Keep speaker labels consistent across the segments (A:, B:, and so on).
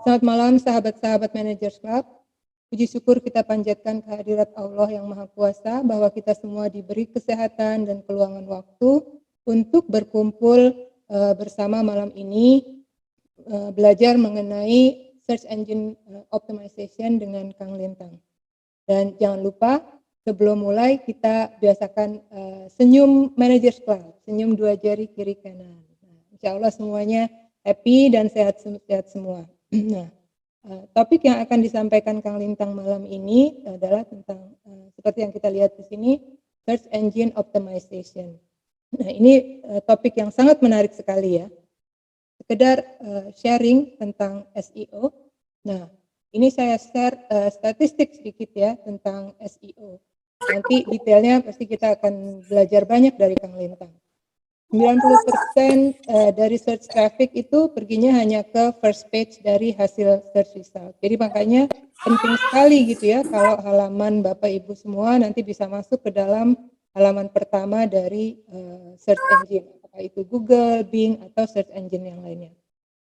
A: Selamat malam sahabat-sahabat Managers Club. Puji syukur kita panjatkan kehadirat Allah yang Maha Kuasa bahwa kita semua diberi kesehatan dan keluangan waktu untuk berkumpul bersama malam ini belajar mengenai Search Engine Optimization dengan Kang Lintang. Dan jangan lupa sebelum mulai kita biasakan senyum Managers Club, senyum dua jari kiri kanan. Nah, insya Allah semuanya happy dan sehat-sehat semua. Nah, topik yang akan disampaikan Kang Lintang malam ini adalah tentang seperti yang kita lihat di sini, Search Engine Optimization. Nah, ini topik yang sangat menarik sekali ya. Sekedar sharing tentang SEO. Nah, ini saya share statistik sedikit ya tentang SEO. Nanti detailnya pasti kita akan belajar banyak dari Kang Lintang. 90% dari search traffic itu perginya hanya ke first page dari hasil search result. Jadi makanya penting sekali gitu ya kalau halaman Bapak Ibu semua nanti bisa masuk ke dalam halaman pertama dari search engine. Apakah itu Google, Bing, atau search engine yang lainnya.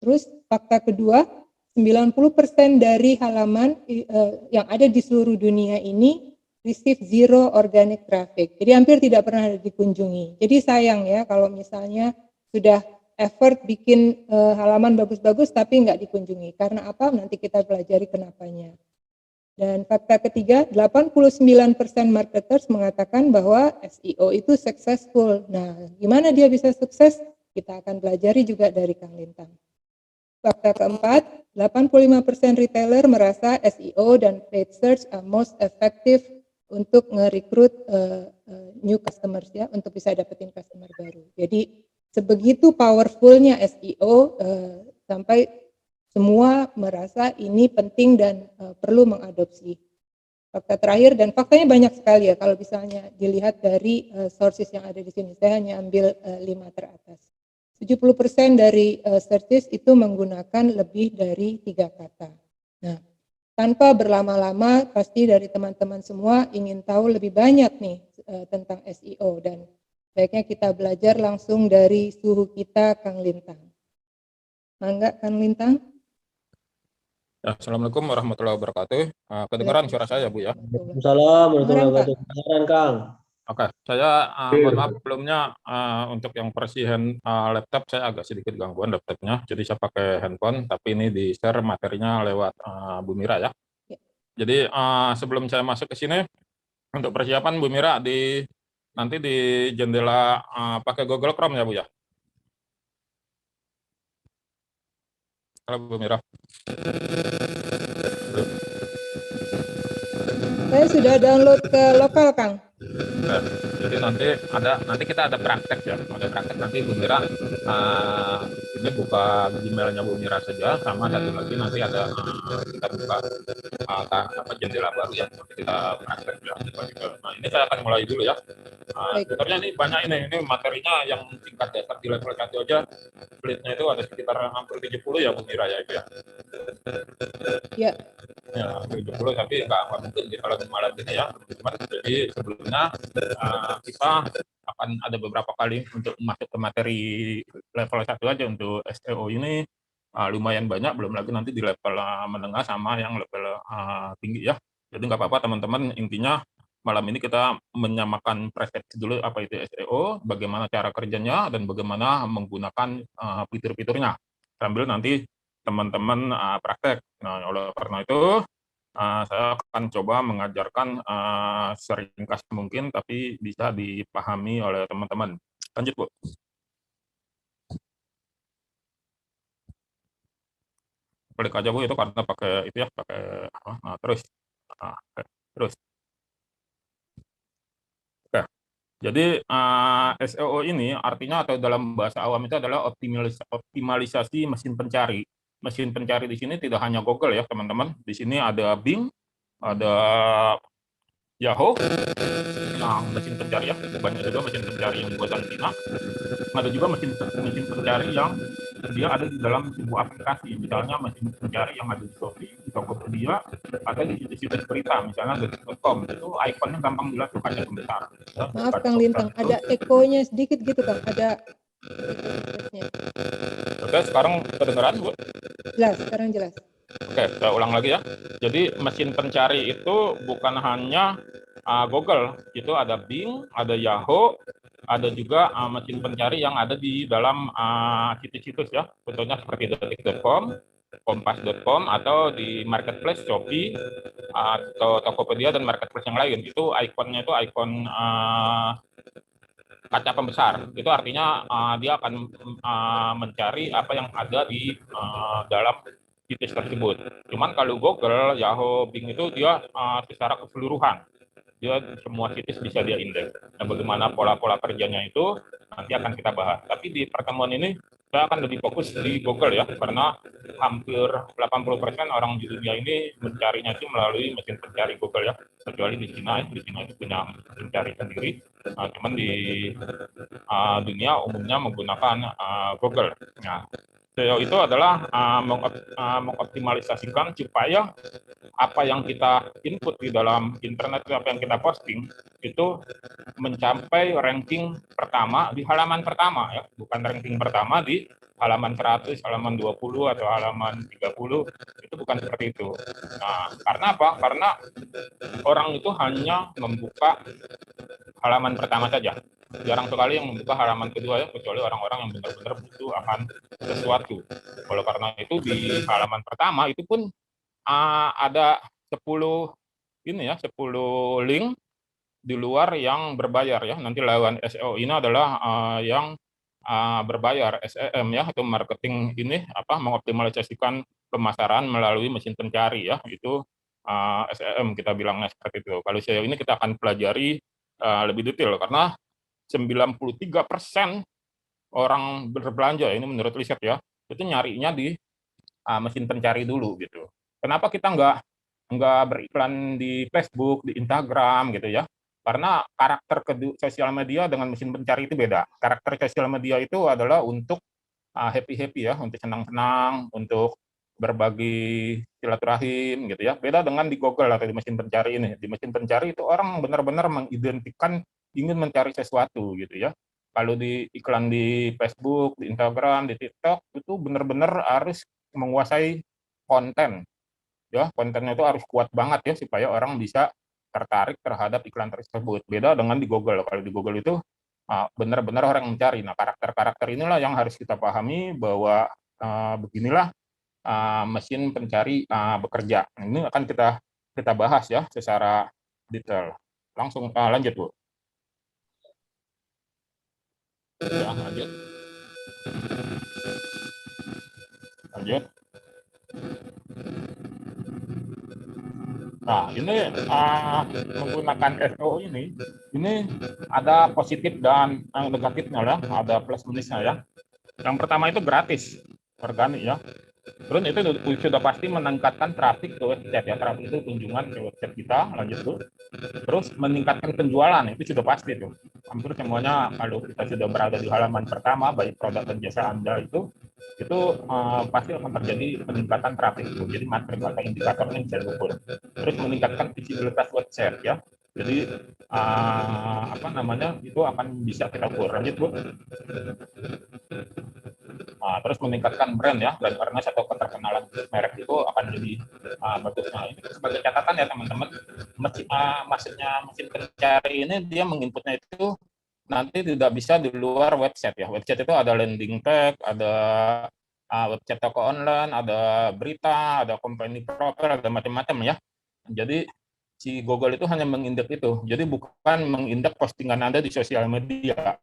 A: Terus fakta kedua, 90% dari halaman yang ada di seluruh dunia ini receive zero organic traffic. Jadi hampir tidak pernah dikunjungi. Jadi sayang ya kalau misalnya sudah effort bikin halaman bagus-bagus tapi nggak dikunjungi. Karena apa? Nanti kita pelajari kenapanya. Dan fakta ketiga, 89% marketers mengatakan bahwa SEO itu successful. Nah, gimana dia bisa sukses? Kita akan pelajari juga dari Kang Lintang. Fakta keempat, 85% retailer merasa SEO dan paid search are most effective untuk nge-recruit new customers ya, untuk bisa dapetin customer baru. Jadi sebegitu powerfulnya SEO sampai semua merasa ini penting dan perlu mengadopsi. Fakta terakhir, dan faktanya banyak sekali ya kalau misalnya dilihat dari sources yang ada di sini. Saya hanya ambil 5 teratas. 70% dari searches itu menggunakan lebih dari 3 kata. Nah, tanpa berlama-lama, pasti dari teman-teman semua ingin tahu lebih banyak nih tentang SEO dan baiknya kita belajar langsung dari suhu kita, Kang Lintang. Mangga, Kang Lintang.
B: Ya, Assalamualaikum warahmatullahi wabarakatuh. Kedengaran suara saya, Bu ya?
C: Assalamualaikum warahmatullahi wabarakatuh, Kang.
B: Oke, saya mohon maaf sebelumnya untuk yang persihan laptop saya agak sedikit gangguan laptopnya, jadi saya pakai handphone, tapi ini di share materinya lewat Bu Mira ya. Jadi sebelum saya masuk ke sini, untuk persiapan Bu Mira nanti di jendela pakai Google Chrome ya Bu ya. Halo Bu Mira.
A: Saya sudah download ke lokal, Kang.
B: Nah, jadi nanti kita ada praktek ya, nanti Bu Mira ini buka Gmailnya Bu Mira saja, sama satu lagi nanti ada kita buka jendela baru ya, kita praktek ya. Nah, ini saya akan mulai dulu ya. Sebenarnya ini banyak ini materinya yang singkat dasar di level 1 aja, splitnya itu ada sekitar hampir 70 ya Bu Mira ya itu ya.
A: Ya.
B: Ya, 70 tapi nggak mungkin kalau malam ini ya. Jadi sebelumnya kita akan ada beberapa kali untuk masuk ke materi level 1 aja untuk SEO ini lumayan banyak, belum lagi nanti di level menengah sama yang level tinggi ya. Jadi nggak apa-apa teman-teman, intinya malam ini kita menyamakan persepsi dulu apa itu SEO, bagaimana cara kerjanya, dan bagaimana menggunakan fitur-fiturnya. Sambil nanti teman-teman praktek. Nah, oleh karena itu saya akan coba mengajarkan seringkas mungkin, tapi bisa dipahami oleh teman-teman. Lanjut, Bu. Klik aja Bu itu karena pakai itu ya, pakai terus. Terus. Oke. Jadi SEO ini artinya atau dalam bahasa awam itu adalah optimalisasi mesin pencari. Mesin pencari di sini tidak hanya Google ya teman-teman. Di sini ada Bing, ada Yahoo, mesin pencari ya, banyak juga mesin pencari yang buatan Cina. Ada juga mesin pencari yang dia ada di dalam sebuah aplikasi, misalnya mesin pencari yang ada di Shopee, di Tokopedia, atau di situs berita, misalnya detik.com. Itu ikonnya gampang dilihat bukannya besar. Ya.
A: Maaf Kang Lintang, ada ekonya sedikit gitu Kang, ada.
B: Oke, sekarang kedengeran Bu?
A: Jelas, sekarang jelas.
B: Oke, saya ulang lagi ya. Jadi mesin pencari itu bukan hanya Google, itu ada Bing, ada Yahoo, ada juga mesin pencari yang ada di dalam situs-situs ya. Contohnya seperti detik.com, kompas.com, atau di marketplace Shopee atau Tokopedia dan marketplace yang lain. Itu ikonnya itu ikon kaca pembesar. Itu artinya dia akan mencari apa yang ada di dalam situs tersebut. Cuman kalau Google, Yahoo, Bing itu dia secara keseluruhan. Dia semua situs bisa dia indeks. Dan bagaimana pola-pola kerjanya itu nanti akan kita bahas. Tapi di pertemuan ini saya akan lebih fokus di Google ya, karena hampir 80% orang di dunia ini mencarinya itu melalui mesin pencari Google ya. Kecuali di Cina itu punya mesin pencari sendiri. Cuman di dunia umumnya menggunakan Google. Nah, SEO itu adalah mengoptimalisasikan supaya apa yang kita input di dalam internet, apa yang kita posting itu mencapai ranking pertama di halaman pertama ya, bukan ranking pertama di halaman 100, halaman 20 atau halaman 30, itu bukan seperti itu. Nah, karena apa? Karena orang itu hanya membuka halaman pertama saja. Jarang sekali yang membuka halaman kedua ya, kecuali orang-orang yang benar-benar butuh akan sesuatu. Oleh karena itu di halaman pertama itu pun ada 10 ini ya, 10 link di luar yang berbayar ya. Nanti lawan SEO ini adalah yang berbayar, SEM ya, itu marketing ini mengoptimalisasikan pemasaran melalui mesin pencari ya. Itu SEM kita bilangnya seperti itu. Kalau SEO ini kita akan pelajari lebih detail karena 93% orang berbelanja ini menurut riset ya, itu nyarinya di mesin pencari dulu gitu. Kenapa kita nggak beriklan di Facebook, di Instagram gitu ya? Karena karakter sosial media dengan mesin pencari itu beda. Karakter sosial media itu adalah untuk happy-happy ya, untuk senang-senang, untuk berbagi silaturahim gitu ya. Beda dengan di Google atau di mesin pencari ini. Di mesin pencari itu orang benar-benar mengidentikan ingin mencari sesuatu gitu ya. Kalau di iklan di Facebook, di Instagram, di TikTok itu benar-benar harus menguasai konten. Ya, kontennya itu harus kuat banget ya supaya orang bisa tertarik terhadap iklan tersebut. Beda dengan di Google. Kalau di Google itu benar-benar orang mencari. Nah, karakter-karakter inilah yang harus kita pahami bahwa beginilah mesin pencari bekerja. Ini akan kita bahas ya secara detail. Langsung lanjut, Bu. Ya, lanjut. Lanjut. Nah, ini menggunakan SEO ini ada positif dan negatifnya ya, ada plus minusnya ya. Yang pertama itu gratis, organik ya. Terus itu sudah pasti meningkatkan traffic ke website ya, traffic itu kunjungan ke website kita, lanjut tuh. Terus meningkatkan penjualan, itu sudah pasti tuh. Hampir semuanya kalau kita sudah berada di halaman pertama, baik produk dan jasa Anda itu pasti akan terjadi peningkatan traffic itu. Jadi matrik atau indikatornya bisa diukur. Terus meningkatkan visibilitas website ya. Jadi itu akan bisa kita ukur. Lanjut, Bu. Terus meningkatkan brand ya, brand awareness atau keterkenalan merek itu akan jadi bagus. Nah, ini sebagai catatan ya teman-teman, maksudnya mesin pencari ini dia menginputnya itu nanti tidak bisa di luar website ya. Website itu ada landing page, ada website toko online, ada berita, ada company profile, ada macam-macam ya. Jadi si Google itu hanya mengindeks itu. Jadi bukan mengindeks postingan Anda di sosial media.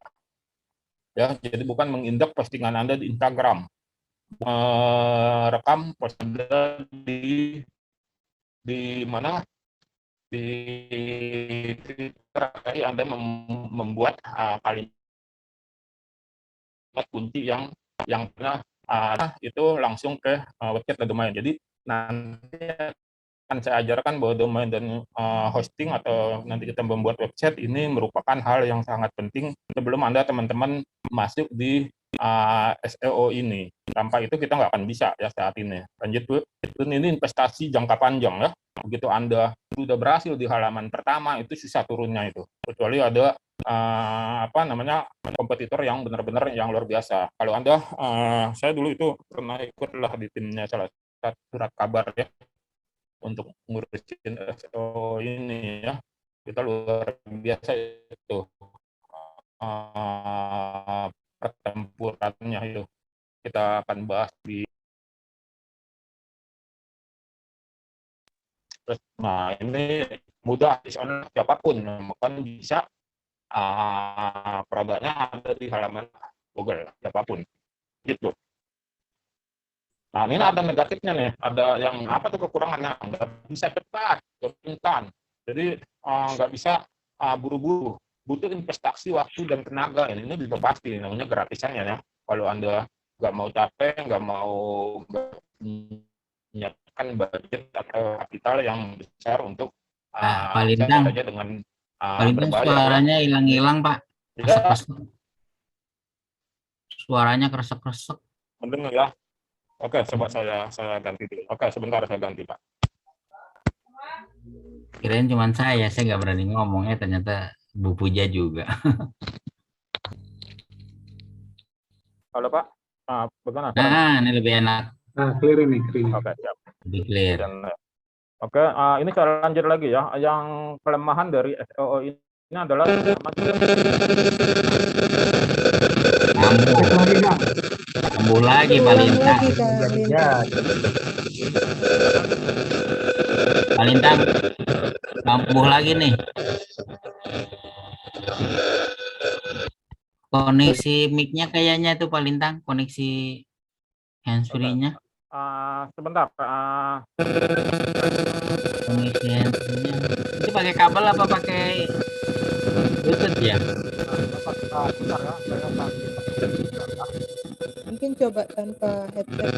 B: Ya, jadi bukan mengindeks postingan Anda di Instagram, merekam postingan di mana di Twitter, Anda membuat kalimat kunci yang itu langsung ke website atau domain. Jadi nanti akan saya ajarkan bahwa domain dan hosting atau nanti kita membuat website ini merupakan hal yang sangat penting sebelum Anda teman-teman masuk di SEO ini. Tanpa itu kita nggak akan bisa ya saat ini. Lanjut, Bu. Ini investasi jangka panjang ya. Begitu Anda sudah berhasil di halaman pertama, itu susah turunnya itu. Kecuali ada kompetitor yang benar-benar yang luar biasa. Kalau Anda, saya dulu itu pernah ikutlah di timnya salah surat kabar ya untuk ngurusin SEO ini ya. Kita luar biasa itu pertempurannya itu. Kita akan bahas di nah ini mudah di sana siapapun kan bisa produknya ada di halaman Google siapapun gitu. Nah ini ada negatifnya nih, ada yang apa tuh kekurangannya, nggak bisa cepat, instan, jadi nggak bisa buru-buru, butuh investasi waktu dan tenaga. Ini juga pasti namanya gratisannya ya. Kalau Anda nggak mau capek, nggak mau menyiapkan budget atau kapital yang besar untuk
D: Pak Lintang,
B: saja dengan
D: Pak Lintang
B: berbayar,
D: suaranya hilang-hilang Pak.
B: ya.
D: Kresek-kresek. Suaranya kresek-kresek.
B: Mendengar ya. Oke, coba saya ganti dulu. Oke, sebentar saya ganti Pak.
D: Kirain cuma saya nggak berani ngomongnya, ternyata Bu Puja juga.
B: Halo Pak, bagaimana?
D: Nah, ini lebih enak.
E: Nah, clear ini.
B: Oke, siap.
D: Lebih clear.
B: Oke, ini saya lanjut lagi ya. Yang kelemahan dari SEO ini adalah
D: Kambuh lagi Pak Lintang. Pak Lintang, kambuh lagi nih. Koneksi mic-nya kayaknya itu Pak Lintang, koneksi handsfree-nya.
B: Sebentar.
D: Koneksi handsfree-nya. Itu pakai kabel apa pakai Bluetooth ya?
B: Bentar ya, saya
A: Mungkin coba tanpa headset.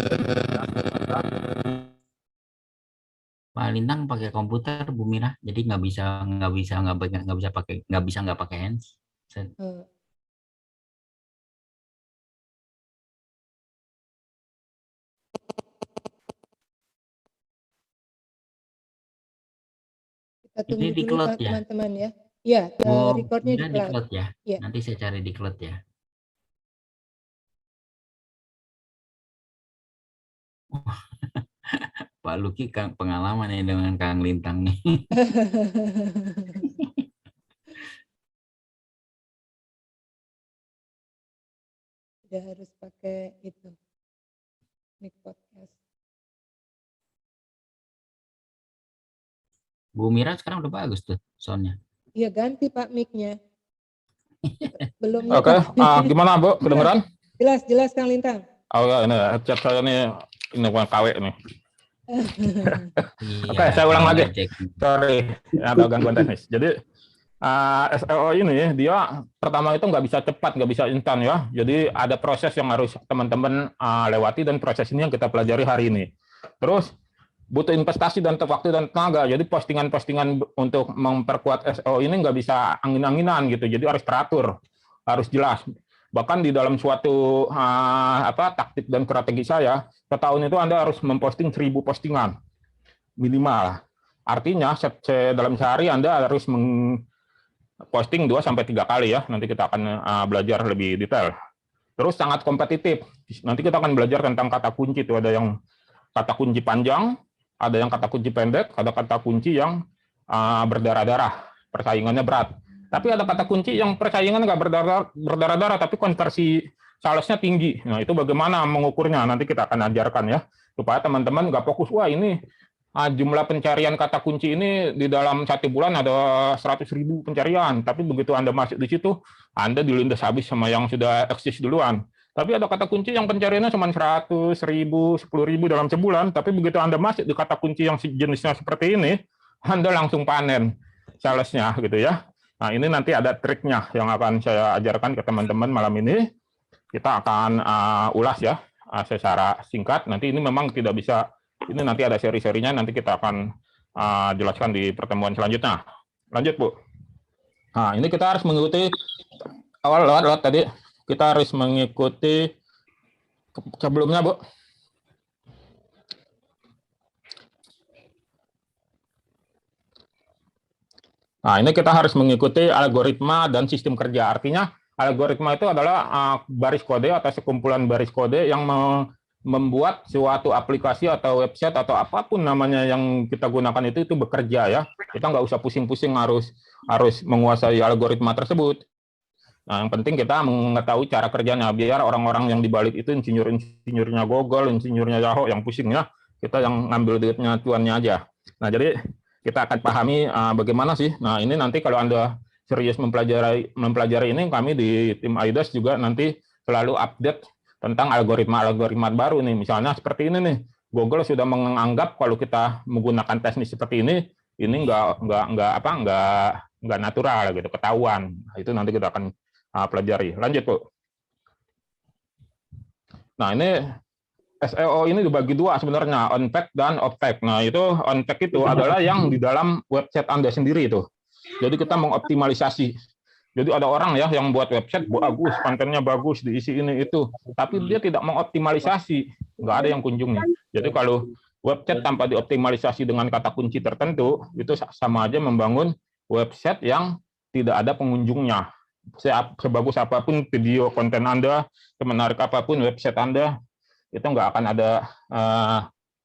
D: Pak Lintang pakai komputer Bu Mira, jadi nggak bisa pakai hands.
A: Kita tunggu
D: Ini di
A: dulu
D: cloud
A: Pak,
D: ya?
A: teman-teman ya. Iya, recordnya di
D: di
A: cloud.
D: cloud ya.
A: Iya.
D: Nanti saya cari di cloud ya. Pak Luki pengalaman ya dengan Kang Lintang nih.
A: Udah harus pakai itu, mic podcast.
D: Bu Mira sekarang udah bagus tuh soundnya.
A: Iya, ganti Pak mic-nya. Belum.
B: Oke, gimana Bu? Kedengeran?
A: Jelas Kang Lintang.
B: Oh ya, ini headset saya ini bukan KW nih. Oke, saya ulang lagi. Sorry, ada gangguan teknis. Jadi SEO ini dia pertama itu nggak bisa cepat, nggak bisa instan ya. Jadi ada proses yang harus teman-teman lewati, dan proses ini yang kita pelajari hari ini. Terus butuh investasi dan waktu dan tenaga. Jadi postingan-postingan untuk memperkuat SEO ini nggak bisa angin-anginan gitu. Jadi harus teratur, harus jelas. Bahkan di dalam suatu taktik dan strategi saya, setahun itu Anda harus memposting 1000 postingan minimal. Artinya dalam sehari Anda harus posting 2-3 kali ya. Nanti kita akan belajar lebih detail. Terus sangat kompetitif. Nanti kita akan belajar tentang kata kunci. Itu ada yang kata kunci panjang, ada yang kata kunci pendek, ada kata kunci yang berdarah-darah, persaingannya berat. Tapi ada kata kunci yang persaingan nggak berdarah-darah, tapi konversi salesnya tinggi. Nah, itu bagaimana mengukurnya? Nanti kita akan ajarkan ya, supaya teman-teman nggak fokus, wah ini jumlah pencarian kata kunci ini di dalam 1 bulan ada 100.000 pencarian. Tapi begitu Anda masuk di situ, Anda dilindas habis sama yang sudah eksis duluan. Tapi ada kata kunci yang pencariannya cuma 100, 1000, 10.000 dalam sebulan. Tapi begitu Anda masuk di kata kunci yang jenisnya seperti ini, Anda langsung panen salesnya gitu ya. Nah, ini nanti ada triknya yang akan saya ajarkan ke teman-teman malam ini. Kita akan ulas ya secara singkat. Nanti ini memang tidak bisa, ini nanti ada seri-serinya, nanti kita akan jelaskan di pertemuan selanjutnya. Lanjut, Bu. Nah, ini kita harus mengikuti lewat tadi. Kita harus mengikuti sebelumnya, Bu. Nah, ini kita harus mengikuti algoritma dan sistem kerja. Artinya, algoritma itu adalah baris kode atau sekumpulan baris kode yang membuat suatu aplikasi atau website atau apapun namanya yang kita gunakan itu bekerja ya. Kita nggak usah pusing-pusing harus menguasai algoritma tersebut. Nah, yang penting kita mengetahui cara kerjanya biar orang-orang yang dibalik itu insinyur-insinyurnya Google, insinyurnya Yahoo yang pusing ya. Kita yang ngambil duitnya tuannya aja. Nah, jadi kita akan pahami bagaimana sih. Nah, ini nanti kalau Anda serius mempelajari ini, kami di tim AIDAS juga nanti selalu update tentang algoritma baru nih. Misalnya seperti ini nih. Google sudah menganggap kalau kita menggunakan teknik seperti ini nggak natural gitu, ketahuan. Nah, itu nanti kita akan pelajari. Lanjut, Bu. Nah, ini SEO ini dibagi dua sebenarnya, on-page dan off-page. Nah, itu on-page itu adalah yang di dalam website Anda sendiri itu. Jadi kita mengoptimalisasi. Jadi ada orang ya yang buat website bagus, kontennya bagus, diisi ini itu, tapi dia tidak mengoptimalisasi, nggak ada yang kunjungi. Jadi kalau website tanpa dioptimalisasi dengan kata kunci tertentu, itu sama aja membangun website yang tidak ada pengunjungnya. Sebagus apapun video konten Anda, semenarik apapun website Anda, itu nggak akan ada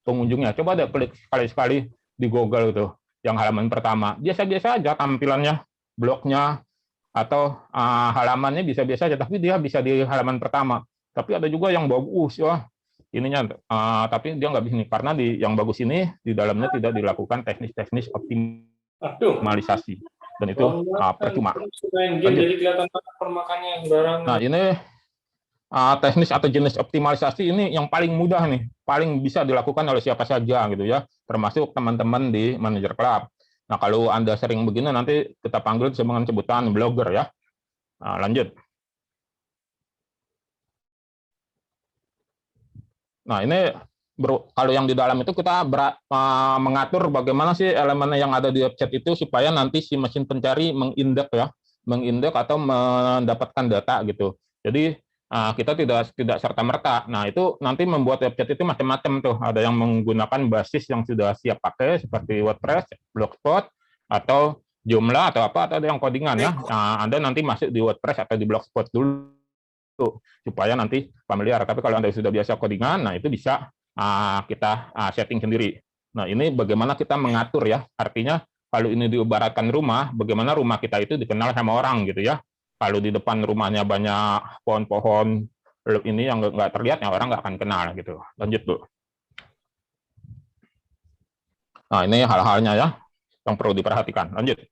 B: pengunjungnya. Coba deh klik sekali-sekali di Google itu, yang halaman pertama. Biasa-biasa aja tampilannya, blognya, atau halamannya biasa-biasa aja, tapi dia bisa di halaman pertama. Tapi ada juga yang bagus, ya, ininya, tapi dia nggak bisa nih, karena di yang bagus ini, di dalamnya tidak dilakukan teknis-teknis optimalisasi. Dan itu percuma.
E: Jadi kelihatan permakannya sembarangan.
B: Nah, ini teknis atau jenis optimalisasi ini yang paling mudah nih, paling bisa dilakukan oleh siapa saja gitu ya, termasuk teman-teman di Manager Club. Nah, kalau Anda sering begini nanti kita panggil dengan sebutan blogger ya. Nah, lanjut. Nah, ini kalau yang di dalam itu kita mengatur bagaimana sih elemen yang ada di website itu supaya nanti si mesin pencari mengindeks atau mendapatkan data gitu. Jadi kita tidak serta-merta. Nah, itu nanti membuat website itu macam-macam tuh. Ada yang menggunakan basis yang sudah siap pakai seperti WordPress, Blogspot, atau Joomla atau apa, atau ada yang codingan ya. Nah, Anda nanti masuk di WordPress atau di Blogspot dulu supaya nanti familiar. Tapi kalau Anda sudah biasa codingan, nah itu bisa kita setting sendiri. Nah, ini bagaimana kita mengatur ya. Artinya kalau ini diibaratkan rumah, bagaimana rumah kita itu dikenal sama orang gitu ya. Kalau di depan rumahnya banyak pohon-pohon ini yang nggak terlihat, ya orang nggak akan kenal gitu. Lanjut, Bu. Nah, ini hal-halnya ya yang perlu diperhatikan. Lanjut.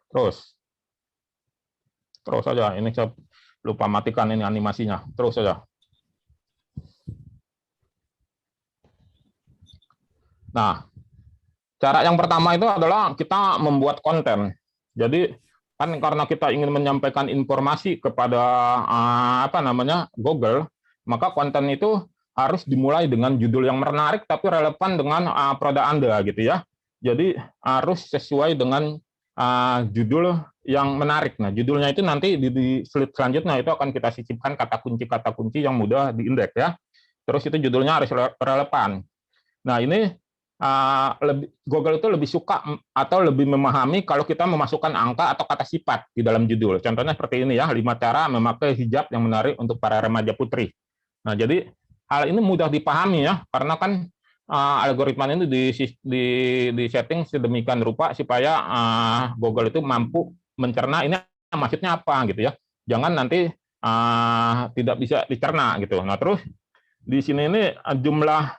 B: Terus saja. Ini saya lupa matikan ini animasinya. Terus saja. Nah, cara yang pertama itu adalah kita membuat konten. Jadi kan karena kita ingin menyampaikan informasi kepada Google, maka konten itu harus dimulai dengan judul yang menarik tapi relevan dengan produk Anda gitu ya. Jadi harus sesuai dengan judul yang menarik. Nah, judulnya itu nanti di slide selanjutnya itu akan kita sisipkan kata kunci yang mudah diindeks ya. Terus itu judulnya harus relevan. Nah, ini Google itu lebih suka atau lebih memahami kalau kita memasukkan angka atau kata sifat di dalam judul. Contohnya seperti ini ya, 5 cara memakai hijab yang menarik untuk para remaja putri. Nah, jadi hal ini mudah dipahami ya, karena kan algoritma ini di setting sedemikian rupa supaya Google itu mampu mencerna ini maksudnya apa gitu ya. Jangan nanti tidak bisa dicerna gitu. Nah, terus di sini ini jumlah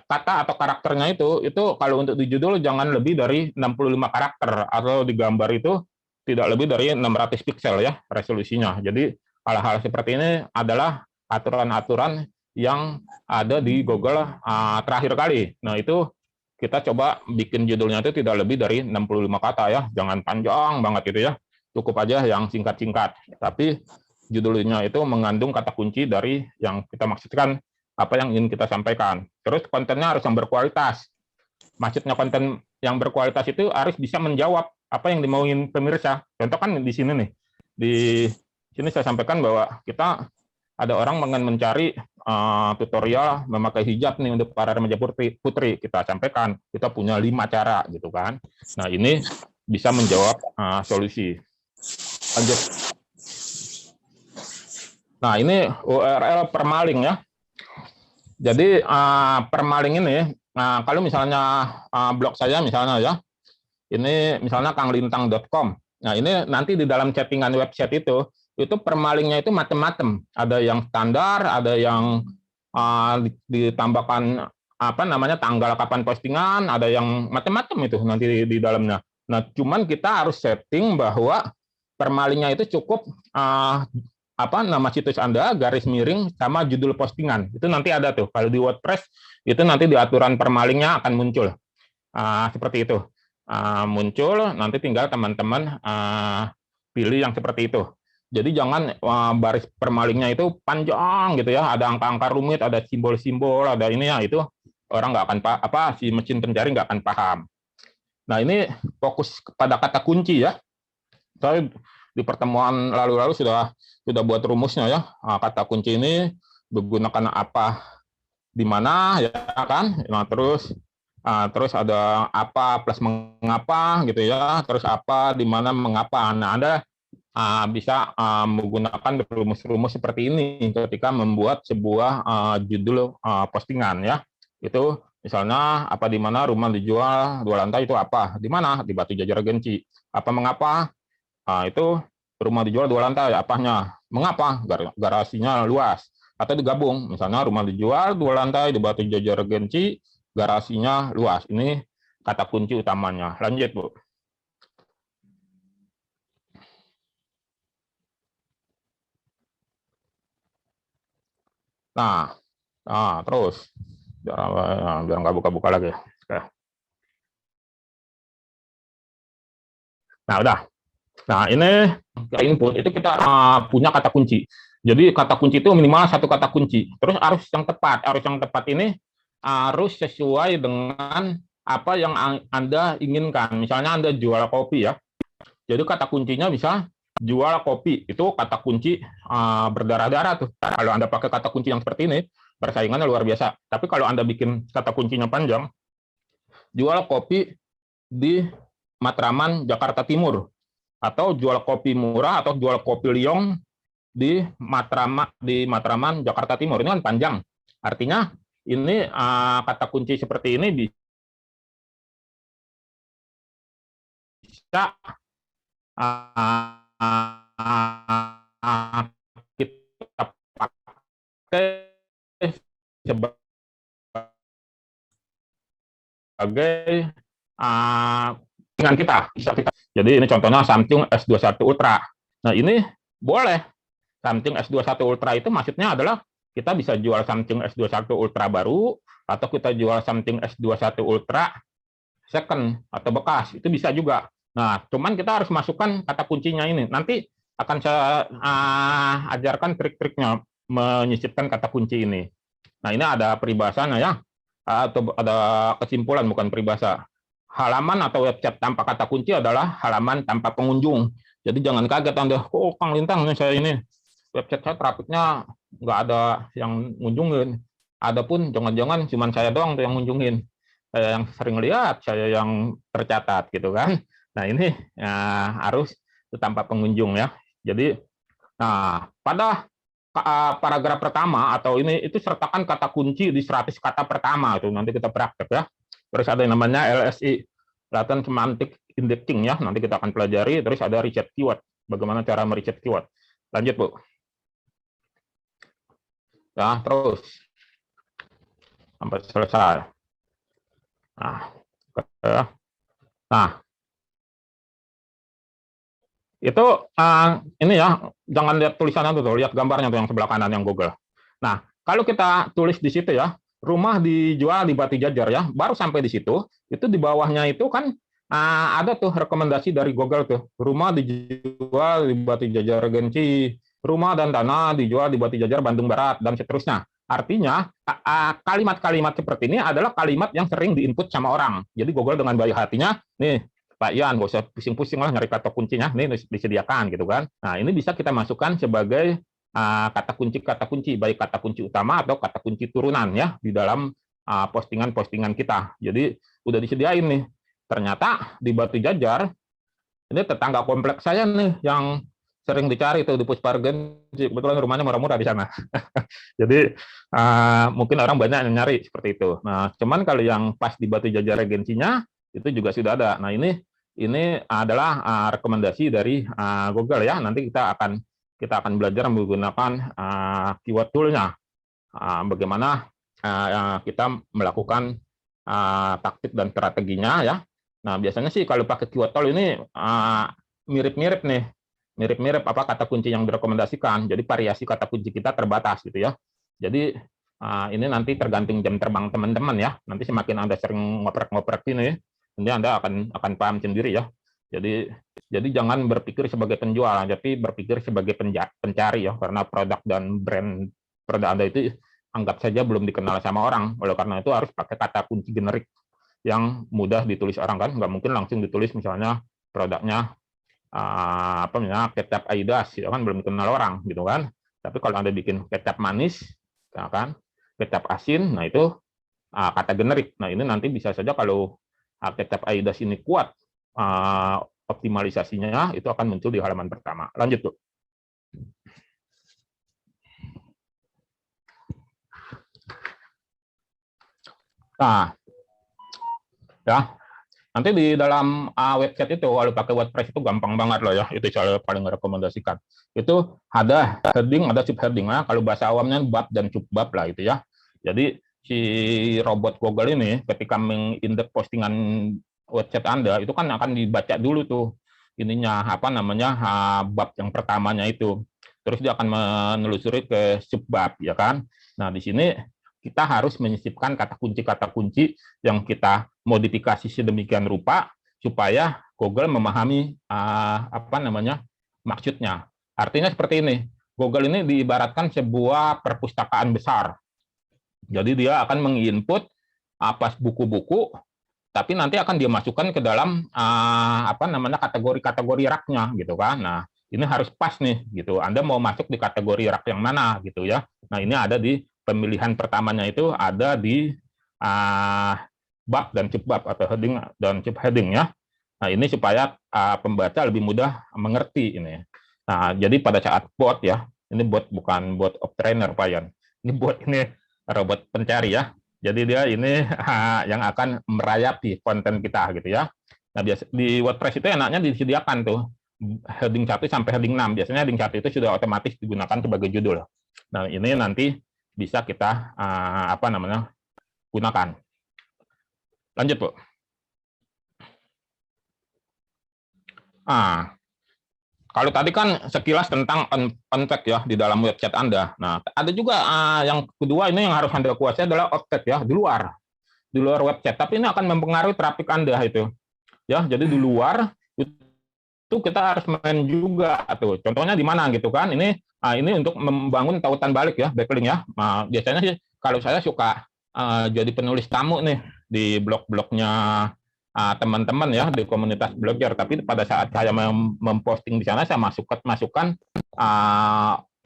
B: kata atau karakternya itu kalau untuk di judul jangan lebih dari 65 karakter, atau di gambar itu tidak lebih dari 600 piksel ya resolusinya. Jadi hal-hal seperti ini adalah aturan-aturan yang ada di Google terakhir kali. Nah, itu kita coba bikin judulnya itu tidak lebih dari 65 kata ya, jangan panjang banget gitu ya. Cukup aja yang singkat-singkat. Tapi judulnya itu mengandung kata kunci dari yang kita maksudkan, apa yang ingin kita sampaikan. Terus kontennya harus yang berkualitas. Maksudnya konten yang berkualitas itu harus bisa menjawab apa yang dimauin pemirsa. Contoh kan di sini nih. Di sini saya sampaikan bahwa kita ada orang mencari tutorial memakai hijab nih untuk para remaja putri. Kita sampaikan, kita punya 5 cara gitu kan. Nah, ini bisa menjawab solusi. Lanjut. Nah, ini URL permaling ya. Jadi permaling ini, kalau misalnya blog saya misalnya ya, ini misalnya kanglintang.com. Nah, ini nanti di dalam chattingan website itu permalingnya itu macam-macam. Ada yang standar, ada yang ditambahkan apa namanya tanggal kapan postingan, ada yang macam-macam itu nanti di dalamnya. Nah, cuman kita harus setting bahwa permalingnya itu cukup apa nama situs Anda, garis miring, sama judul postingan. Itu nanti ada tuh. Kalau di WordPress, itu nanti di aturan permalingnya akan muncul. Seperti itu. Muncul, nanti tinggal teman-teman pilih yang seperti itu. Jadi jangan baris permalingnya itu panjang gitu ya, ada angka-angka rumit, ada simbol-simbol, ada ini ya, itu orang nggak akan si mesin pencari nggak akan paham. Nah, ini fokus kepada kata kunci ya. Saya di pertemuan lalu-lalu sudah buat rumusnya ya. Kata kunci ini menggunakan apa di mana ya kan. Nah, terus ada apa plus mengapa gitu ya. Terus apa di mana mengapa. Nah, Anda bisa menggunakan rumus-rumus seperti ini ketika membuat sebuah judul postingan ya. Itu misalnya apa di mana rumah dijual 2 lantai itu apa? Di mana? Di Batu Jajar Genci. Apa mengapa? Itu rumah dijual 2 lantai, apanya? Mengapa? Garasinya luas. Atau digabung, misalnya rumah dijual 2 lantai di Batu Jajar Genci, garasinya luas. Ini kata kunci utamanya. Lanjut, Bu. Nah, terus biar nggak buka-buka lagi. Nah, udah. Nah, ini input itu kita punya kata kunci. Jadi kata kunci itu minimal 1 kata kunci. Terus harus yang tepat. Harus yang tepat ini harus sesuai dengan apa yang Anda inginkan. Misalnya Anda jual kopi ya. Jadi kata kuncinya bisa jual kopi. Itu kata kunci berdarah-darah tuh. Kalau Anda pakai kata kunci yang seperti ini, persaingannya luar biasa. Tapi kalau Anda bikin kata kuncinya panjang, jual kopi di Matraman, Jakarta Timur, atau jual kopi murah, atau jual kopi liong di Matraman, Jakarta Timur. Ini kan panjang. Artinya ini kata kunci seperti ini bisa kita pakai sebagai dengan kita. Jadi ini contohnya Samsung S21 Ultra. Nah, ini boleh. Samsung S21 Ultra itu maksudnya adalah kita bisa jual Samsung S21 Ultra baru, atau kita jual Samsung S21 Ultra second atau bekas. Itu bisa juga. Nah, cuman kita harus masukkan kata kuncinya ini. Nanti akan saya ajarkan trik-triknya menyisipkan kata kunci ini. Nah, ini ada peribahasanya ya. Atau ada kesimpulan, bukan peribahasa. Halaman atau website tanpa kata kunci adalah halaman tanpa pengunjung. Jadi jangan kaget Anda, Kang Lintang, saya ini website saya trafiknya nggak ada yang ngunjungin. Adapun jangan-jangan cuma saya doang tuh yang ngunjungin. Saya yang sering lihat, saya yang tercatat gitu kan. Nah, ini harus tanpa pengunjung ya. Jadi, nah pada paragraf pertama atau ini itu sertakan kata kunci di 100 kata pertama itu nanti kita praktek ya. Terus ada yang namanya LSI, Latent Semantic Indexing ya, nanti kita akan pelajari. Terus ada research keyword, bagaimana cara meriset keyword. Lanjut, Bu. Ya, terus sampai selesai. Nah, itu ini ya, jangan lihat tulisannya tuh, lihat gambarnya tuh yang sebelah kanan yang Google. Nah, kalau kita tulis di situ ya, rumah dijual di Batu Jajar ya, baru sampai di situ, itu di bawahnya itu kan ada tuh rekomendasi dari Google tuh, rumah dijual di Batu Jajar Genci, rumah dan tanah dijual di Batu Jajar Bandung Barat, dan seterusnya. Artinya, kalimat-kalimat seperti ini adalah kalimat yang sering diinput sama orang. Jadi Google dengan baik hatinya, nih Pak Ian, nggak usah pusing-pusing lah nyari kata kuncinya, nih disediakan gitu kan. Nah, ini bisa kita masukkan sebagai kata kunci, baik kata kunci utama atau kata kunci turunan ya di dalam postingan-postingan kita. Jadi udah disediain nih. Ternyata di Batu Jajar ini tetangga kompleks saya nih yang sering dicari tuh di Puspa Regency, kebetulan rumahnya murah-murah di sana. Jadi mungkin orang banyak yang nyari seperti itu. Nah, cuman kalau yang pas di Batu Jajar Regensinya itu juga sudah ada. Nah, ini adalah rekomendasi dari Google ya. Nanti kita akan belajar menggunakan keyword tool-nya. Bagaimana kita melakukan taktik dan strateginya ya. Nah, biasanya sih kalau pakai keyword tool ini mirip-mirip nih. Mirip-mirip apa kata kunci yang direkomendasikan. Jadi variasi kata kunci kita terbatas gitu ya. Jadi ini nanti tergantung jam terbang teman-teman ya. Nanti semakin Anda sering ngoprek-ngoprek ini, nanti Anda akan paham sendiri ya. Jadi jangan berpikir sebagai penjual, tapi berpikir sebagai pencari ya. Karena produk dan brand produk Anda itu anggap saja belum dikenal sama orang. Oleh karena itu harus pakai kata kunci generik yang mudah ditulis orang kan. Nggak mungkin langsung ditulis misalnya produknya kecap Aidas, ya kan belum dikenal orang gitu kan. Tapi kalau Anda bikin kecap manis, ya kan, kecap asin, nah itu kata generik. Nah ini nanti bisa saja kalau kecap Aidas ini kuat optimalisasinya, itu akan muncul di halaman pertama. Lanjut tuh. Nah, ya. Nanti di dalam website itu, kalau pakai WordPress itu gampang banget loh ya, itu saya paling rekomendasikan. Itu ada heading, ada subheading. Nah, kalau bahasa awamnya bab dan subbab lah itu ya. Jadi si robot Google ini ketika mengindeks postingan website Anda, itu kan akan dibaca dulu tuh ininya, apa namanya, bab yang pertamanya itu. Terus dia akan menelusuri ke subbab, ya kan. Nah, di sini kita harus menyisipkan kata kunci yang kita modifikasi sedemikian rupa supaya Google memahami apa namanya maksudnya. Artinya seperti ini, Google ini diibaratkan sebuah perpustakaan besar. Jadi dia akan menginput apa buku-buku, tapi nanti akan dia masukkan ke dalam apa namanya kategori-kategori raknya gitu kan. Nah, ini harus pas nih gitu. Anda mau masuk di kategori rak yang mana gitu ya. Nah, ini ada di pemilihan pertamanya itu ada di bab dan subbab atau heading dan subheading ya. Nah, ini supaya pembaca lebih mudah mengerti ini. Nah, jadi pada saat bot ya, ini bot bukan bot of trainer Pak Yan. Ini bot ini robot pencari ya. Jadi dia ini yang akan merayapi konten kita gitu ya. Nah, biasa di WordPress itu enaknya disediakan tuh heading 1 sampai heading 6. Biasanya heading 1 itu sudah otomatis digunakan sebagai judul. Nah, ini nanti bisa kita apa namanya gunakan. Lanjut, Bu. Kalau tadi kan sekilas tentang on-page ya di dalam website Anda. Nah, ada juga yang kedua ini yang harus Anda kuasai adalah off-page ya, di luar website. Tapi ini akan mempengaruhi traffic Anda itu. Ya, jadi di luar itu kita harus main juga tuh. Contohnya di mana gitu kan? Ini untuk membangun tautan balik ya, backlink ya. Nah, biasanya sih kalau saya suka jadi penulis tamu nih di blog-blognya teman-teman ya di komunitas blogger. Tapi pada saat saya memposting di sana, saya masukkan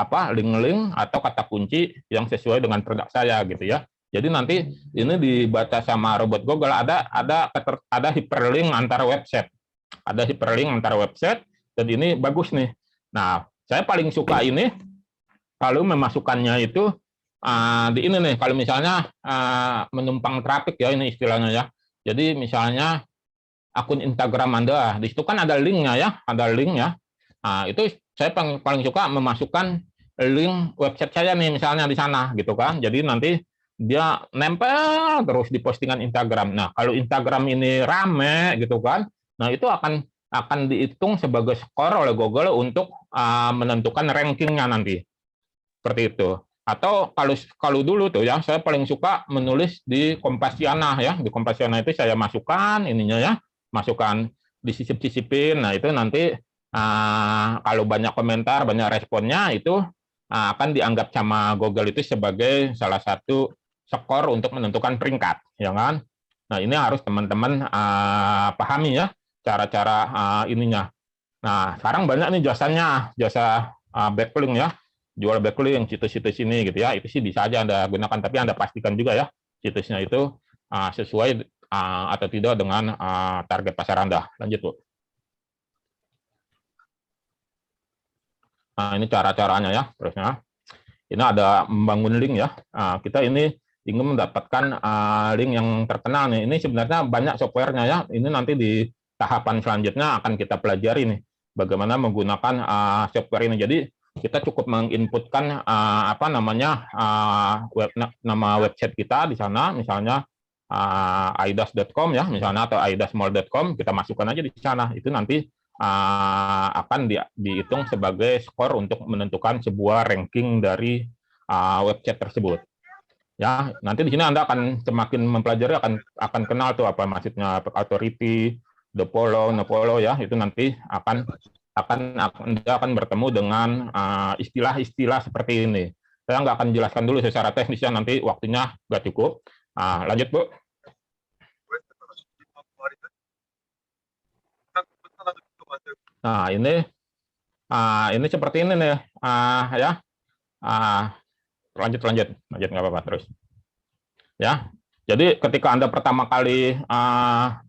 B: apa link-link atau kata kunci yang sesuai dengan produk saya gitu ya. Jadi nanti ini dibaca sama robot Google ada hyperlink antara website. Ada hyperlink antara website dan ini bagus nih. Nah, saya paling suka ini kalau memasukkannya itu di ini nih. Kalau misalnya menumpang traffic ya ini istilahnya ya. Jadi misalnya akun Instagram Anda, di situ kan ada linknya ya, ada link ya. Nah, itu saya paling suka memasukkan link website saya nih misalnya di sana gitu kan. Jadi nanti dia nempel terus di postingan Instagram. Nah, kalau Instagram ini rame gitu kan. Nah, itu akan dihitung sebagai skor oleh Google untuk menentukan rankingnya nanti. Seperti itu. Atau kalau dulu tuh ya, saya paling suka menulis di Kompasiana ya. Di Kompasiana itu saya masukkan ininya ya, masukkan disisip-sisipin. Nah, itu nanti kalau banyak komentar, banyak responnya itu akan dianggap sama Google itu sebagai salah satu skor untuk menentukan peringkat, ya kan? Nah, ini harus teman-teman pahami ya. Cara-cara ininya. Nah, sekarang banyak nih jasa backlink ya, jual backlink situs-situs ini gitu ya, itu sih bisa aja Anda gunakan, tapi Anda pastikan juga ya situsnya itu sesuai atau tidak dengan target pasar Anda. Lanjut, Bu. Nah, ini cara-caranya ya. Terusnya, ini ada membangun link ya. Nah, kita ini ingin mendapatkan link yang terkenal nih. Ini sebenarnya banyak softwarenya ya. Ini nanti di tahapan selanjutnya akan kita pelajari nih, bagaimana menggunakan software ini. Jadi kita cukup menginputkan nama website kita di sana, misalnya aidas.com ya, misalnya, atau aidasmall.com, kita masukkan aja di sana. Itu nanti akan dihitung sebagai skor untuk menentukan sebuah ranking dari website tersebut. Ya, nanti di sini Anda akan semakin mempelajari akan kenal tuh apa maksudnya authority, the follow, no follow ya. Itu nanti Anda akan bertemu dengan istilah-istilah seperti ini. Saya nggak akan jelaskan dulu secara teknisnya, nanti waktunya nggak cukup. Lanjut, Bu. Nah, ini seperti ini nih, ya. Lanjut nggak apa-apa, terus. Ya, jadi ketika Anda pertama kali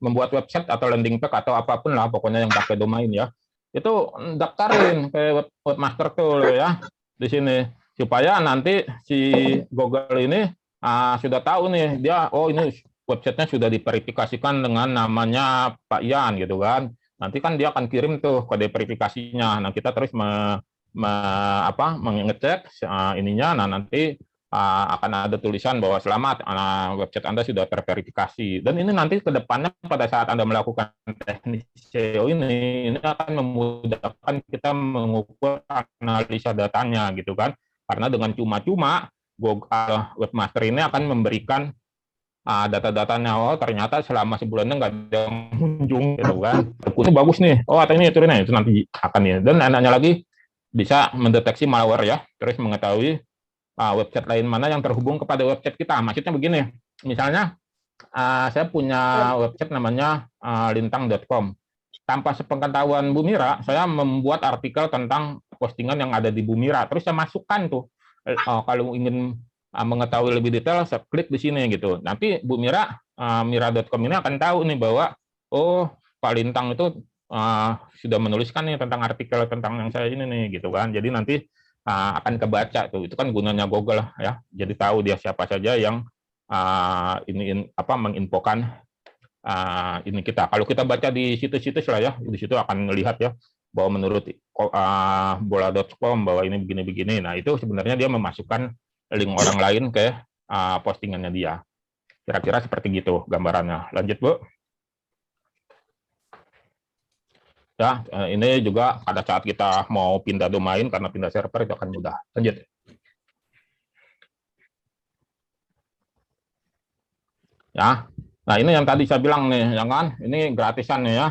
B: membuat website atau landing page atau apapun lah, pokoknya yang pakai domain ya, itu daftarin ke webmaster tool ya di sini, supaya nanti si Google ini sudah tahu nih, dia ini websitenya sudah diverifikasikan dengan namanya Pak Ian gitu kan. Nanti kan dia akan kirim tuh kode verifikasinya. Nah, kita terus mengecek ininya. Nah, nanti akan ada tulisan bahwa selamat, website Anda sudah terverifikasi. Dan ini nanti ke depannya pada saat Anda melakukan teknik SEO ini akan memudahkan kita mengukur analisa datanya gitu kan. Karena dengan cuma-cuma Google Webmaster ini akan memberikan data-datanya. Ternyata selama sebulannya nggak ada yang kunjung gitu kan. Itu bagus nih. Atau ini turunnya itu nanti akan ya. Dan enaknya lagi bisa mendeteksi malware ya. Terus mengetahui website lain mana yang terhubung kepada website kita. Maksudnya begini. Misalnya saya punya website namanya lintang.com. Tanpa sepengetahuan Bu Mira, saya membuat artikel tentang postingan yang ada di Bu Mira. Terus saya masukkan tuh. Kalau ingin mengetahui lebih detail, saya klik di sini gitu. Nanti Bu Mira, mira.com ini akan tahu nih bahwa Pak Lintang itu sudah menuliskan nih tentang artikel tentang yang saya ini nih gitu kan. Jadi nanti akan kebaca tuh. Itu kan gunanya Google ya. Jadi tahu dia siapa saja yang menginfokan ini kita. Kalau kita baca di situs-situs lah ya, di situ akan melihat ya bahwa menurut bola.com bahwa ini begini-begini. Nah, itu sebenarnya dia memasukkan link orang lain ke postingannya dia. Kira-kira seperti gitu gambarannya. Lanjut, Bu. Ya, ini juga pada saat kita mau pindah domain karena pindah server itu akan mudah. Lanjut. Ya. Nah, ini yang tadi saya bilang nih, ya kan? Ini gratisan nih ya.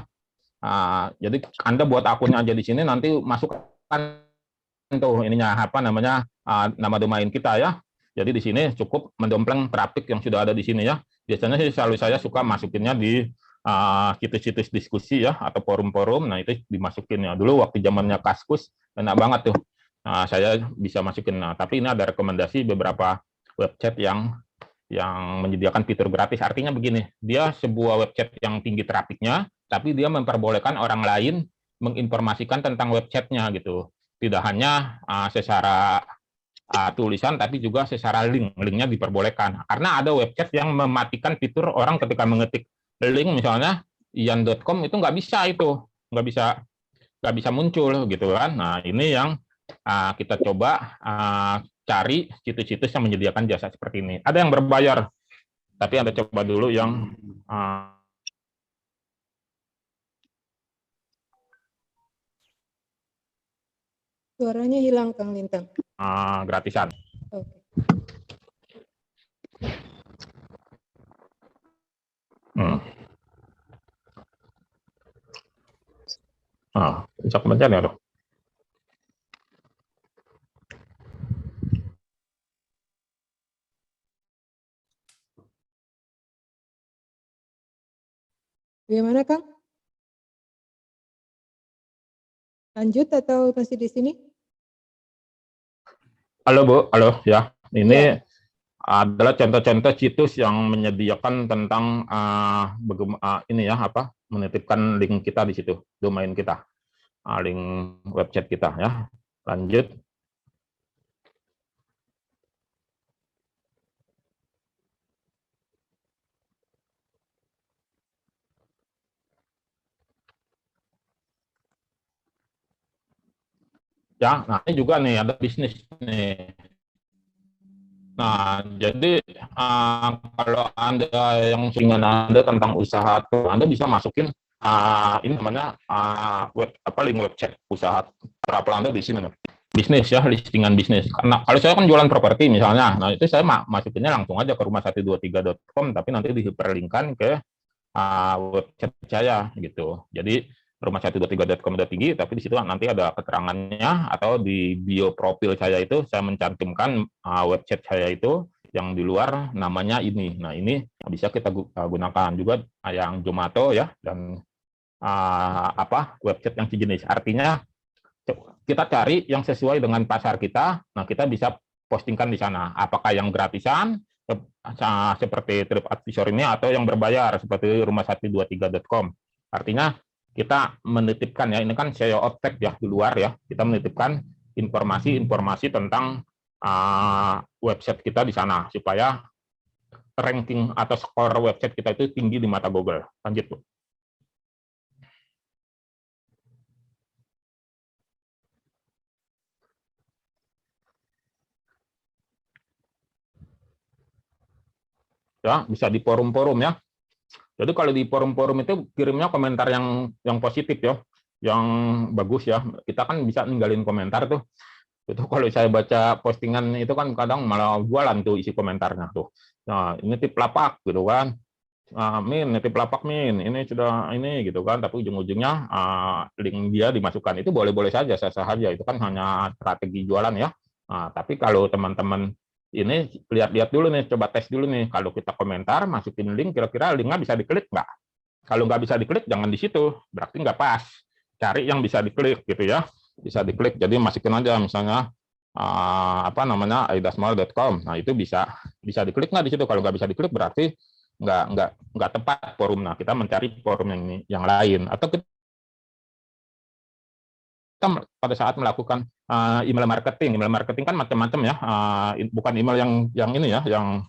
B: Jadi Anda buat akunnya aja di sini, nanti masukkan tuh ininya nama domain kita ya. Jadi di sini cukup mendompleng traffic yang sudah ada di sini ya. Biasanya sih selalu saya suka masukinnya di situs-situs diskusi ya atau forum-forum. Nah, itu dimasukin ya. Dulu waktu zamannya Kaskus enak banget tuh. Saya bisa masukin. Nah, tapi ini ada rekomendasi beberapa website yang menyediakan fitur gratis. Artinya begini, dia sebuah website yang tinggi trafficnya, tapi dia memperbolehkan orang lain menginformasikan tentang websitenya gitu. Tidak hanya secara tulisan, tapi juga secara linknya diperbolehkan. Karena ada website yang mematikan fitur orang ketika mengetik link, misalnya ian.com itu nggak bisa muncul gitu kan. Nah, ini yang kita coba cari situs-situs yang menyediakan jasa seperti ini. Ada yang berbayar, tapi Anda coba dulu yang
A: Suaranya hilang, Kang Lintang.
B: gratisan.
A: Oke.
B: Bisa kebaca ya, loh.
A: Bagaimana, Kang? Lanjut atau masih di sini?
B: Halo, Bu. Halo, ya. Ini adalah contoh-contoh situs yang menyediakan tentang menitipkan link kita di situ, domain kita, link website kita ya. Lanjut. Ya, nah ini juga nih ada bisnis nih. Nah, jadi kalau Anda yang seringan Anda tentang usaha, Anda bisa masukin ini namanya link website usaha travel Anda di sini. Bisnis ya, listingan bisnis. Karena kalau saya kan jualan properti misalnya, nah itu saya masukinnya langsung aja ke rumah123.com, tapi nanti dihiperlinkkan ke website saya gitu. Jadi rumah123.com udah tinggi, tapi di situ nanti ada keterangannya, atau di bio profil saya itu saya mencantumkan website saya itu yang di luar namanya ini. Nah ini bisa kita gunakan juga yang Zomato ya, dan website yang sejenis. Artinya kita cari yang sesuai dengan pasar kita. Nah kita bisa postingkan di sana. Apakah yang gratisan seperti TripAdvisor ini, atau yang berbayar seperti rumah123.com. Artinya kita menitipkan ya, ini kan SEO tag ya di luar ya, kita menitipkan informasi-informasi tentang website kita di sana supaya ranking atau skor website kita itu tinggi di mata Google. Lanjut, Bu. Ya, bisa di forum-forum ya. Jadi kalau di forum-forum itu kirimnya komentar yang positif ya, yang bagus ya. Kita kan bisa ninggalin komentar tuh. Itu kalau saya baca postingan itu kan kadang malah jualan tuh isi komentarnya tuh. Nah, ini tip lapak gitu kan. Min, tip lapak Min, ini sudah ini gitu kan, tapi ujung-ujungnya link dia dimasukkan. Itu boleh-boleh saja, sah-sah saja. Itu kan hanya strategi jualan ya. Nah, tapi kalau teman-teman ini lihat-lihat dulu nih, coba tes dulu nih. Kalau kita komentar, masukin link, kira-kira linknya bisa diklik nggak? Kalau nggak bisa diklik, jangan di situ. Berarti nggak pas. Cari yang bisa diklik gitu ya. Bisa diklik. Jadi masukin aja misalnya aidasmall.com. Nah itu bisa diklik nggak di situ? Kalau nggak bisa diklik berarti nggak tepat forum. Nah kita mencari forum yang lain. Atau kita pada saat melakukan email marketing kan macam-macam ya, bukan email yang ini ya, yang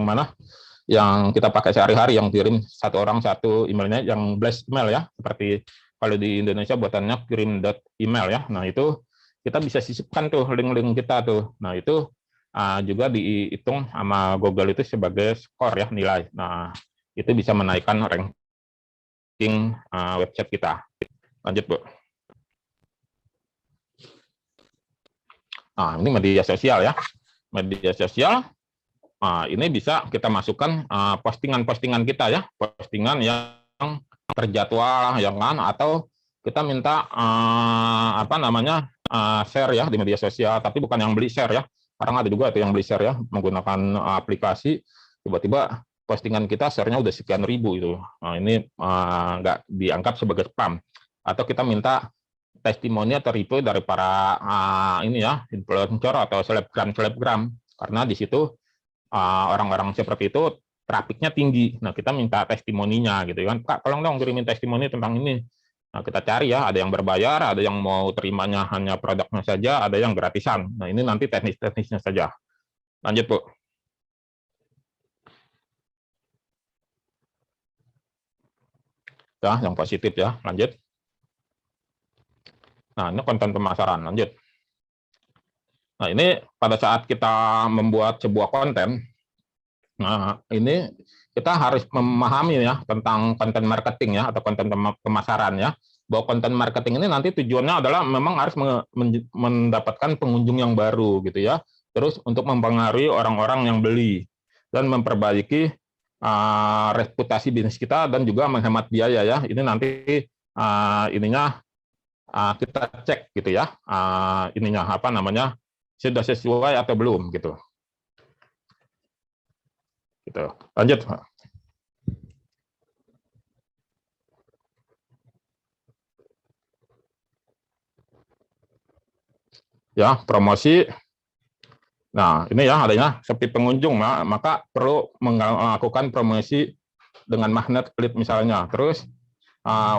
B: mana yang kita pakai sehari-hari, yang kirim satu orang satu emailnya, yang blast email ya, seperti kalau di Indonesia buatannya kirim.email ya. Nah itu kita bisa sisipkan tuh link-link kita tuh. Nah itu juga dihitung sama Google itu sebagai skor ya, nilai. Nah itu bisa menaikkan ranking website kita. Lanjut, Bu. Nah, ini media sosial ya. Media sosial, ini bisa kita masukkan postingan-postingan kita ya. Postingan yang terjadwal, ya kan? Atau kita minta share ya di media sosial, tapi bukan yang beli share ya. Sekarang ada juga itu yang beli share ya, menggunakan aplikasi, tiba-tiba postingan kita share-nya udah sekian ribu itu. Nah, ini nggak dianggap sebagai spam. Atau kita minta testimoni atau review dari para influencer atau selebgram, karena di situ orang-orang seperti itu trafiknya tinggi. Nah kita minta testimoninya gitu kan, Kak tolong dong kirimin testimoni tentang ini. Nah kita cari ya, ada yang berbayar, ada yang mau terimanya hanya produknya saja, ada yang gratisan. Nah ini nanti teknis-teknisnya saja. Lanjut, Bu. Ya, yang positif ya, lanjut. Nah, ini konten pemasaran, lanjut. Nah, ini pada saat kita membuat sebuah konten, nah ini kita harus memahami ya tentang konten marketing ya, atau konten pemasaran ya. Bahwa konten marketing ini nanti tujuannya adalah memang harus mendapatkan pengunjung yang baru gitu ya. Terus untuk mempengaruhi orang-orang yang beli dan memperbaiki reputasi bisnis kita, dan juga menghemat biaya ya. Ini nanti kita cek gitu ya, sudah sesuai atau belum gitu. Gitu. Lanjut. Ya, promosi. Nah, ini ya adanya sepi pengunjung, maka perlu melakukan promosi dengan magnet lead misalnya. Terus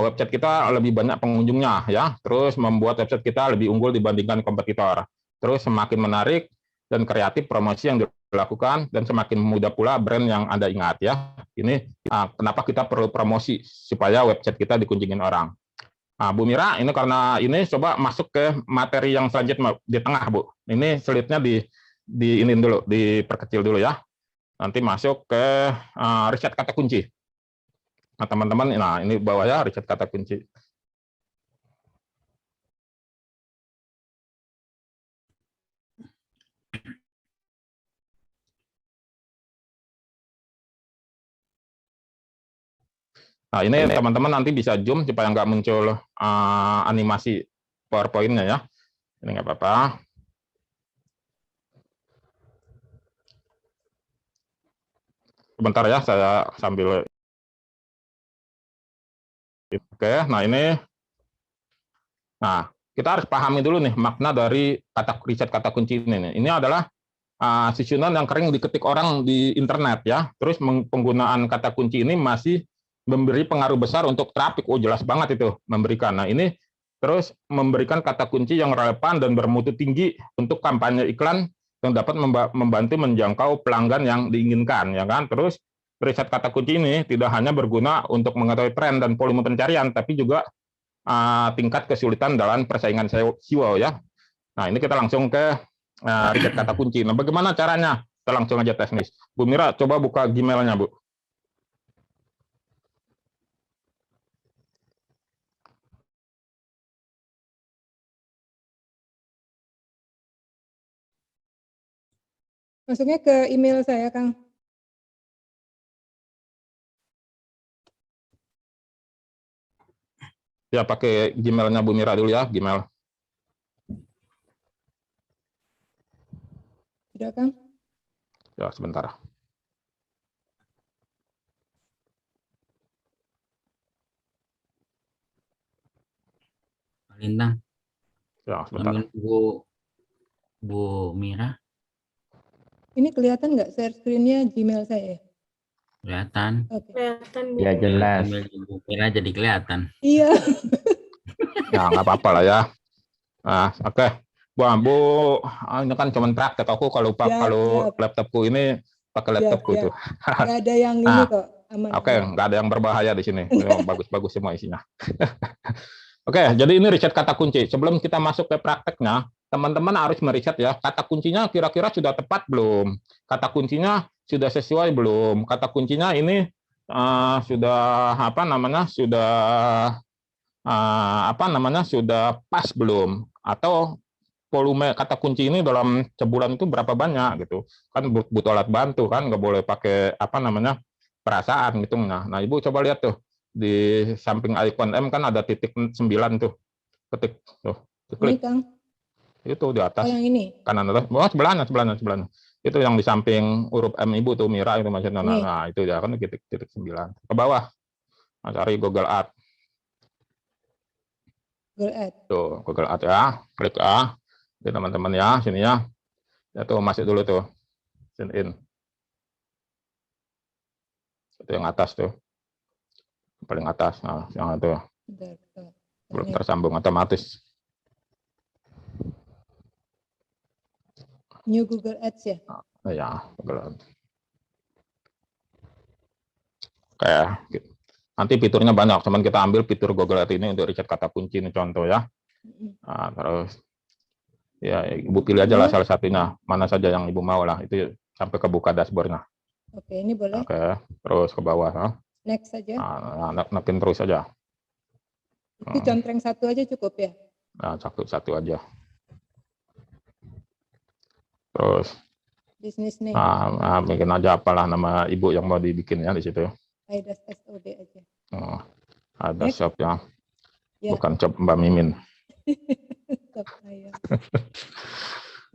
B: website kita lebih banyak pengunjungnya ya, terus membuat website kita lebih unggul dibandingkan kompetitor, terus semakin menarik dan kreatif promosi yang dilakukan, dan semakin mudah pula brand yang Anda ingat ya. Ini kenapa kita perlu promosi supaya website kita dikunjungin orang. Bu Mira, ini karena ini coba masuk ke materi yang selanjutnya di tengah, Bu. Ini slide-nya ini dulu, diperkecil dulu ya. Nanti masuk ke riset kata kunci. Nah, teman-teman, nah ini bawah ya riset kata kunci. Nah, ini teman-teman nanti bisa zoom supaya nggak muncul animasi PowerPoint-nya ya. Ini nggak apa-apa. Sebentar ya, saya sambil. Oke, nah ini. Nah, kita harus pahami dulu nih makna dari riset kata kunci ini. Ini adalah susunan yang kering diketik orang di internet ya. Terus penggunaan kata kunci ini masih memberi pengaruh besar untuk traffic. Oh, jelas banget itu memberikan. Nah, ini terus memberikan kata kunci yang relevan dan bermutu tinggi untuk kampanye iklan yang dapat membantu menjangkau pelanggan yang diinginkan ya kan. Terus riset kata kunci ini tidak hanya berguna untuk mengetahui tren dan volume pencarian, tapi juga tingkat kesulitan dalam persaingan SEO ya. Nah, ini kita langsung ke riset kata kunci. Nah, bagaimana caranya? Kita langsung aja teknis. Bu Mira, coba buka Gmail-nya, Bu.
A: Masuknya ke email saya, Kang.
B: Ya, pakai Gmail-nya Bu Mira dulu ya, Gmail.
A: Sudah, Kang?
B: Ya, sebentar.
D: Lintang.
B: Ya, sebentar.
D: Bu Mira.
A: Ini kelihatan nggak share screen-nya Gmail saya?
D: Kelihatan.
A: Oke.
F: Kelihatan, Bu.
C: Ya jelas.
D: Bu Mira jadi kelihatan.
A: Iya.
B: Ya, nggak apa-apa lah ya. Nah, oke. Bu, ini kan cuma praktek. Aku kalau laptopku ini pakai laptopku itu.
A: Nggak ada yang ini kok. Aman.
B: Oke, nggak ada yang berbahaya di sini. Bagus-bagus semua isinya. Oke, jadi ini riset kata kunci. Sebelum kita masuk ke prakteknya, teman-teman harus meriset ya, kata kuncinya kira-kira sudah tepat belum? Kata kuncinya sudah sesuai belum? Kata kuncinya ini sudah sudah pas belum? Atau volume kata kunci ini dalam sebulan itu berapa banyak gitu? Kan butuh alat bantu kan, nggak boleh pakai perasaan gitu. Nah, Ibu coba lihat tuh di samping icon M kan ada titik 9 tuh. Ketik tuh. Klik.
A: Ini, Kang.
B: Itu di atas.
A: Oh, yang ini.
B: Kanan atas. Oh, sebelahnya. Itu yang di samping huruf M Ibu tuh, Mira itu maksudnya. Nah, itu ya kan titik 9. Ke bawah. Nah, cari Google Ads.
A: Google Ads.
B: Tuh, Google Ads ya. Klik A. Itu teman-teman ya, sini ya. Ya tuh masuk dulu tuh. Sign in. Itu yang atas tuh. Paling atas. Nah, yang itu.
A: Bentar.
B: Belum tersambung otomatis.
A: New Google Ads ya?
B: Ya, Google Ads. Oke, nanti fiturnya banyak, cuman kita ambil fitur Google Ads ini untuk riset kata kunci ini contoh ya. Nah, terus ya Ibu pilih aja lah salah satunya, mana saja yang Ibu mau lah, itu sampai ke buka dashboard-nya.
A: Oke, ini boleh.
B: Oke, terus ke bawah. Nah.
A: Next saja.
B: Nekin terus aja.
A: Itu contreng satu aja cukup ya?
B: Nah, satu aja. Terus
A: Business name.
B: bikin aja apalah nama Ibu yang mau dibikin ya di situ.
A: Aidas SOD aja.
B: Oh, ada
A: Next.
B: shop ya. Bukan
A: Ya.
B: shop Mbak Mimin.
A: Stop saya.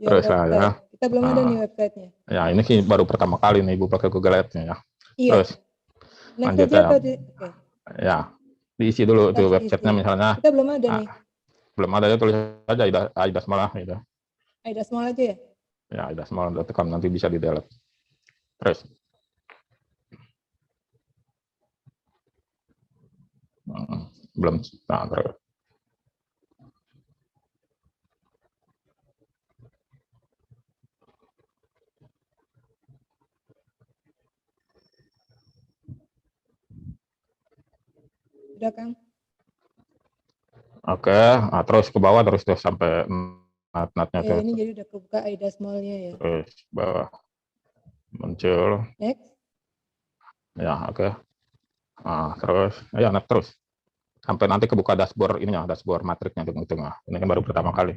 B: Terus ya.
A: Kita belum ada nih websitenya.
B: Ya, ini sih baru pertama kali nih Ibu pakai Google Ads-nya ya.
A: Iya.
B: Terus
A: Next
B: lanjut
A: aja
B: ya.
A: Oke.
B: Ya, diisi dulu tuh
A: Terus
B: websitenya
A: isi.
B: misalnya.
A: Kita belum ada nih.
B: Belum ada ya, tulis aja Aidas malah gitu.
A: Aidas Small aja ya?
B: Ya, aidasmall.com nanti bisa di delete. Terus Belum. Nah, terus.
A: Udah, Kang?
B: Oke, nah, terus ke bawah terus tuh sampai nat-natnya tuh.
A: Ini jadi udah kebuka AIDA small-nya ya.
B: Terus bawah muncul.
A: Next.
B: Ya, oke. Nah, terus ya terus sampai nanti kebuka dashboard ininya, dashboard matriknya di tengah. Ini kan baru pertama kali.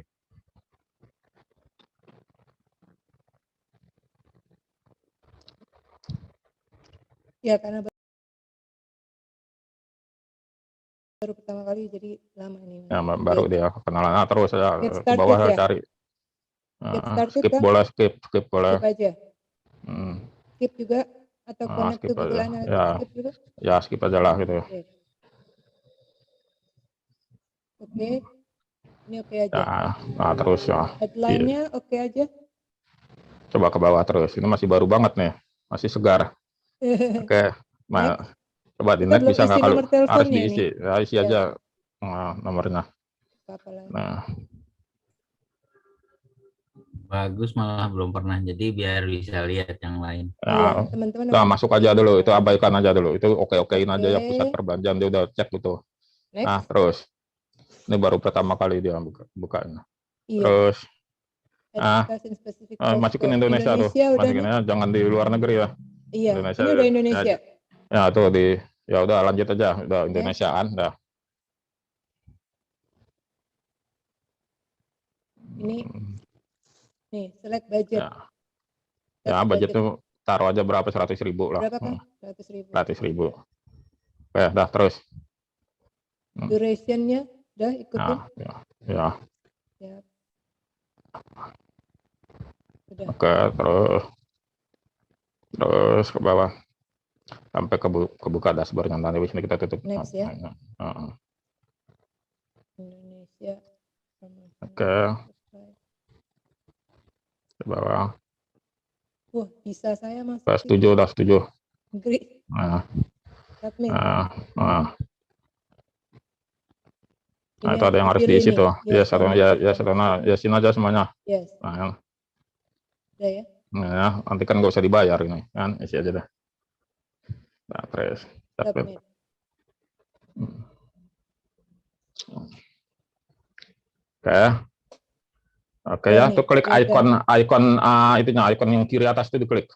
A: Ya, karena baru pertama kali jadi lama nih.
B: Ya, baru dia kenalan. Nah, terus ya
A: Get
B: ke bawah
A: started, ya?
B: cari.
A: Get started,
B: Skip
A: Kang?
B: boleh, skip boleh.
A: Skip aja. Skip juga atau connect
B: Skip
A: to Google
B: aja.
A: Analytics,
B: Ya,
A: skip juga?
B: ya skip aja lah gitu.
A: Oke. Ini oke aja.
B: Ya, nah terus ya.
A: Headline-nya oke aja.
B: Coba ke bawah terus. Ini masih baru banget nih, masih segar. Oke. Nah, coba di next bisa nggak kalau harus diisi? Ya, isi aja nomornya. Nah.
D: Bagus, malah belum pernah, jadi biar bisa lihat yang lain.
B: Ya, teman-teman. Nah, masuk aja dulu, itu abaikan aja dulu. Itu oke-okein aja yang pusat perbelanjaan dia udah cek gitu. Next. Nah, terus ini baru pertama kali dia bukanya. Iya. Terus masukin Indonesia tuh. Masukin ya, jangan di luar negeri ya.
A: Iya. Indonesia. Ini udah Indonesia.
B: Ya, tuh ya udah lanjut aja, udah Indonesiaan dah.
A: Ini nih, select budget.
B: Ya, budget tuh taruh aja berapa, 100.000 lah.
A: Berapa, Kang? 100.000.
B: 100.000. Oke, dah terus.
A: Duration-nya udah ikutin?
B: Ya.
A: Udah.
B: Oke, terus ke bawah. Sampai kebuka dashboard-nya, nanti di sini kita tutup.
A: Next ya. Indonesia.
B: Oke. Ke bawah.
A: Wah, bisa saya masuk.
B: Udah setuju.
A: Agree. Submit.
B: Nah, itu ada yang harus diisi tuh. Ya, sini aja semuanya.
A: Yes.
B: Nah,
A: udah ya.
B: Nah, nanti kan nggak usah dibayar ini, kan? Isi aja dah. Nah, terus. Submit. Oke ya, tuh klik icon itunya, icon yang kiri atas itu diklik.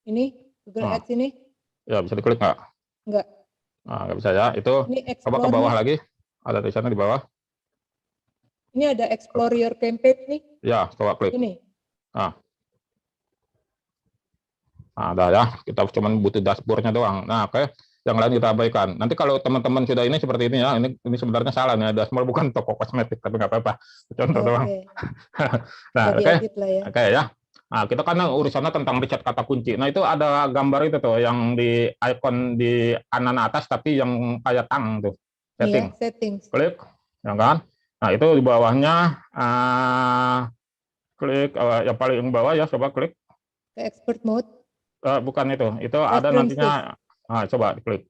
A: Ini Google Ads ini?
B: Ya, bisa diklik nggak?
A: Nggak.
B: Nah, nggak bisa ya. Itu coba ke bawah lagi. Ada tulisannya di bawah.
A: Ini ada explore your campaign nih.
B: Ya, coba klik.
A: Ini.
B: Nah, ada ya. Kita cuma butuh dashboard-nya doang. Nah, oke. Yang lain kita abaikan. Nanti kalau teman-teman sudah ini seperti ini ya, ini sebenarnya salah nih. Dashboard bukan toko kosmetik, tapi nggak apa-apa. Contoh doang. Nah, oke ya. Nah, kita kan urusannya tentang riset kata kunci. Nah, itu ada gambar itu tuh, yang di icon di kanan atas, tapi yang kayak tang tuh. Setting.
A: Iya, settings.
B: Klik, ya kan? Nah, itu di bawahnya, klik yang paling bawah ya, coba klik.
A: Ke expert mode.
B: Bukan itu ada nantinya. Nah, coba klik.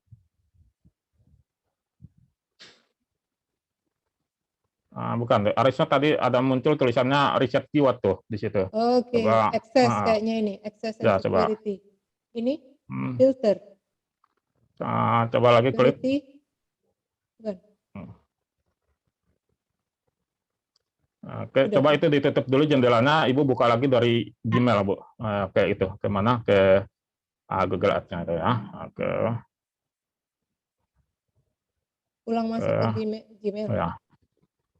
B: Bukan, harusnya tadi ada muncul tulisannya riset keyword tuh di situ.
A: Oke, access kayaknya ini, access and security. Ini filter.
B: Coba lagi klik.
A: Bukan.
B: Oke, coba itu ditutup dulu jendelanya, Ibu buka lagi dari Gmail, Bu. Oke, itu kemana? Ke Google Ads-nya itu ya. Oke.
A: Ulang masuk ke Gmail.
B: Ya.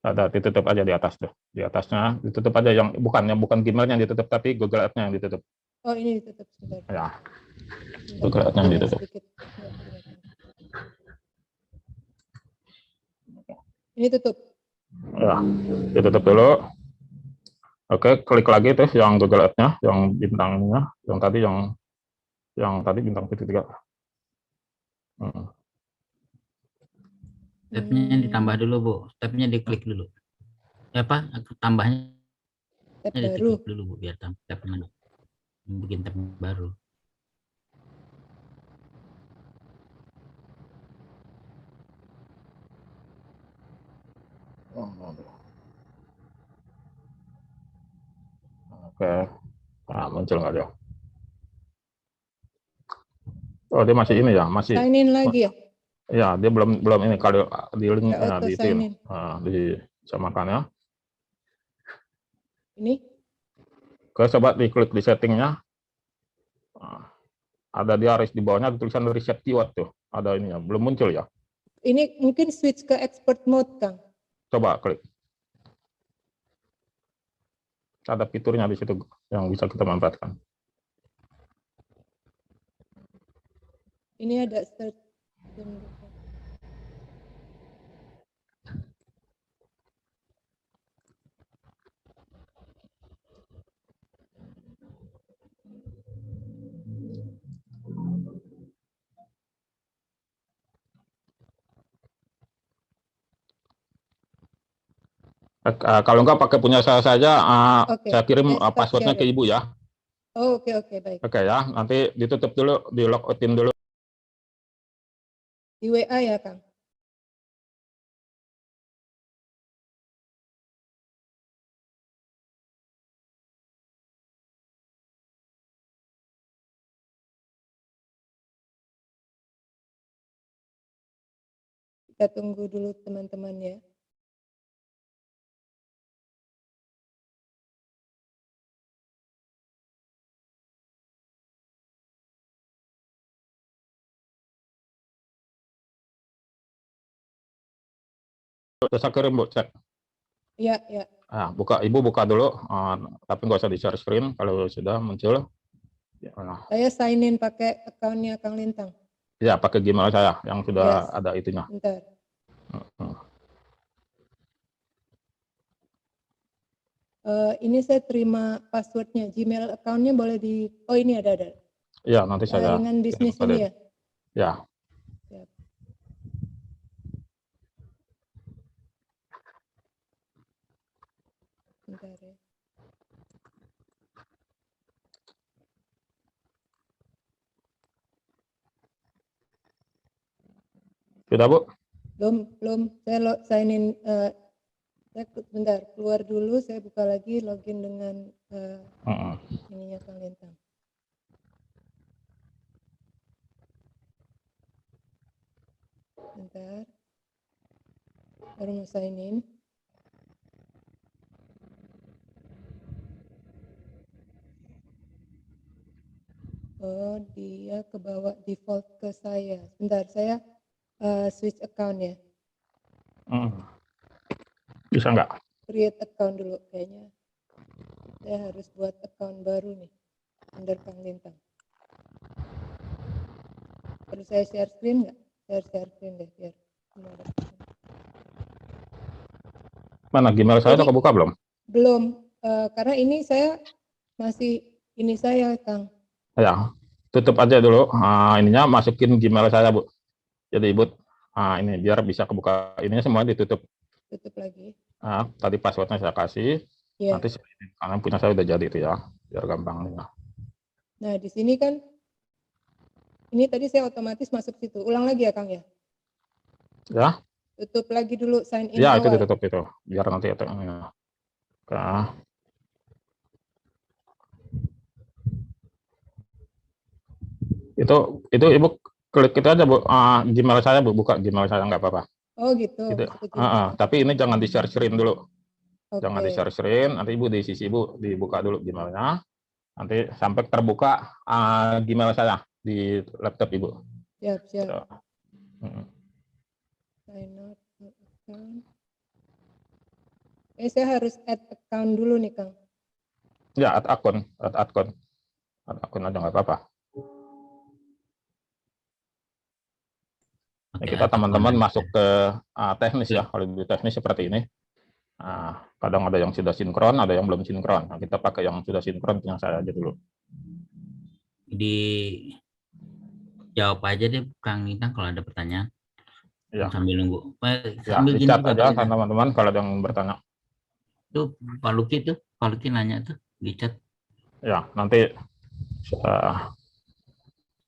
B: Ada ditutup aja di atas tuh. Di atasnya ditutup aja yang bukan Gmail yang ditutup, tapi Google Ads-nya yang ditutup.
A: Oh, ini ditutup sebentar.
B: Ya. Google Ads-nya yang ditutup.
A: Ini tutup.
B: Ya, ditutup dulu. Oke, klik lagi tuh yang Google Ads-nya, yang bintangnya, yang tadi bintang tiga.
D: Tabnya ditambah dulu, Bu. Tabnya diklik dulu. Apa? Tambahnya diklik dulu, Bu, biar tabnya bikin tab baru.
B: Oke. Nah, muncul nggak dia? Oh, dia masih ini ya, masih.
A: Sign in lagi ya?
B: Ya, dia belum ini kalau di link
A: Nggak auto
B: di
A: sign in.
B: disamakan ya.
A: Ini?
B: Oke, coba diklik di settingnya. Ada di aris di bawahnya tulisan reset keyword tuh. Ada ininya, belum muncul ya.
A: Ini mungkin switch ke expert mode, Kang.
B: Coba klik. Ada fiturnya di situ yang bisa kita manfaatkan.
A: Ini ada start.
B: Kalau enggak pakai punya saya saja,
A: Oke.
B: saya kirim
A: Start
B: passwordnya ke
A: share.
B: Ibu ya.
A: Oh, oke, baik.
B: Oke ya, nanti ditutup dulu, di login dulu.
A: Di WA ya, Kang? Kita tunggu dulu teman-teman ya.
B: Saya kirim, Bu, cek.
A: Iya.
B: Nah, Ibu buka dulu, tapi nggak usah di share screen kalau sudah muncul.
A: Saya sign in pakai account-nya Kang Lintang.
B: Ya, pakai Gmail saya yang sudah ada itunya.
A: Bentar. Ini saya terima passwordnya. Gmail account-nya boleh di... Oh, ini ada.
B: Iya, nanti saya...
A: Jaringan bisnis ini ya?
B: Ya.
A: Siap. Bentar ya.
B: Sudah, Bu?
A: Belum. Saya sign in. Saya bentar, keluar dulu. Saya buka lagi, login dengan ininya Kang Lintang. Bentar. Baru mau sign in. Oh, dia ke bawah default ke saya. Bentar, saya switch account ya.
B: Bisa nggak?
A: Create account dulu kayaknya. Saya harus buat account baru nih. Under Kang Lintang. Perlu saya share screen nggak? Saya share screen deh biar semua ada.
B: Mana Gmail saya udah kebuka belum?
A: Belum, karena ini saya masih ini saya, Kang.
B: Ya, tutup aja dulu. Ininya masukin Gmail saya, Bu. Jadi Ibu, ini biar bisa kebuka. Ininya semua ditutup.
A: Tutup lagi.
B: Tadi passwordnya saya kasih.
A: Yeah.
B: Nanti karena punya saya udah jadi itu ya, biar gampang.
A: Nah, di sini kan, ini tadi saya otomatis masuk situ. Ulang lagi ya, Kang ya?
B: Ya.
A: Tutup lagi dulu sign in
B: ya,
A: awal.
B: itu ditutup itu, biar nanti itu. Itu Ibu klik itu aja, Bu. Gmail saya, Bu, buka Gmail saya nggak apa-apa.
A: Oh gitu.
B: Gitu. Tapi ini jangan di share screen dulu. Okay. Jangan di share screen. Nanti Ibu di sisi Ibu dibuka dulu Gmailnya. Nanti sampai terbuka Gmail saya di laptop Ibu.
A: Siap.
B: Gitu.
A: Sign out account. Saya harus add account dulu nih, Kang.
B: Ya, add akun aja nggak apa-apa. Kita teman-teman masuk ke teknis ya. Kalau di teknis seperti ini, kadang ada yang sudah sinkron, ada yang belum sinkron. Nah, kita pakai yang sudah sinkron, yang saya aja dulu.
D: Jawab aja deh, Kang Lintang, kalau ada pertanyaan.
B: Ya.
D: Sambil nunggu.
B: Sambil di chat aja teman-teman kalau ada yang bertanya.
D: Tuh Pak Luki nanya tuh di chat.
B: Ya, nanti.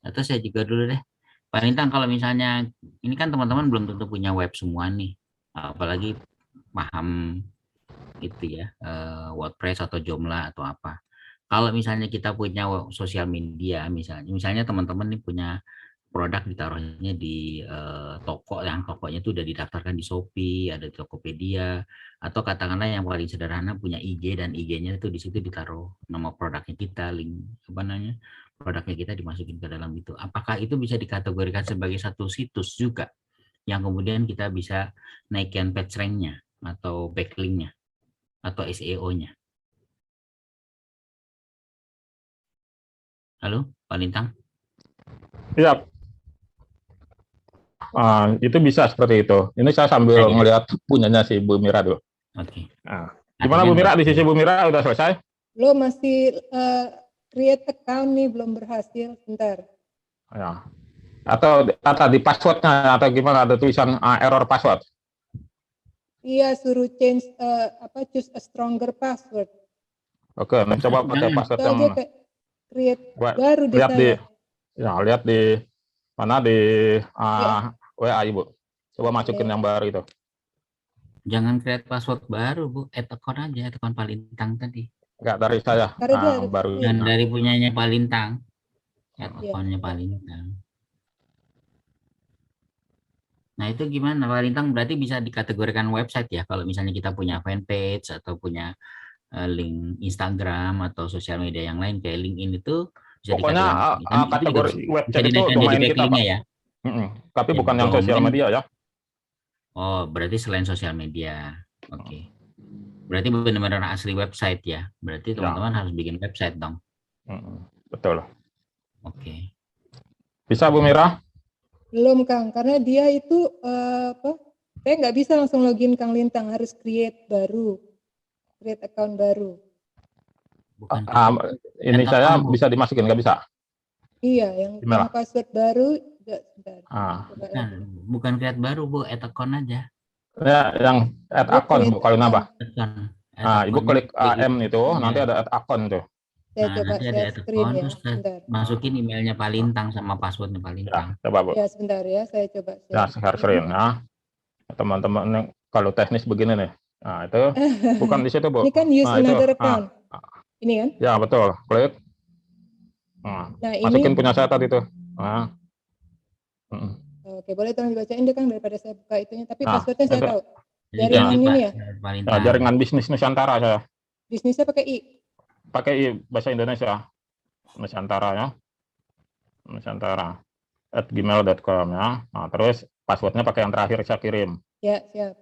D: Atau saya juga dulu deh. Pak Lintang, kalau misalnya ini kan teman-teman belum tentu punya web semua nih, apalagi paham itu ya, WordPress atau Joomla atau apa. Kalau misalnya kita punya sosial media, misalnya teman-teman nih punya produk ditaruhnya di toko, yang tokonya itu udah didaftarkan di Shopee, ada di Tokopedia, atau katakanlah yang paling sederhana punya IG dan IG-nya itu di situ ditaruh nama produknya kita, link apa namanya produknya kita dimasukin ke dalam itu. Apakah itu bisa dikategorikan sebagai satu situs juga yang kemudian kita bisa naikkan page rank-nya atau backlink-nya atau SEO-nya? Halo, Pak Lintang?
B: Iya. Itu bisa seperti itu. Ini saya sambil melihat punyanya si Bu Mira dulu.
D: Oke.
B: Nah, gimana Bu Mira, di sisi Bu Mira udah selesai?
A: Lo masih create account nih, belum berhasil. Bentar.
B: Ya. Atau di passwordnya, atau gimana, ada tulisan error password?
A: Iya, suruh change choose a stronger password.
B: Oke, mencoba pakai password yang mana?
A: Create baru di
B: lihat
A: saya.
B: Lihat di mana, di WA Ibu. Coba masukin yang baru itu.
D: Jangan create password baru, Bu. Add account aja, add account Pak Lintang tadi.
B: Enggak dari saya, baru.
D: Dan dari punyanya Pak Lintang. Add account-nya Pak Lintang. Nah, itu gimana Pak Lintang? Berarti bisa dikategorikan website ya, kalau misalnya kita punya fanpage atau punya link Instagram atau sosial media yang lain kayak LinkedIn itu bisa
B: pokoknya kategori website itu domain kita, Pak.
D: Ya.
B: Tapi bukan yang sosial media ya.
D: Oh, berarti selain sosial media. Oke. Berarti benar-benar asli website ya. Berarti teman-teman harus bikin website dong.
B: Betul.
D: Oke.
B: Bisa Bu Mira?
A: Belum Kang, karena dia itu saya nggak bisa langsung login Kang Lintang, harus create account baru.
D: Bukan
B: ini saya bisa dimasukin, nggak bisa?
A: Iya, yang password baru juga sebentar.
D: Bukan create baru, Bu, add account aja.
B: Ya, yang add account, Bu, kalau nambah. Ibu klik AM itu, nanti ada add account tuh.
A: Saya coba
D: nanti ada add account, terus masukin emailnya Pak Lintang sama passwordnya Pak Lintang.
B: Ya, coba Bu.
A: Ya, sebentar ya, saya coba.
B: Ya, sharing ya. Teman-teman kalau teknis begini nih. Nah, itu bukan di situ, Bu.
A: Ini kan use another account. Ini kan?
B: Ya, betul. Klik. Masukin punya saya tadi tuh.
A: Oke, boleh tolong dibacain deh Kang daripada saya buka itunya. Tapi passwordnya saya tahu. Jaringan ini ya?
B: Jaringan bisnis Nusantara saya.
A: Bisnisnya pakai I?
B: Pakai I, bahasa Indonesia. Nusantara ya. Nusantara. @gmail.com ya. Nah, terus passwordnya pakai yang terakhir saya kirim.
A: Ya, siap.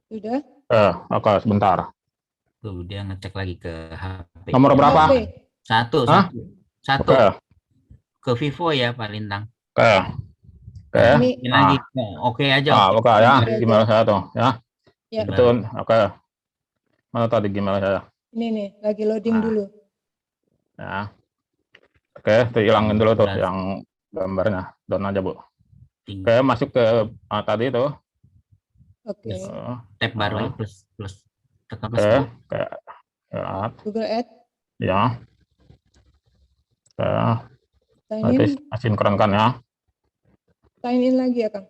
A: Sudah?
B: Oke, sebentar.
D: Tuh, dia ngecek lagi ke HP.
B: Nomor berapa?
D: Satu.
B: Okay.
D: Ke Vivo ya, Pak Lintang.
B: Oke.
D: Lagi. Oke aja.
B: Oke ya, gimana saya tuh ya?
A: Ya.
B: Betul. Oke. Mana tadi gimana saya?
A: Ini nih, lagi loading dulu.
B: Ya. Oke, hilangin dulu tuh yang gambarnya. Down aja, Bu. Oke, masuk ke tadi tuh.
A: Oke.
D: Tab baru plus. Tekan plus.
B: Oke. Ya.
A: Google Ads.
B: Ya. Nanti asinkronkan ya.
A: Sign in lagi ya, Kang.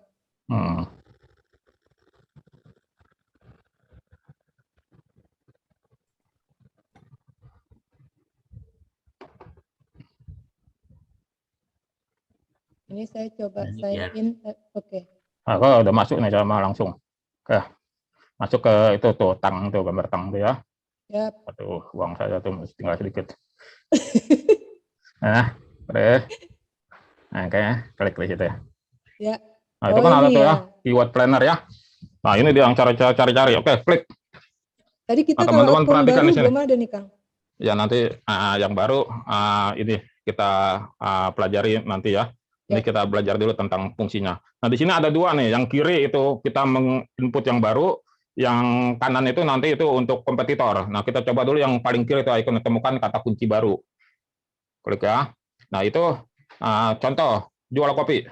A: Ini saya coba sign in. Oke.
B: Kalau udah masuk nih sama langsung. Oke. Masuk ke itu tuh tang tuh, gambar tang tuh ya.
A: Yap.
B: Aduh, uang saya tuh tinggal sedikit. Oke, klik di situ ya.
A: Ya.
B: Nah, itu kan ada tuh ya, keyword planner ya. Nah, ini dia yang cara cari-cari. Oke, klik.
A: Tadi kita
B: teman-teman perhatikan di sini.
A: Belum ada nih, Kang.
B: Ya, nanti yang baru ini kita pelajari nanti ya. Ini kita belajar dulu tentang fungsinya. Nah, di sini ada dua nih. Yang kiri itu kita menginput yang baru, yang kanan itu nanti itu untuk kompetitor. Nah, kita coba dulu yang paling kiri itu icon temukan kata kunci baru. Klik ya. Nah, itu contoh jual kopi.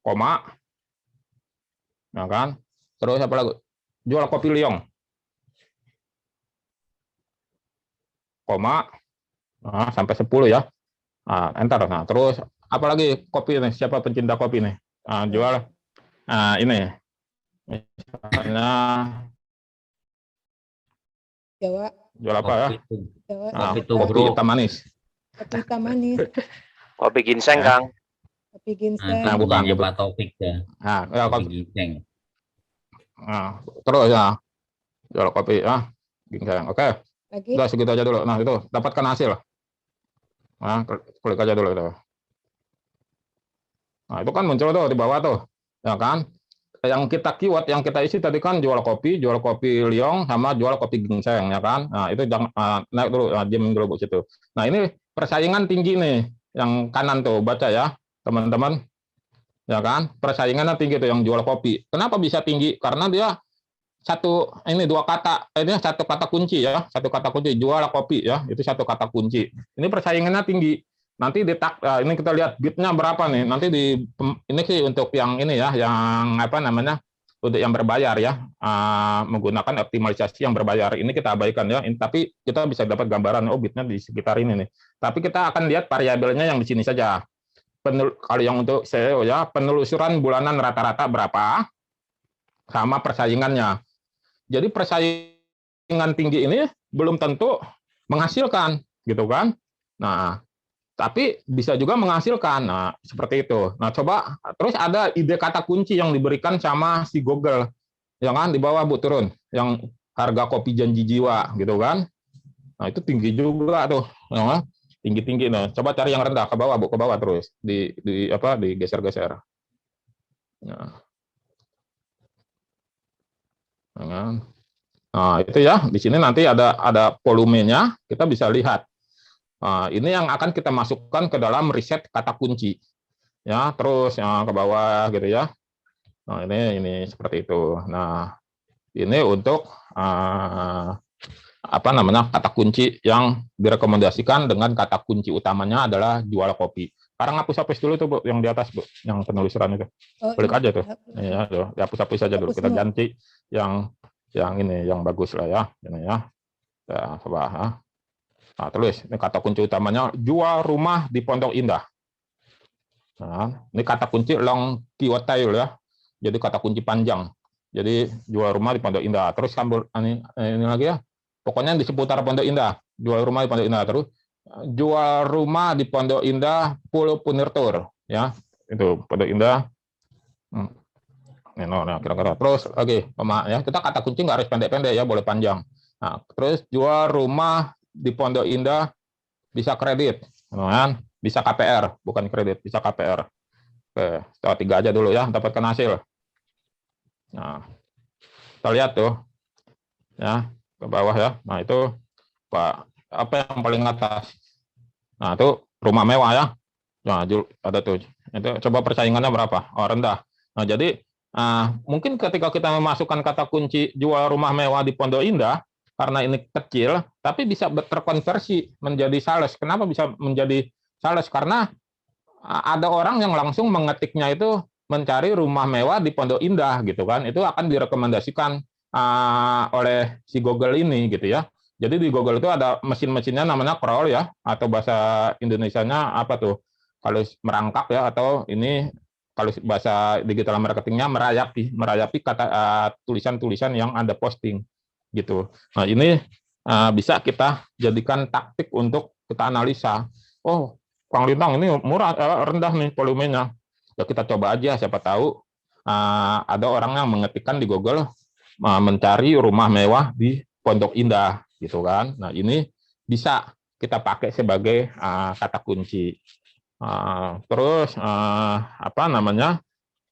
B: Koma. Nah kan? Terus apa lagi? Jual kopi liong. koma, sampai 10 ya. Enter. Nah, terus apalagi kopi nih, siapa pencinta kopi nih? Jual ini misalnya
A: Jawa,
B: jual apa ya?
A: Jawa,
B: Kopi hitam manis.
A: kopi hitam manis,
F: Kopi ginseng, Kang.
A: kopi ginseng.
B: Nah, bukan.
D: Punyanya Pak Taufik ya.
B: Kopi.
D: Kopi ginseng.
B: Terus ya, jual kopi ginseng. Oke,
A: Lagi,
B: udah segitu aja dulu. Nah, itu dapatkan hasil. Klik aja dulu itu. Nah, itu kan muncul tuh di bawah tuh, ya kan? Yang kita keyword, yang kita isi tadi kan jual kopi liong, sama jual kopi ginseng, ya kan? Nah, itu jangan naik dulu, diam dulu Bu situ. Nah, ini persaingan tinggi nih, yang kanan tuh, baca ya, teman-teman. Ya kan? Persaingannya tinggi tuh yang jual kopi. Kenapa bisa tinggi? Karena dia dua kata, ini satu kata kunci ya, satu kata kunci, jual kopi ya, itu satu kata kunci. Ini persaingannya tinggi. Nanti ini kita lihat bitnya berapa nih. Nanti ini sih untuk yang ini ya, yang apa namanya, untuk yang berbayar ya, menggunakan optimalisasi yang berbayar. Ini kita abaikan ya. Tapi kita bisa dapat gambaran, oh bitnya di sekitar ini nih. Tapi kita akan lihat variabelnya yang di sini saja. Kalau yang untuk SEO ya, penelusuran bulanan rata-rata berapa, sama persaingannya. Jadi persaingan tinggi ini belum tentu menghasilkan, gitu kan? Nah, tapi bisa juga menghasilkan. Nah, seperti itu. Nah, coba terus ada ide kata kunci yang diberikan sama si Google. Ya kan, di bawah Bu turun. Yang harga kopi janji jiwa, gitu kan? Nah, itu tinggi juga tuh. Ya, tinggi-tinggi. Nah, coba cari yang rendah ke bawah, Bu, ke bawah terus. Digeser-geser. Nah, itu ya. Di sini nanti ada volumenya, kita bisa lihat. Nah, ini yang akan kita masukkan ke dalam riset kata kunci. Ya, terus ke bawah gitu ya. Nah, ini seperti itu. Nah, ini untuk kata kunci yang direkomendasikan dengan kata kunci utamanya adalah jual kopi. Sekarang hapus dulu tuh Bu, yang di atas Bu, yang penelusuran itu. Klik aja tuh. Ya, tuh, dihapus aja dulu. Kita ganti yang ini yang bagus lah ya. Ini ya. Ya, coba ya. Nah, tulis ini kata kunci utamanya jual rumah di Pondok Indah. Nah, ini kata kunci long keyword tail ya. Jadi kata kunci panjang. Jadi jual rumah di Pondok Indah. Terus ini lagi ya. Pokoknya di seputar Pondok Indah. Jual rumah di Pondok Indah. Terus jual rumah di Pondok Indah Pulau Punirtur ya. Itu Pondok Indah. Nah, kira-kira. Terus lagi ya. Kita kata kunci nggak harus pendek-pendek ya, boleh panjang. Nah, terus jual rumah di Pondok Indah bisa kredit, kan? Bisa KPR, bukan kredit, bisa KPR. Oke, setelah 3 aja dulu ya, dapatkan hasil. Nah, kita lihat tuh, ya ke bawah ya. Nah itu apa yang paling atas? Nah itu rumah mewah ya. Nah ada tuh. Itu coba persaingannya berapa? Oh rendah. Nah jadi mungkin ketika kita memasukkan kata kunci jual rumah mewah di Pondok Indah, karena ini kecil, tapi bisa terkonversi menjadi sales. Kenapa bisa menjadi sales? Karena ada orang yang langsung mengetiknya itu mencari rumah mewah di Pondok Indah, gitu kan. Itu akan direkomendasikan oleh si Google ini, gitu ya. Jadi di Google itu ada mesin-mesinnya namanya crawl ya, atau bahasa Indonesianya apa tuh? Kalau merangkak ya, atau ini kalau bahasa digital marketingnya merayapi kata tulisan-tulisan yang Anda posting. Gitu. Nah ini bisa kita jadikan taktik untuk kita analisa. Oh, Kang Lintang ini murah, rendah nih volumenya. Ya kita coba aja, siapa tahu ada orang yang mengetikkan di Google mencari rumah mewah di Pondok Indah, gitu kan. Nah ini bisa kita pakai sebagai kata kunci. Terus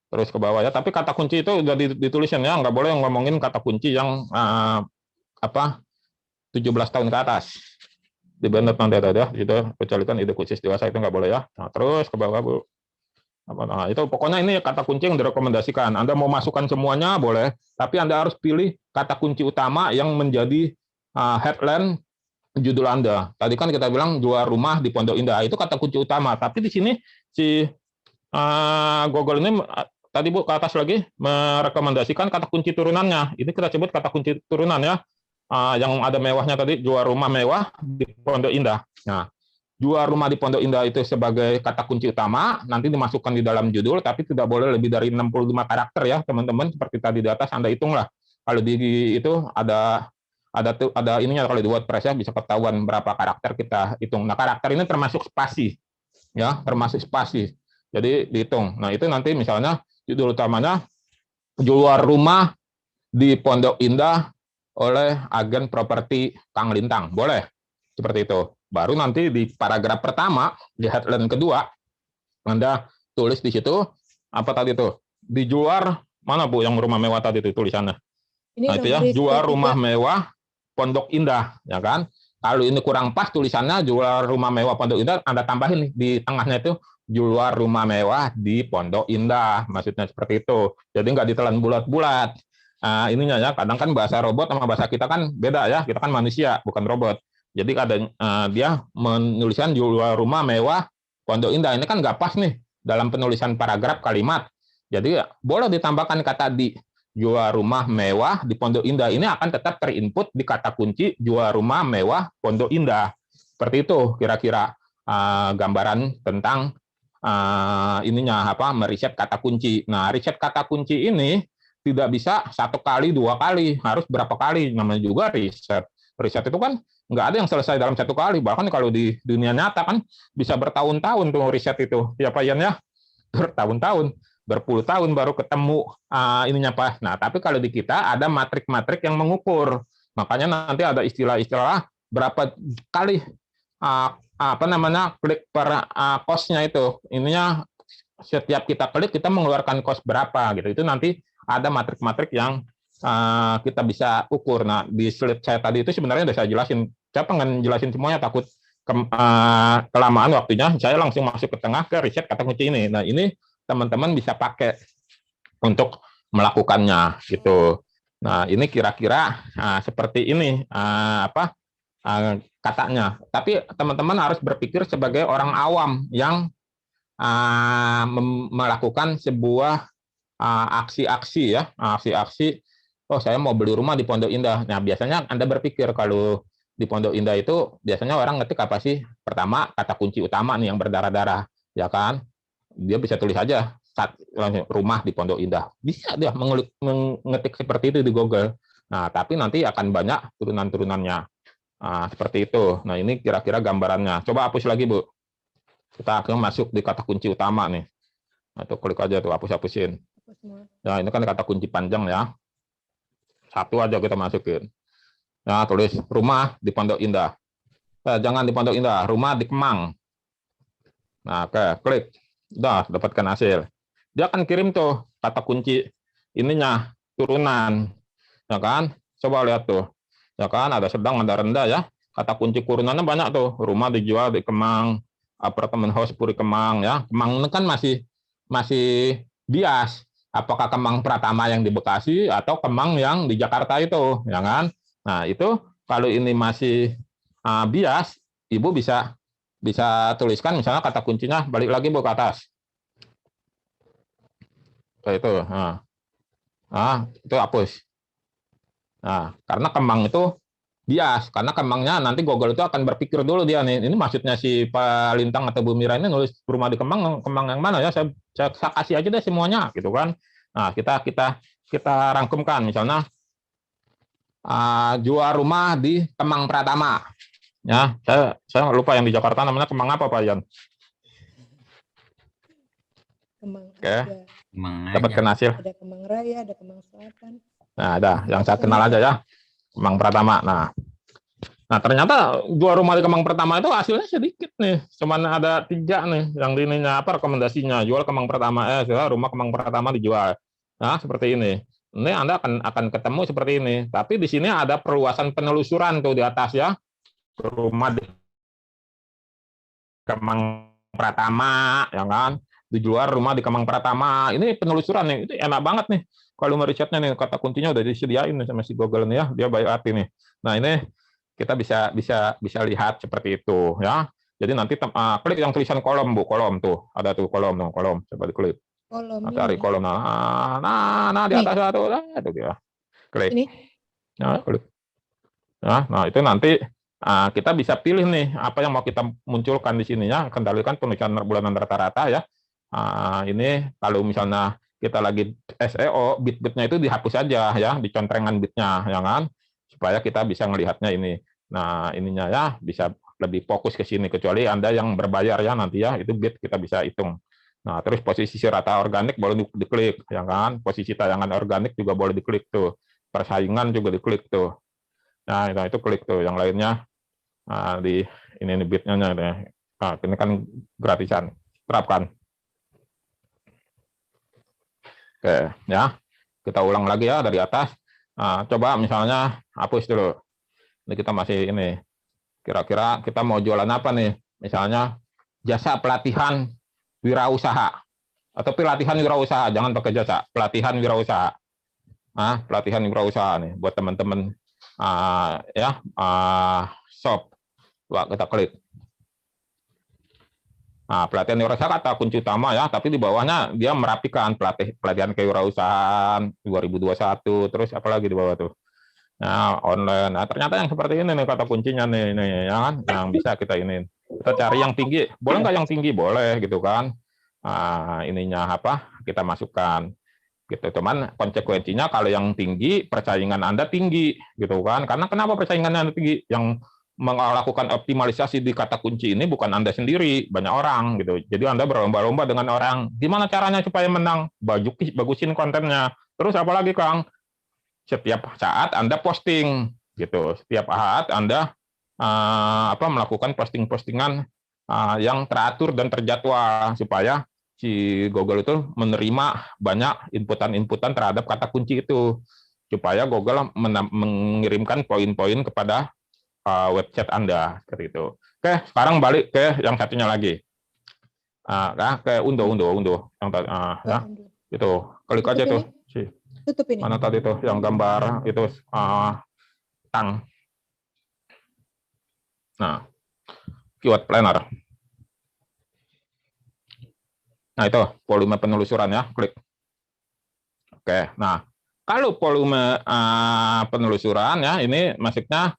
B: terus ke bawah ya, tapi kata kunci itu udah ditulisin ya, nggak boleh ngomongin kata kunci yang 17 tahun ke atas. Di banned nanti ada itu kecualikan ide khusus dewasa itu nggak boleh ya. Nah, terus ke bawah Bu. Nah, itu pokoknya ini kata kunci yang direkomendasikan. Anda mau masukkan semuanya boleh, tapi Anda harus pilih kata kunci utama yang menjadi headline judul Anda. Tadi kan kita bilang jual rumah di Pondok Indah, itu kata kunci utama. Tapi di sini si Google ini tadi Bu ke atas lagi merekomendasikan kata kunci turunannya. Ini kita sebut kata kunci turunan ya. yang ada mewahnya tadi, jual rumah mewah di Pondok Indah. Nah, jual rumah di Pondok Indah itu sebagai kata kunci utama, nanti dimasukkan di dalam judul, tapi tidak boleh lebih dari 65 karakter ya, teman-teman. Seperti tadi di atas, Anda hitunglah. Kalau di itu ada ininya, kalau di WordPress ya, bisa ketahuan berapa karakter kita hitung. Nah, karakter ini termasuk spasi, ya, termasuk spasi. Jadi dihitung. Nah, itu nanti misalnya judul utamanya jual rumah di Pondok Indah oleh agen properti Kang Lintang, boleh seperti itu. Baru nanti di paragraf pertama di headline kedua Anda tulis di situ apa tadi itu, dijual mana Bu yang rumah mewah tadi itu tulisannya.
A: Ini
B: Nah, itu ya, jual rumah mewah Pondok Indah, ya kan. Kalau ini kurang pas tulisannya jual rumah mewah Pondok Indah, Anda tambahin nih di tengahnya itu jual rumah mewah di Pondok Indah, maksudnya seperti itu. Jadi nggak ditelan bulat-bulat. Ininya ya, kadang kan bahasa robot sama bahasa kita kan beda ya, kita kan manusia bukan robot. Jadi kadang dia menuliskan jual rumah mewah Pondok Indah, ini kan nggak pas nih dalam penulisan paragraf kalimat. Jadi boleh ditambahkan kata di jual rumah mewah di Pondok Indah, ini akan tetap terinput di kata kunci jual rumah mewah Pondok Indah. Seperti itu kira-kira gambaran tentang ininya apa, meriset kata kunci. Nah, riset kata kunci ini tidak bisa 1 kali 2 kali, harus berapa kali, namanya juga riset. Riset itu kan nggak ada yang selesai dalam 1 kali, bahkan kalau di dunia nyata kan bisa bertahun-tahun tuh riset itu, ya Pak Ian ya, bertahun-tahun, berpuluh tahun baru ketemu ininya Pak. Nah, tapi kalau di kita ada matrik-matrik yang mengukur, makanya nanti ada istilah-istilah berapa kali apa namanya klik per cost-nya itu, ininya setiap kita klik kita mengeluarkan cost berapa gitu, itu nanti ada matrik-matrik yang kita bisa ukur. Nah, di slide saya tadi itu sebenarnya sudah saya jelasin. Saya pengen jelasin semuanya, takut kelamaan waktunya. Saya langsung masuk ke tengah ke riset kata kunci ini. Nah, ini teman-teman bisa pakai untuk melakukannya gitu. Nah, ini kira-kira seperti ini katanya. Tapi teman-teman harus berpikir sebagai orang awam yang melakukan sebuah aksi-aksi ya, aksi-aksi. Oh, saya mau beli rumah di Pondok Indah. Nah, biasanya Anda berpikir kalau di Pondok Indah itu biasanya orang ngetik apa sih? Pertama, kata kunci utama nih yang berdarah-darah, ya kan? Dia bisa tulis aja rumah di Pondok Indah. Bisa dia mengetik seperti itu di Google. Nah, tapi nanti akan banyak turunan-turunannya. Seperti itu. Nah, ini kira-kira gambarannya. Coba hapus lagi, Bu. Kita akan masuk di kata kunci utama nih. Atau klik aja tuh, hapus-hapusin. Nah, ini kan kata kunci panjang ya. Satu aja kita masukin. Nah, tulis rumah di Pondok Indah. Jangan di Pondok Indah, rumah di Kemang. Nah, oke, klik. Udah, dapatkan hasil. Dia akan kirim tuh kata kunci ininya, turunan. Ya kan? Coba lihat tuh. Ya kan, ada sedang, ada rendah ya. Kata kunci turunannya banyak tuh. Rumah dijual di Kemang, apartemen house Puri Kemang ya. Kemang ini kan masih bias. Apakah Kemang Pratama yang di Bekasi atau Kemang yang di Jakarta itu, ya kan? Nah, itu kalau ini masih bias, Ibu bisa tuliskan misalnya kata kuncinya, balik lagi Bu ke atas. Kayak itu. Itu hapus. Nah, karena Kemang itu bias, karena Kemangnya nanti Google itu akan berpikir dulu dia nih, ini maksudnya si Pak Lintang atau Bu Mira ini nulis rumah di Kemang yang mana ya? Saya kasih aja deh semuanya gitu kan. Nah, kita rangkumkan misalnya jual rumah di Kemang Pratama. Ya, saya lupa yang di Jakarta namanya Kemang apa Pak Yan?
A: Kemang.
B: Oke.
D: Kemang
B: Dapatkan hasil.
A: Ada Kemang Raya, ada Kemang Selatan.
B: Nah, ada yang saya kenal aja ya. Kemang Pratama. Nah, ternyata jual rumah di Kemang Pratama itu hasilnya sedikit nih. Cuman ada 3 nih yang di ininya apa rekomendasinya. Jual Kemang Pratama, rumah Kemang Pratama dijual. Nah, seperti ini. Ini Anda akan ketemu seperti ini. Tapi di sini ada perluasan penelusuran tuh di atas ya. Rumah di Kemang Pratama, ya kan? Dijual rumah di Kemang Pratama. Ini penelusuran nih. Itu enak banget nih. Kalau merisetnya nih, kata kuncinya udah disediain nih sama si Google nih ya. Dia baik hati nih. Nah, ini kita bisa lihat seperti itu ya. Jadi nanti klik yang tulisan kolom Bu, kolom tuh. Ada tuh kolom. Coba diklik.
A: Kolom.
B: Cari kolom. Nah di atas satu itu ya. Klik.
A: Ini.
B: Nah, klik. Ya, nah itu nanti kita bisa pilih nih apa yang mau kita munculkan di sini ya, kendalikan penulisan bulanan rata-rata ya. Ini kalau misalnya kita lagi SEO, bit-bitnya itu dihapus saja ya, dicontrengan bitnya, ya kan, supaya kita bisa melihatnya ini. Nah ininya ya bisa lebih fokus ke sini, kecuali Anda yang berbayar ya nanti ya, itu bit kita bisa hitung. Nah terus posisi rata organik boleh diklik, ya kan, posisi tayangan organik juga boleh diklik tuh, persaingan juga diklik tuh. Nah itu klik tuh, yang lainnya di ini bitnya. Nah, ini kan gratisan, terapkan. Oke, ya. Kita ulang lagi ya dari atas. Coba misalnya hapus dulu. Ini kita masih ini. Kira-kira kita mau jualan apa nih? Misalnya jasa pelatihan wirausaha atau pelatihan wirausaha, jangan pakai jasa, pelatihan wirausaha. Pelatihan wirausaha nih buat teman-teman shop. Coba kita klik. Nah, pelatihan wirausaha kata kunci utama ya, tapi di bawahnya dia merapikan pelatihan kewirausahaan 2021, terus apalagi di bawah tuh. Nah, online. Nah, ternyata yang seperti ini nih kata kuncinya nih ya kan, yang bisa kita ini. Kita cari yang tinggi, boleh nggak yang tinggi? Boleh gitu kan. Ininya apa? Kita masukkan. Gitu. Cuman konsekuensinya kalau yang tinggi, persaingan Anda tinggi gitu kan. Karena kenapa persaingannya Anda tinggi? Yang melakukan optimalisasi di kata kunci ini bukan Anda sendiri, banyak orang gitu. Jadi Anda berlomba-lomba dengan orang. Gimana caranya supaya menang? Bagusin kontennya. Terus apalagi Kang? Setiap saat Anda posting gitu. Setiap saat Anda melakukan posting-postingan yang teratur dan terjadwal supaya si Google itu menerima banyak inputan-inputan terhadap kata kunci itu. Supaya Google mengirimkan poin-poin kepada website Anda seperti itu. Oke, sekarang balik ke yang satunya lagi. Ke undo yang itu klik aja tuh sih.
A: Tutup ini.
B: Mana tadi tuh yang gambar itu tang. Nah, keyword planner. Nah itu volume penelusuran ya, klik. Oke, nah kalau volume penelusuran ya ini maksudnya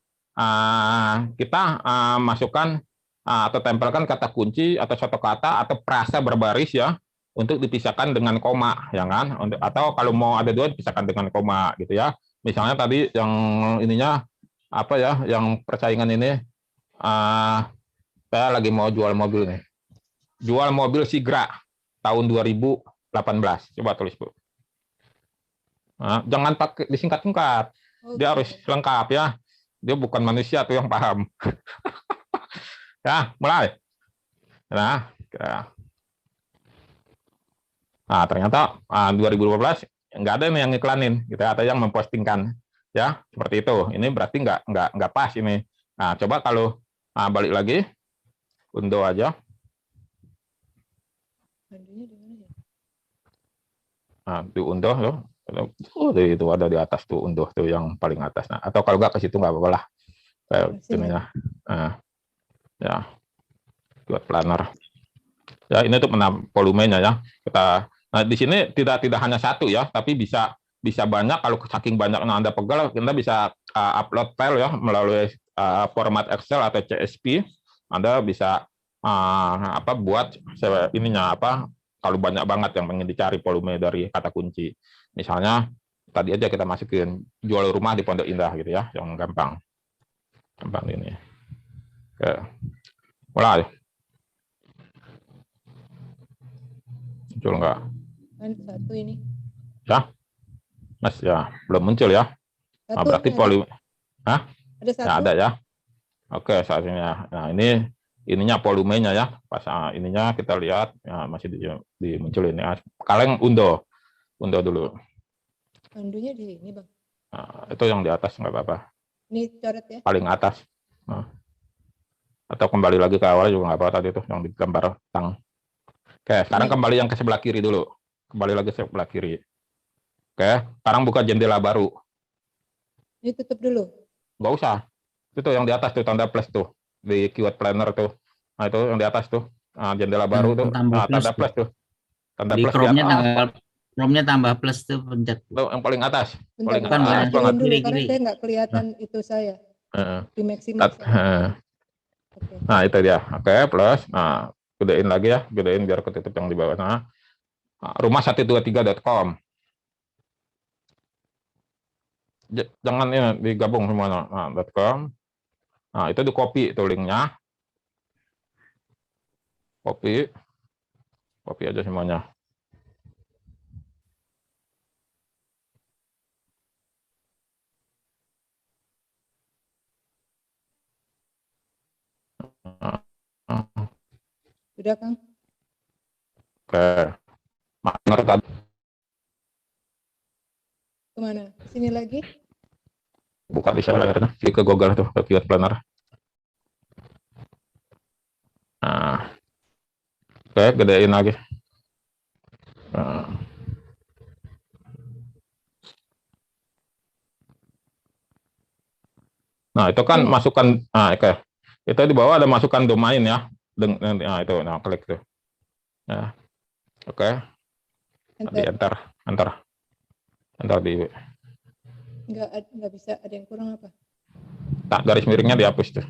B: kita masukkan atau tempelkan kata kunci atau suatu kata atau frasa berbaris ya untuk dipisahkan dengan koma ya kan, atau kalau mau ada dua dipisahkan dengan koma gitu ya. Misalnya tadi yang ininya apa ya, yang persaingan ini saya lagi mau jual mobil nih, jual mobil Sigra tahun 2018, coba tulis Bu. Jangan pakai disingkat-singkat, dia harus lengkap ya. Dia bukan manusia tuh yang paham. Ya, mulai. Nah, ternyata 2012 nggak ada yang iklanin, gitu, ada yang mempostingkan, ya seperti itu. Ini berarti nggak pas ini. Nah, coba kalau balik lagi, undo aja. Nah, diunduh loh. Itu ada di atas tuh, unduh tuh yang paling atas. Nah, atau kalau nggak ke situ nggak apa-apa lah. Kayak ininya. Ya, buat planner. Ya, ini tuh volumenya ya. Nah, di sini tidak hanya satu ya, tapi bisa banyak. Kalau saking banyaknya Anda pegal, Anda bisa upload file ya melalui format Excel atau CSV. Anda bisa buat ininya kalau banyak banget yang pengen dicari volume dari kata kunci. Misalnya tadi aja kita masukin jual rumah di Pondok Indah gitu ya, yang gampang ini. Oke. Mulai. Muncul nggak?
A: Satu ini.
B: Ya, Mas ya, belum muncul ya. Nah, berarti volume. Hah?
A: Ada satu.
B: Ya, ada ya. Oke, saat ini ya. Nah, ininya volumenya ya. Pas ininya kita lihat ya, masih dimunculin ya. Kalian undo dulu.
A: Undunya di sini, Bang.
B: Nah, itu yang di atas nggak apa-apa.
A: Ini coret ya.
B: Paling atas. Nah. Atau kembali lagi ke awal juga nggak apa-apa tadi itu yang di gambar tang. Oke, sekarang kembali yang ke sebelah kiri dulu. Kembali lagi ke sebelah kiri. Oke, sekarang buka jendela baru.
A: Ini tutup dulu.
B: Nggak usah. Itu yang di atas tuh, tanda plus tuh. Di keyword planner tuh. Nah, itu yang di atas tuh. Jendela baru tuh. Tanda plus tuh. Tanda
D: di
B: plus
D: Chrome-nya tambah plus tuh, pencet.
B: Tuh, yang paling atas.
A: Bentar,
B: paling atas.
A: dulu,
D: kiri,
A: karena
D: kiri.
A: saya nggak kelihatan itu saya. Dimaximal. Oke.
B: Nah, itu dia. Oke, plus. Nah, gedein lagi ya, gedein biar ketutup yang di bawah. Nah, rumah123.com. Jangan ini digabung semua. Nah, .com. Nah, itu di copy itu linknya. Copy aja semuanya.
A: Sudah, Kang?
B: Oke. Mana tadi?
A: Kemana? Sini lagi?
B: Buka di sana, klik ke Google tuh, ke Keyword Planner. Nah, oke, gedein lagi. Nah, itu kan masukkan. Nah, oke. Itu di bawah ada masukkan domain ya. Nah, itu, nah klik tuh. Nah, oke. Di enter di.
A: Nggak bisa, ada yang kurang apa?
B: Tak, garis miringnya dihapus tuh.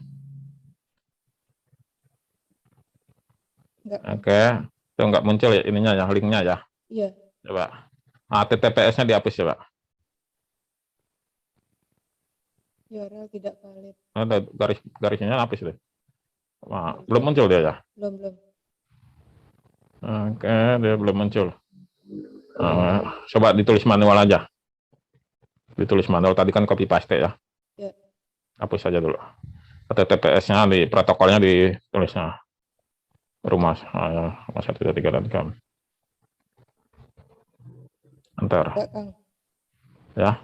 A: Nggak.
B: Oke, itu nggak muncul ya ininya ya, linknya ya.
A: Iya.
B: Coba. HTTPS-nya dihapus coba.
A: URL tidak valid.
B: Ada garisnya hapus deh. Nah, belum muncul dia ya.
A: Belum.
B: Oke, dia belum muncul. Coba ditulis manual aja. Ditulis manual tadi kan copy paste ya.
A: Ya.
B: Hapus saja dulu. HTTPS-nya di protokolnya ditulisnya rumah123.com. Entar.
A: Enggak, Kang.
B: Ya.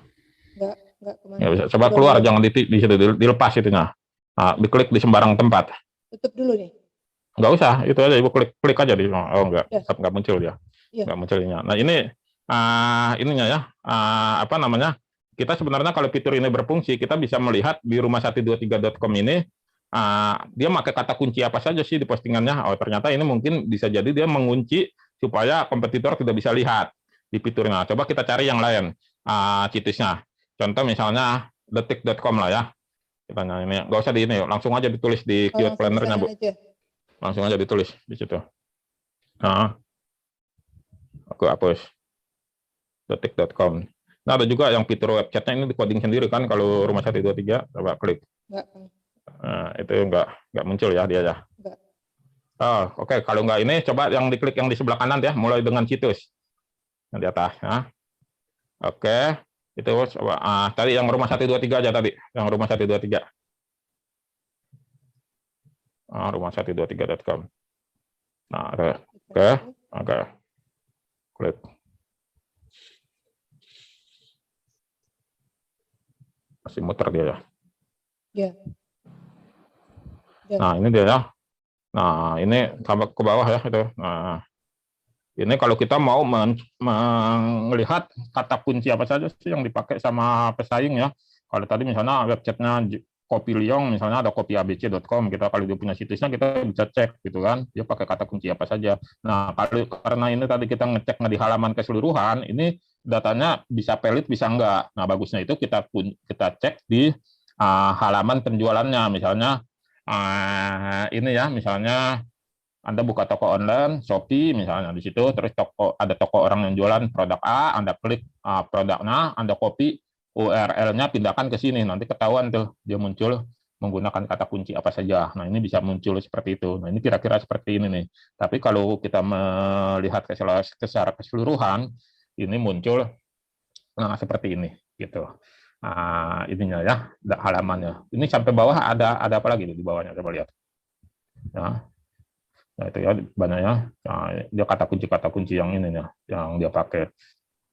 A: Enggak kemana.
B: Ya, bisa. Coba keluar, jangan di situ, dilepas itunya. Nah, diklik di sembarang tempat.
A: Tutup dulu nih.
B: Enggak usah, itu aja Ibu klik aja di. Oh enggak, tetap enggak muncul dia.
A: Ya.
B: Enggak munculnya. Nah, ini ininya ya. Apa namanya? Kita sebenarnya kalau fitur ini berfungsi, kita bisa melihat di rumah123.com ini dia pakai kata kunci apa saja sih di postingannya. Oh, ternyata ini mungkin bisa jadi dia mengunci supaya kompetitor tidak bisa lihat di fiturnya. Coba kita cari yang lain situsnya. Contoh misalnya detik.com lah ya. Kita ini nggak usah di ini, langsung aja ditulis di Keyword Planner-nya, Bu. Langsung aja ditulis di situ. Nah, aku hapus detik.com. Nah, ada juga yang fitur webchatnya ini di coding sendiri kan kalau rumah123, coba klik.
A: Enggak.
B: Nah, itu enggak muncul ya dia ya.
A: Enggak.
B: Oh, oke. Kalau enggak ini coba yang diklik yang di sebelah kanan ya, mulai dengan situs. Yang di atas ya. Oke. Itu coba tadi yang rumah123 aja tadi, yang rumah123. Rumah123.com. Nah, oke. Klik. Masih muter dia ya.
A: Ya.
B: Nah, ini dia ya. Nah, ini sampai ke bawah ya itu. Nah, ini kalau kita mau melihat kata kunci apa saja sih yang dipakai sama pesaing ya. Kalau tadi misalnya websitenya Kopi Liong, misalnya ada kopiabc.com, kita kalau dia punya situsnya kita bisa cek gitu kan, dia pakai kata kunci apa saja. Nah, karena ini tadi kita ngecek di halaman keseluruhan, ini datanya bisa valid bisa enggak. Nah, bagusnya itu kita cek di halaman penjualannya, misalnya ini ya, misalnya Anda buka toko online, Shopee misalnya di situ, terus ada toko orang yang jualan produk A, Anda klik produknya, Anda copy URL-nya pindahkan ke sini, nanti ketahuan tuh dia muncul menggunakan kata kunci apa saja. Nah, ini bisa muncul seperti itu. Nah, ini kira-kira seperti ini nih. Tapi kalau kita melihat secara keseluruhan, ini muncul seperti ini gitu. Ininya ya, halamannya. Ini sampai bawah ada apa lagi di bawahnya, coba lihat. Ya. Nah, itu ya banyaknya. Nah, dia kata kunci yang ini ya, yang dia pakai.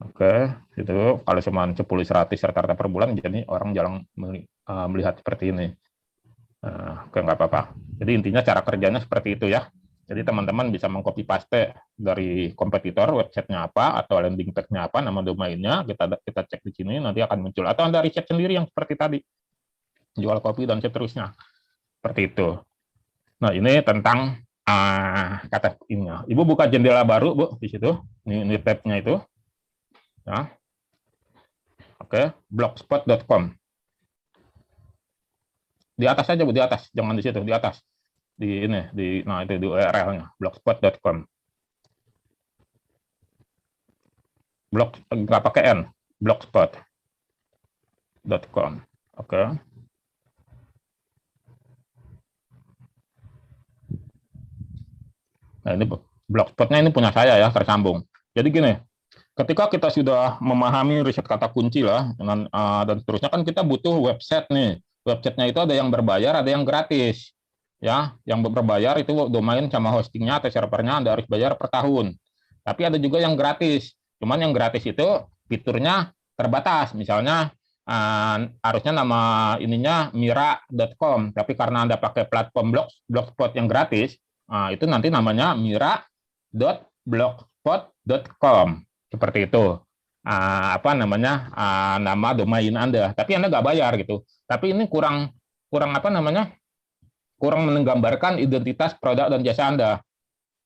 B: Oke, itu kalau cuma 10-100 rata-rata per bulan, jadi orang jarang melihat seperti ini. Oke, nggak apa-apa. Jadi intinya cara kerjanya seperti itu ya. Jadi teman-teman bisa mengcopy paste dari kompetitor, websitenya apa, atau landing page-nya apa, nama domainnya, kita cek di sini, nanti akan muncul. Atau Anda riset sendiri yang seperti tadi, jual kopi dan seterusnya. Seperti itu. Nah, ini tentang kata ini. Ibu buka jendela baru, Bu, di situ. Ini tab-nya itu. Ya. Oke, blogspot.com. Di atas aja Bu, di atas, jangan di situ, di atas. Di ini, nah itu di URL-nya, blogspot.com. Nggak pakai N, blogspot.com. Oke. Nah, ini blogspotnya ini punya saya ya, tersambung. Jadi gini, ketika kita sudah memahami riset kata kunci lah, dan seterusnya kan kita butuh website nih. Websitenya itu ada yang berbayar, ada yang gratis. Ya, yang berbayar itu domain sama hostingnya atau servernya Anda harus bayar per tahun. Tapi ada juga yang gratis. Cuman yang gratis itu fiturnya terbatas. Misalnya harusnya nama ininya mira.com, tapi karena Anda pakai platform Blogspot yang gratis, itu nanti namanya mira.blogspot.com. Seperti itu. Nama domain Anda. Tapi Anda nggak bayar gitu. Tapi ini kurang menggambarkan identitas produk dan jasa Anda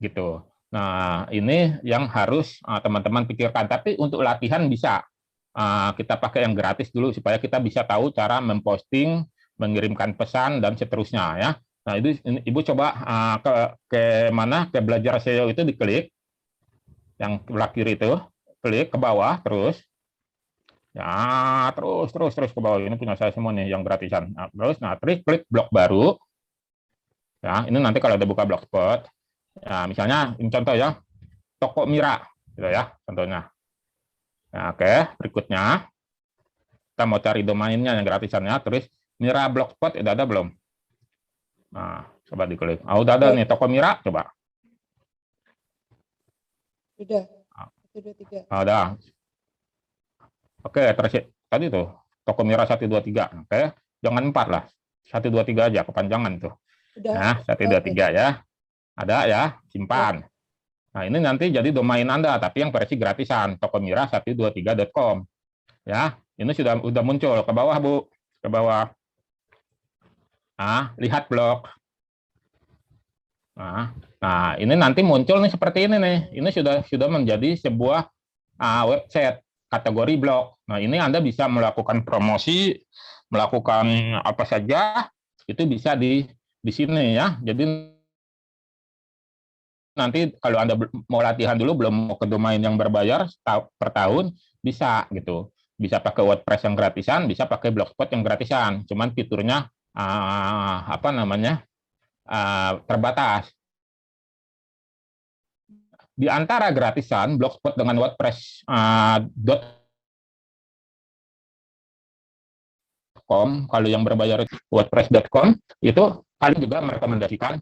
B: gitu. Nah, ini yang harus teman-teman pikirkan. Tapi untuk latihan bisa kita pakai yang gratis dulu supaya kita bisa tahu cara memposting, mengirimkan pesan dan seterusnya ya. Nah, ini Ibu coba ke belajar SEO itu diklik yang sebelah kiri itu, klik ke bawah terus. Ya, terus ke bawah. Ini punya saya semua nih yang gratisan. Nah, terus klik blog baru. Ya, ini nanti kalau ada buka Blogspot, ya, misalnya ini contoh ya, toko Mira, gitu ya, contohnya. Nah, oke, berikutnya kita mau cari domainnya yang gratisannya, terus Mira Blogspot udah ada belum? Nah, coba diklik. Udah ada nih toko Mira, coba.
A: Sudah. 1, 2, 3.
B: Udah. Oke, terus tadi tuh toko Mira 1, 2, 3. Oke, jangan 4 lah. 1, 2, 3 aja, kepanjangan tuh.
A: Sudah.
B: Nah, 1, 2, 3 ya. Ada ya, simpan. Nah, ini nanti jadi domain Anda, tapi yang versi gratisan, tokomira123.com. Ya, ini sudah muncul ke bawah, Bu. Ke bawah. Nah, lihat blog. Nah, ini nanti muncul nih seperti ini nih. Ini sudah menjadi sebuah website kategori blog. Nah, ini Anda bisa melakukan promosi, melakukan apa saja, itu bisa di sini ya. Jadi nanti kalau Anda mau latihan dulu, belum mau ke domain yang berbayar per tahun, bisa gitu. Bisa pakai WordPress yang gratisan, bisa pakai Blogspot yang gratisan. Cuman fiturnya terbatas. Di antara gratisan, Blogspot dengan WordPress.com, kalau yang berbayar WordPress.com, itu paling juga merekomendasikan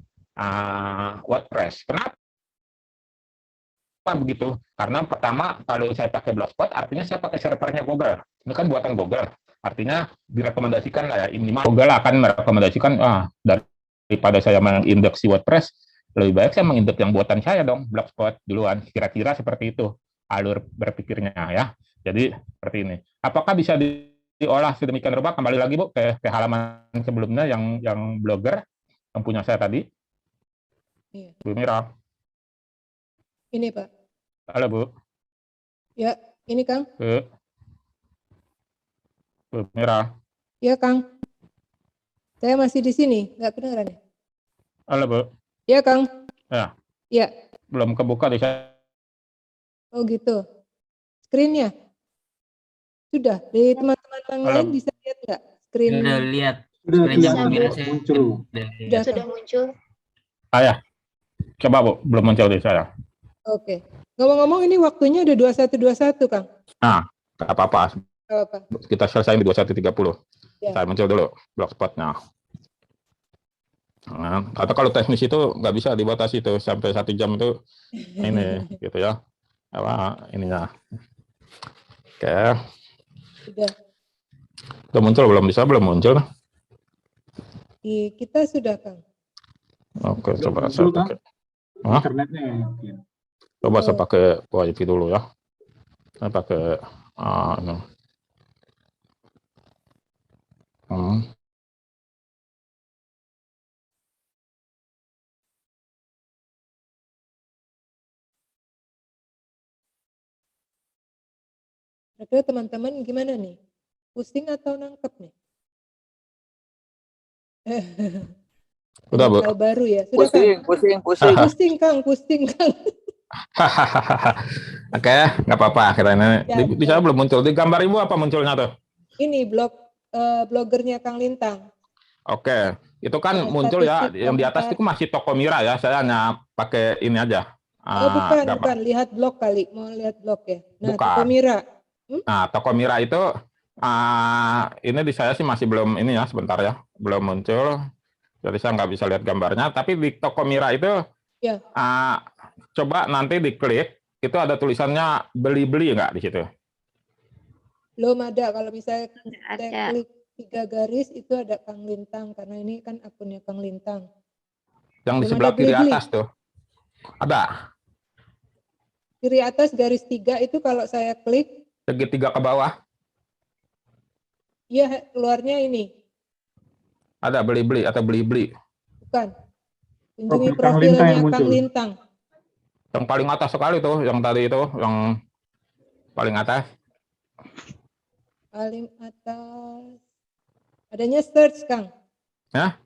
B: WordPress. Kenapa begitu? Karena pertama, kalau saya pakai Blogspot, artinya saya pakai servernya Google. Ini kan buatan Google. Artinya direkomendasikan lah ya, minimal Google akan merekomendasikan, daripada saya mengindeksi WordPress, lebih baik saya mengindeksi yang buatan saya dong, Blogspot duluan. Kira-kira seperti itu alur berpikirnya ya. Jadi seperti ini. Apakah bisa diolah sedemikian rupa? Kembali lagi Bu ke halaman sebelumnya yang blogger yang punya saya tadi. Iya. Bu Mira.
A: Ini Pak.
B: Halo Bu.
A: Ya, ini Kang.
B: Bu Mira.
A: Ya Kang. Saya masih di sini, nggak kedengaran ya?
B: Halo Bu.
A: Ya Kang.
B: Ya.
A: Ya.
B: Belum kebuka di saya.
A: Oh gitu. Screen-nya? Sudah. Di teman-teman yang lain bisa lihat nggak? Screen.
D: Sudah lihat.
A: Sudah muncul.
B: Ya. Coba Bu, belum muncul di saya.
A: Oke. Ngomong-ngomong ini waktunya udah 21.21 Kang.
B: Nah, nggak apa-apa. Kita selesai di 21.30. Ya. Saya muncul dulu Blogspotnya. Nah, atau kalau teknis itu nggak bisa dibatasi itu sampai 1 jam itu ini gitu ya. Ininya. Oke. Sudah muncul belum? Belum muncul.
A: Kita sudah Kang.
B: Oke, coba saya pakai. Internetnya mungkin. Coba saya pakai WiFi dulu ya. Saya pakai
A: Kira-kira teman-teman gimana nih? Pusing atau nangkep nih?
B: Udah, Bu.
A: Hal baru ya. Sudah, Kang?
F: Pusing.
A: Pusing, Kang.
B: Oke, nggak apa-apa. Kita ini
A: Ya,
B: bisa belum muncul. Di gambar Ibu apa munculnya tuh?
A: Ini blogernya Kang Lintang.
B: Oke, itu kan muncul ya. Yang di atas itu masih Tokomira ya. Saya hanya pakai ini aja.
A: Bukan. Lihat blog kali. Mau lihat blog ya. Nah,
B: Bukan.
A: Tokomira.
B: Nah, Tokomira itu ini di saya sih masih belum ini ya, sebentar ya, belum muncul. Jadi saya nggak bisa lihat gambarnya. Tapi di Tokomira itu
A: Ya.
B: coba nanti diklik, itu ada tulisannya beli-beli nggak di situ?
A: Belum ada. Kalau misalnya
G: Nggak
A: saya
G: ada.
A: klik 3 garis itu ada Kang Lintang karena ini kan akunnya Kang Lintang.
B: Yang di
A: Belum
B: sebelah
A: ada
B: kiri
A: beli-beli.
B: atas tuh. Ada.
A: Kiri atas garis 3 itu kalau saya klik,
B: Segitiga ke bawah.
A: ya keluarnya ini.
B: Ada beli-beli atau beli-beli.
A: Bukan. Kunjungi
E: Profil Kang Lintang
A: profilnya
E: yang
A: Kang
E: muncul.
A: Lintang.
B: Yang paling atas sekali tuh, yang tadi itu, yang paling atas.
A: Paling atas. Adanya search, Kang.
B: Ya?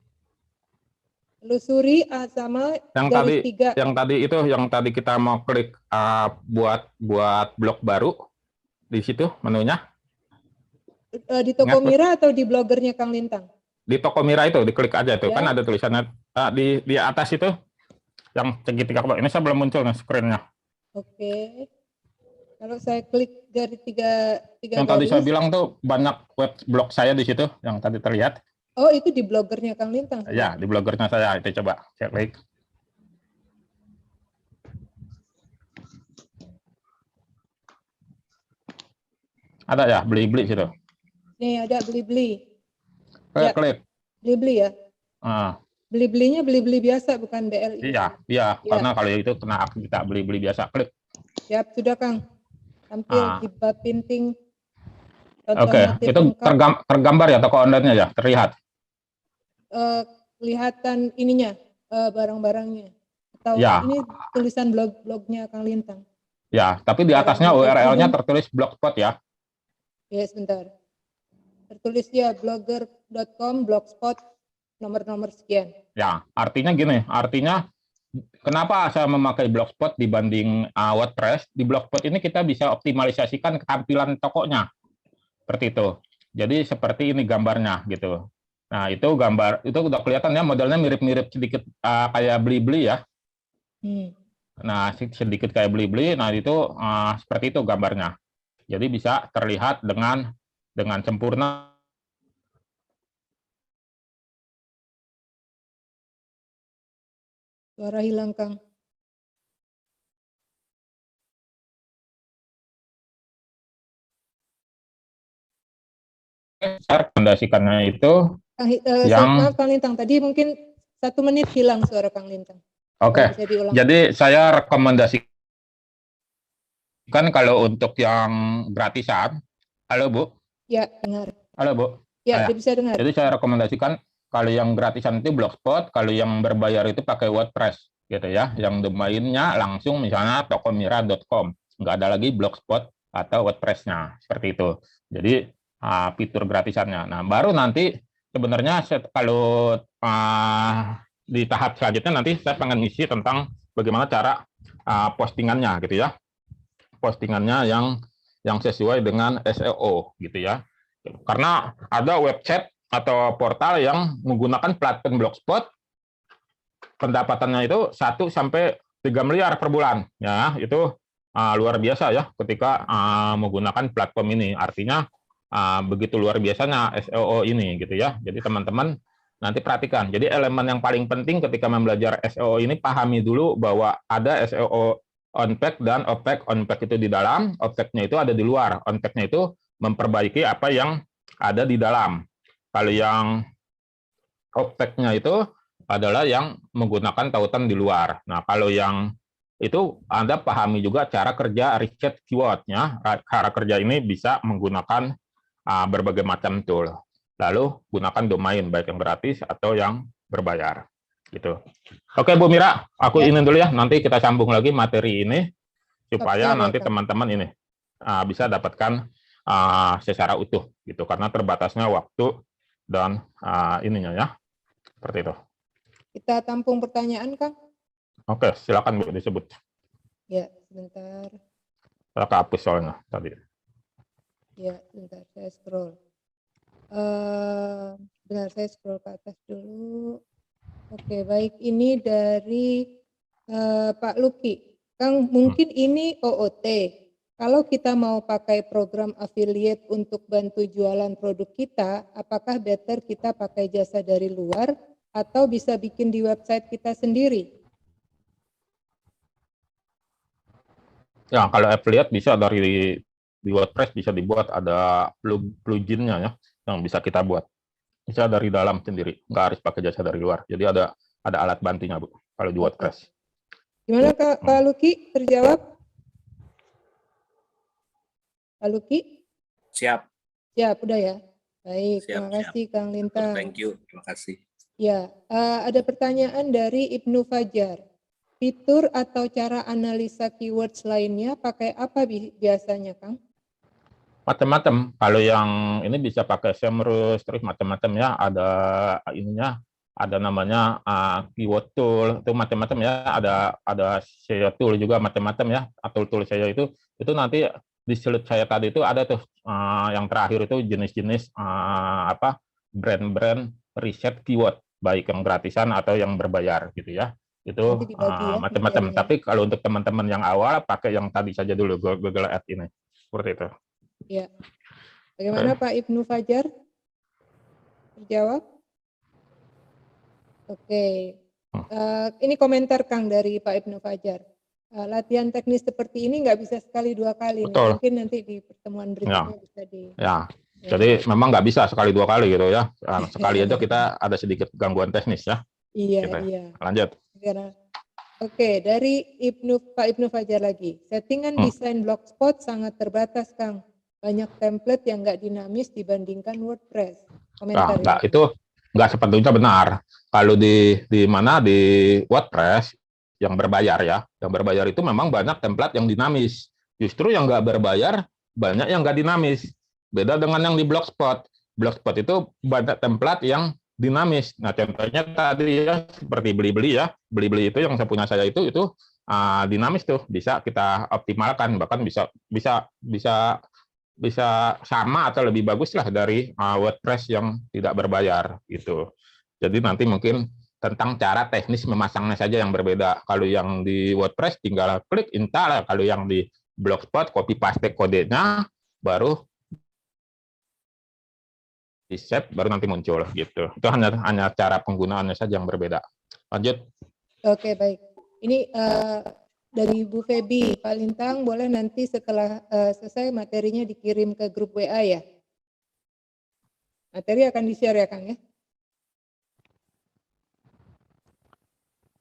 A: Telusuri sama
B: Yang
A: garis
B: tadi,
A: 3.
B: yang tadi kita mau klik buat blog baru di situ menunya.
A: Di Tokomira atau di blogernya Kang Lintang?
B: Di Tokomira itu diklik aja tuh,
A: Ya.
B: kan ada tulisannya di atas itu yang segitiga ke bawah. Ini saya belum muncul nih screen-nya.
A: Oke. Kalau saya klik garis 3
B: Yang tadi
A: garis.
B: saya bilang tuh banyak web blog saya di situ yang tadi terlihat.
A: Oh, itu di blogernya Kang Lintang.
B: Ya, di blogernya saya itu coba saya klik. Ada ya beli-beli situ.
A: Nih ada beli-beli.
B: Saya
A: Ya.
B: klik.
A: Beli-beli ya.
B: Ah,
A: Beli-belinya beli-beli biasa bukan BLI.
B: iya,
A: Ya.
B: karena kalau itu kena kita beli-beli biasa klik.
A: Siap, sudah Kang. Tampil di Bapinting.
B: Oke, itu tergambar ya toko online-nya ya, terlihat.
A: Kelihatan ininya, barang-barangnya. Atau
B: Ya.
A: ini tulisan blognya Kang Lintang.
B: Ya, tapi di atasnya URL-nya tertulis blogspot ya.
A: Ya, sebentar. Tertulis ya blogger.com, blogspot, nomor-nomor sekian.
B: Ya, artinya gini, kenapa saya memakai blogspot dibanding WordPress? Di blogspot ini kita bisa optimalisasikan ketampilan tokonya. Seperti itu. Jadi seperti ini gambarnya gitu. Nah, itu gambar itu udah kelihatan ya modelnya mirip-mirip sedikit kayak beli-beli ya. Nah, sedikit kayak beli-beli. Nah, itu seperti itu gambarnya. Jadi bisa terlihat dengan sempurna.
A: Suara hilang, Kang.
B: Saya rekomendasikannya itu
A: Maaf, Kang Lintang, tadi mungkin 1 menit hilang suara Kang Lintang.
B: Oke.
A: Bisa diulang.
B: Jadi saya rekomendasikan kalau untuk yang gratisan. Halo, Bu.
A: Ya, dengar.
B: Halo, Bu.
A: Ya, bisa dengar.
B: Jadi saya rekomendasikan kalau yang gratisan itu Blogspot, kalau yang berbayar itu pakai WordPress gitu ya. Yang domainnya langsung misalnya tokomira.com. Nggak ada lagi Blogspot atau WordPress-nya. Seperti itu. Jadi fitur gratisannya. Nah, baru nanti sebenarnya kalau di tahap selanjutnya nanti saya pengen ngisi tentang bagaimana cara postingannya gitu ya. Postingannya yang sesuai dengan SEO gitu ya. Karena ada website atau portal yang menggunakan platform Blogspot, pendapatannya itu 1 sampai 3 miliar per bulan ya. Itu luar biasa ya ketika menggunakan platform ini. Artinya begitu luar biasanya SEO ini gitu ya. Jadi teman-teman nanti perhatikan. Jadi elemen yang paling penting ketika membelajar SEO ini, pahami dulu bahwa ada SEO on-page dan off-page. On-page itu di dalam, off-page-nya itu ada di luar. On-page-nya itu memperbaiki apa yang ada di dalam. Kalau yang off-page-nya itu adalah yang menggunakan tautan di luar. Nah, kalau yang itu Anda pahami juga cara kerja riset keyword-nya. Cara kerja ini bisa menggunakan berbagai macam tool. Lalu gunakan domain baik yang gratis atau yang berbayar. Gitu. Oke, Bu Mira, aku ini dulu ya. Nanti kita sambung lagi materi ini supaya nanti teman-teman ini bisa dapatkan secara utuh gitu karena terbatasnya waktu dan ininya ya. Seperti itu.
A: Kita tampung pertanyaan, Kang.
B: Oke, silakan Bu disebut.
A: Ya, sebentar.
B: Saya kehapus soalnya tadi.
A: Ya, sebentar. Saya scroll. Benar, saya scroll ke atas dulu. Oke, baik. Ini dari Pak Luki. Kang, mungkin ini OOT. Kalau kita mau pakai program affiliate untuk bantu jualan produk kita, apakah better kita pakai jasa dari luar atau bisa bikin di website kita sendiri?
B: Ya, kalau affiliate bisa dari di WordPress bisa dibuat, ada plugin-nya ya yang bisa kita buat. Bisa dari dalam sendiri, nggak harus pakai jasa dari luar. Jadi ada alat bantunya Bu kalau di WordPress.
A: Gimana Pak Luki, terjawab? Pak Luki?
G: Siap.
A: Siap, udah ya. Baik,
G: Siap,
A: terima kasih Kang Lintang.
G: Thank you, terima kasih.
A: Ya, ada pertanyaan dari Ibnu Fajar. Fitur atau cara analisa keywords lainnya pakai apa biasanya, Kang?
B: Macam-macam. Kalau yang ini bisa pakai Semrush, terus macam-macam ya. Ada ininya, ada namanya keyword tool, itu macam-macam ya. Ada SEO tool juga macam-macam ya. Tool SEO itu nanti di slide saya tadi itu ada tuh yang terakhir itu jenis-jenis brand-brand riset keyword, baik yang gratisan atau yang berbayar gitu ya. Itu macam-macam. Tapi kalau untuk teman-teman yang awal pakai yang tadi saja dulu, Google Ads ini. Seperti itu.
A: Ya. Bagaimana Pak Ibnu Fajar? Terjawab? Oke. Ini komentar Kang dari Pak Ibnu Fajar. Latihan teknis seperti ini nggak bisa sekali dua kali.
B: Betul.
A: Mungkin nanti di pertemuan berikutnya bisa di.
B: Ya. Jadi memang nggak bisa sekali dua kali gitu ya. Sekali aja kita ada sedikit gangguan teknis ya.
A: Iya,
B: gitu.
A: iya.
B: Lanjut.
A: Oke, dari Pak Ibnu Fajar lagi. Settingan desain blogspot sangat terbatas, Kang. Banyak template yang nggak dinamis dibandingkan WordPress. Komentar
B: nah, itu nggak sepenuhnya benar. Kalau di WordPress yang berbayar ya, yang berbayar itu memang banyak template yang dinamis. Justru yang nggak berbayar banyak yang nggak dinamis. Beda dengan yang di Blogspot. Blogspot itu banyak template yang dinamis. Nah, contohnya tadi ya seperti beli-beli ya, beli-beli itu yang saya itu dinamis tuh, bisa kita optimalkan, bahkan bisa sama atau lebih bagus lah dari WordPress yang tidak berbayar gitu. Jadi nanti mungkin tentang cara teknis memasangnya saja yang berbeda. Kalau yang di WordPress tinggal klik install, kalau yang di Blogspot copy paste kodenya baru di save baru nanti muncul gitu. Itu hanya cara penggunaannya saja yang berbeda. Lanjut.
A: Oke, baik. Ini dari Bu Febi, Pak Lintang boleh nanti setelah selesai materinya dikirim ke grup WA ya. Materi akan di-share ya Kang ya.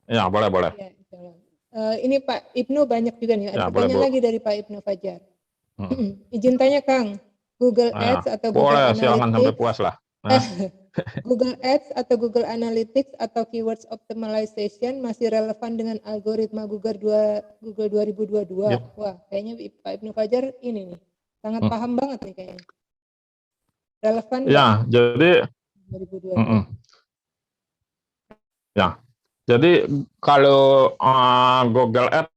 B: Ya, boleh.
A: Ya, ini Pak Ibnu banyak juga nih. Ada pertanyaan lagi dari Pak Ibnu Fajar. Izin tanya Kang, Google Ads atau Google Analytics.
B: Silakan sampai puas lah.
A: Google Ads atau Google Analytics atau Keywords Optimization masih relevan dengan algoritma Google 2022. Yep. Wah, kayaknya Pak Ibnu Fajar ini nih sangat paham banget nih kayaknya. Relevan?
B: Ya, jadi
A: 2022.
B: Ya. Jadi kalau Google Ads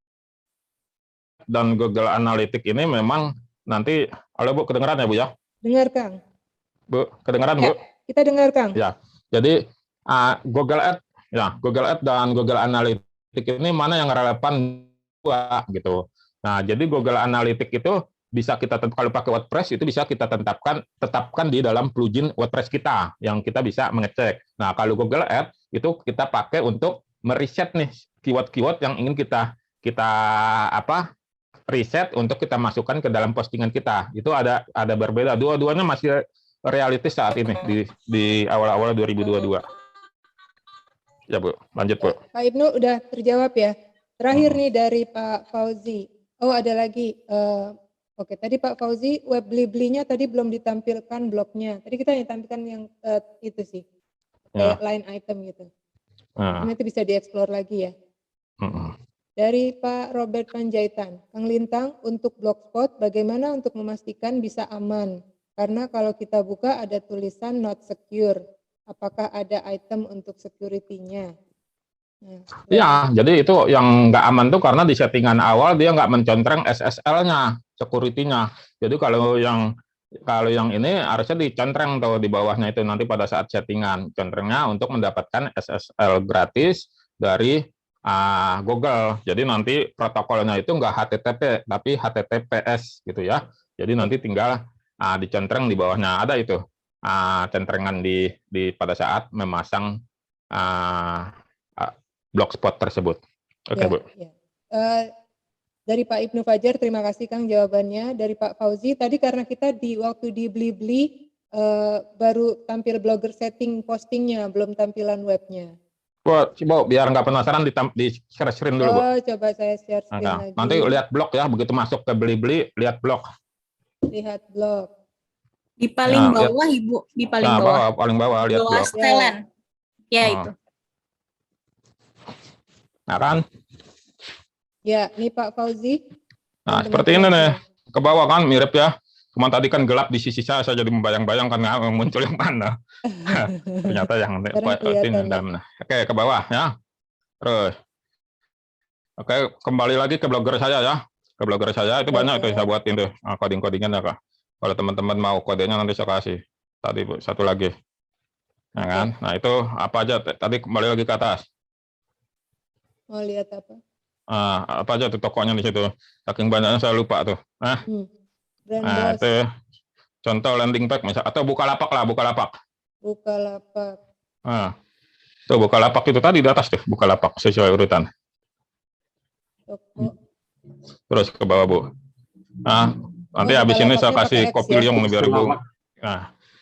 B: dan Google Analytics ini memang nanti, halo Bu, kedengaran ya Bu ya?
A: Dengar Kang.
B: Bu, kedengaran
A: ya,
B: Bu?
A: Kita dengar Kang.
B: Ya, jadi Google Ads dan Google Analytics ini mana yang relevan gitu. Nah, jadi Google Analytics itu bisa kita kalau pakai WordPress itu bisa kita tetapkan di dalam plugin WordPress kita yang kita bisa mengecek. Nah, kalau Google Ads itu kita pakai untuk meriset nih keyword-keyword yang ingin kita riset untuk kita masukkan ke dalam postingan kita. Itu ada berbeda. Dua-duanya masih realistis saat ini di awal-awal 2022. Ya Bu, lanjut Bu.
A: Pak Ibnu udah terjawab ya. Terakhir nih dari Pak Fauzi. Oh ada lagi. Oke, tadi Pak Fauzi web beli-belinya tadi belum ditampilkan blognya. Tadi kita tampilkan yang itu sih, kayak line item gitu. Nanti bisa dieksplor lagi ya. Dari Pak Robert Panjaitan, Kang Lintang untuk Blogspot bagaimana untuk memastikan bisa aman? Karena kalau kita buka ada tulisan not secure. apakah ada item untuk security-nya. Nah,
B: Iya, jadi itu yang nggak aman tuh karena di settingan awal dia nggak mencontreng SSL-nya, security-nya. Jadi kalau yang ini harusnya dicontreng tuh di bawahnya itu nanti pada saat settingan contrengnya untuk mendapatkan SSL gratis dari Google. Jadi nanti protokolnya itu nggak HTTP tapi HTTPS gitu ya. Jadi nanti tinggal dicontreng di bawahnya ada itu centrengan di pada saat memasang blogspot tersebut. Oke, Bu.
A: Ya. Dari Pak Ibnu Fajar, terima kasih Kang jawabannya. Dari Pak Fauzi, tadi karena kita waktu di Blibli baru tampil blogger setting postingnya, belum tampilan webnya.
B: Bu, biar nggak penasaran di share screen dulu, Bu.
A: Oh, coba saya share screen lagi.
B: Nanti lihat blog ya, begitu masuk ke Blibli, lihat blog.
A: Lihat blog.
H: Di paling bawah, Ibu. Di paling bawah.
B: Paling bawah, lihat blog.
H: Talent. Ya, itu.
B: Nah kan?
A: Ya, ini Pak Fauzi.
B: Nah, seperti ini nih. Ke bawah kan mirip ya. Cuma tadi kan gelap di sisi saya jadi membayang-bayangkan muncul yang mana. Ternyata yang ini. Oke, ke bawah ya. Terus. Oke, kembali lagi ke blogger saya ya. Ke blogger saya itu banyak itu saya buatin tuh coding-codingan ya, Kak. Kalau teman-teman mau kodenya nanti saya kasih. Tadi Bu, satu lagi. Nah, kan? Nah, itu apa aja tadi kembali lagi ke atas.
A: Mau lihat apa?
B: Apa aja tuh tokonya di situ. Saking banyaknya saya lupa tuh. Nah, itu contoh landing page misal atau Bukalapak lah, Bukalapak.
A: Bukalapak.
B: Tuh Bukalapak itu tadi di atas tuh, Bukalapak sesuai urutan.
A: Toko.
B: Terus ke bawah, Bu. Nanti habis ini saya kasih kopi yang biar Ibu.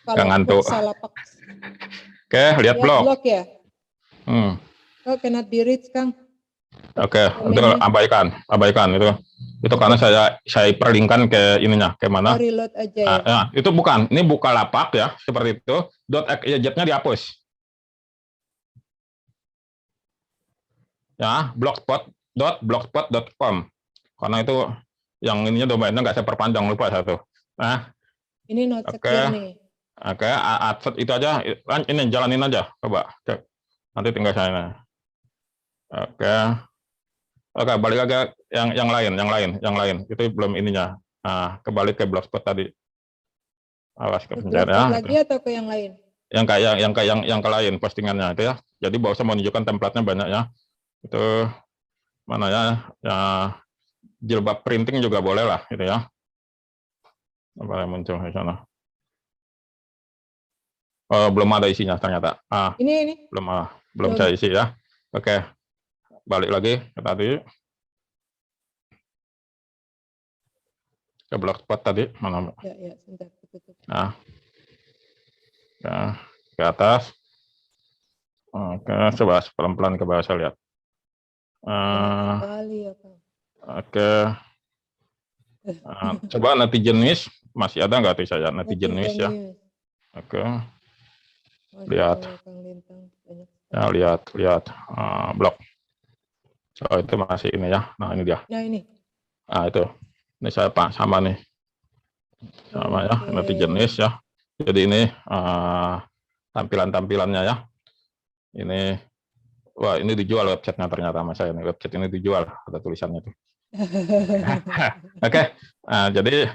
B: Nggak ngantuk. Oke, lihat blog.
A: Blog ya? Oh, cannot be reached, Kang.
B: Oke, itu abaikan itu. Itu karena saya perlinkkan ke ininya, ke mana?
A: Reload aja ya.
B: Ya, itu bukan, ini Bukalapak ya, seperti itu. .xyz-nya dihapus. Ya, blogspot.blogspot.com. Karena itu yang ininya domainnya nggak saya perpanjang, lupa satu. Nah,
A: ini not secure nih.
B: Oke, itu aja. Ini jalanin aja, coba. Nanti tinggal saya. Oke, balik lagi yang lain. Itu belum ininya. Kembali ke blogspot tadi. Awas kepencet ya.
A: Lagi atau ke yang lain?
B: Yang ke lain postingannya itu ya. Jadi saya mau menunjukkan template-nya banyak ya. Itu mana ya? Jilbab printing juga boleh lah, gitu ya. Apa yang muncul di sana? Belum ada isinya ternyata.
A: Ini.
B: Belum saya isi ya. Oke. Balik lagi ke tadi. Ke blogspot tadi. Mana?
A: Ya, sebentar.
B: Nah. Ya, ke atas. Oke, coba pelan-pelan ke bawah saya lihat. Oke. Coba netizen news. Masih ada nggak tuh saya? Netizen news ya. Oke. Lihat. Ya, lihat blog. Oh, itu masih ini ya. Nah, ini dia.
A: Nah, ini.
B: Itu. Ini saya sama nih. Sama ya, netizen news ya. Jadi ini tampilannya ya. Ini wah, ini dijual websitenya ternyata sama saya nih. Website ini dijual, ada tulisannya tuh. Oke. Jadi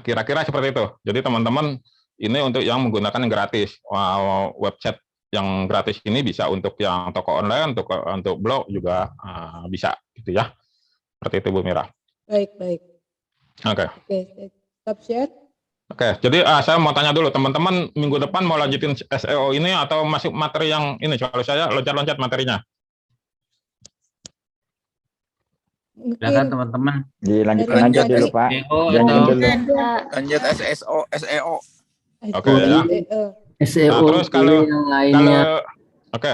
B: kira-kira seperti itu. Jadi teman-teman ini untuk yang menggunakan yang gratis. Website yang gratis ini bisa untuk yang toko online, untuk blog juga bisa, gitu ya. Seperti itu, Bu Mira.
A: Baik.
B: Oke.
A: Stop share.
B: Oke, jadi saya mau tanya dulu, teman-teman minggu depan mau lanjutin SEO ini atau masih materi yang ini? Kalau saya loncat-loncat materinya.
D: Silakan teman-teman.
I: Dilanjutkan aja dulu, Pak.
G: Lanjut SEO.
B: Oke ya.
I: SEO
B: terus kalau
I: yang lainnya.
B: Oke.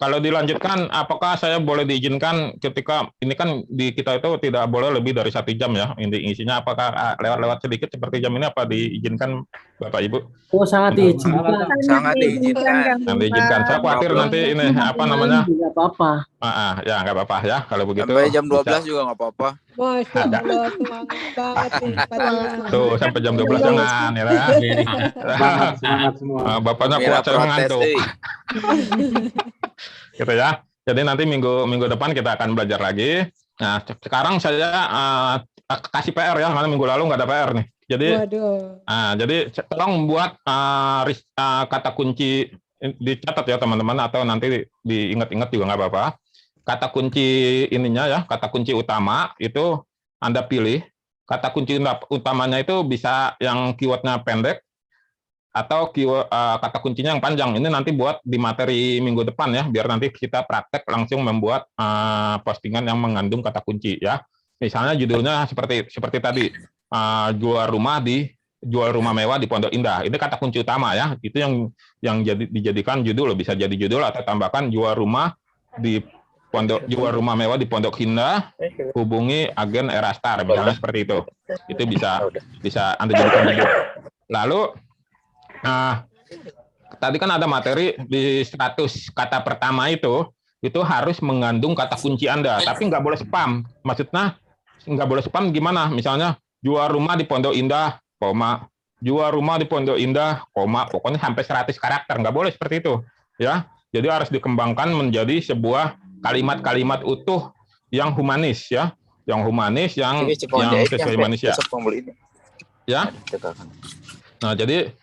B: kalau dilanjutkan, apakah saya boleh diizinkan ketika ini kan di kita itu tidak boleh lebih dari 1 jam ya, isinya apakah lewat-lewat sedikit seperti jam ini apa diizinkan Bapak Ibu?
C: Oh, sangat diizinkan.
G: Sangat diizinkan.
B: Nanti izinkan. Saya khawatir nanti ini apa namanya?
C: Nggak apa-apa.
B: Ya nggak apa-apa ya kalau begitu.
G: Sampai jam 12
B: bisa.
G: juga nggak apa-apa.
A: Masya Allah, semangat banget nih.
B: Tuh sampai jam 12 jangan ya.
I: Semangat semua.
B: Bapaknya
G: Mira
B: kuat saya
G: protes,
B: ngantuk.
G: euy.
B: Gitu ya. Jadi nanti minggu depan kita akan belajar lagi. Nah, sekarang saya kasih PR ya, karena minggu lalu nggak ada PR nih. Jadi, jadi tolong buat kata kunci, dicatat ya teman-teman, atau nanti diingat-ingat juga nggak apa-apa. Kata kunci ininya ya, kata kunci utama itu Anda pilih. Kata kunci utamanya itu bisa yang keywordnya pendek, atau kata kuncinya yang panjang. Ini nanti buat di materi minggu depan ya, biar nanti kita praktek langsung membuat postingan yang mengandung kata kunci ya. Misalnya judulnya seperti tadi, jual rumah mewah di Pondok Indah. Ini kata kunci utama ya. Itu yang dijadikan judul, bisa jadi judul atau tambahkan jual rumah mewah di Pondok Indah, hubungi agen Erastar, misalnya seperti itu. Itu bisa Anda jadikan judul. Lalu tadi kan ada materi di 100 kata pertama itu harus mengandung kata kunci Anda, tapi nggak boleh spam. Maksudnya nggak boleh spam gimana? Misalnya jual rumah di Pondok Indah, jual rumah di Pondok Indah, pokoknya sampai 100 karakter, nggak boleh seperti itu, ya. Jadi harus dikembangkan menjadi sebuah kalimat-kalimat utuh yang humanis, ya, yang sesuai manusia, ya. Nah, jadi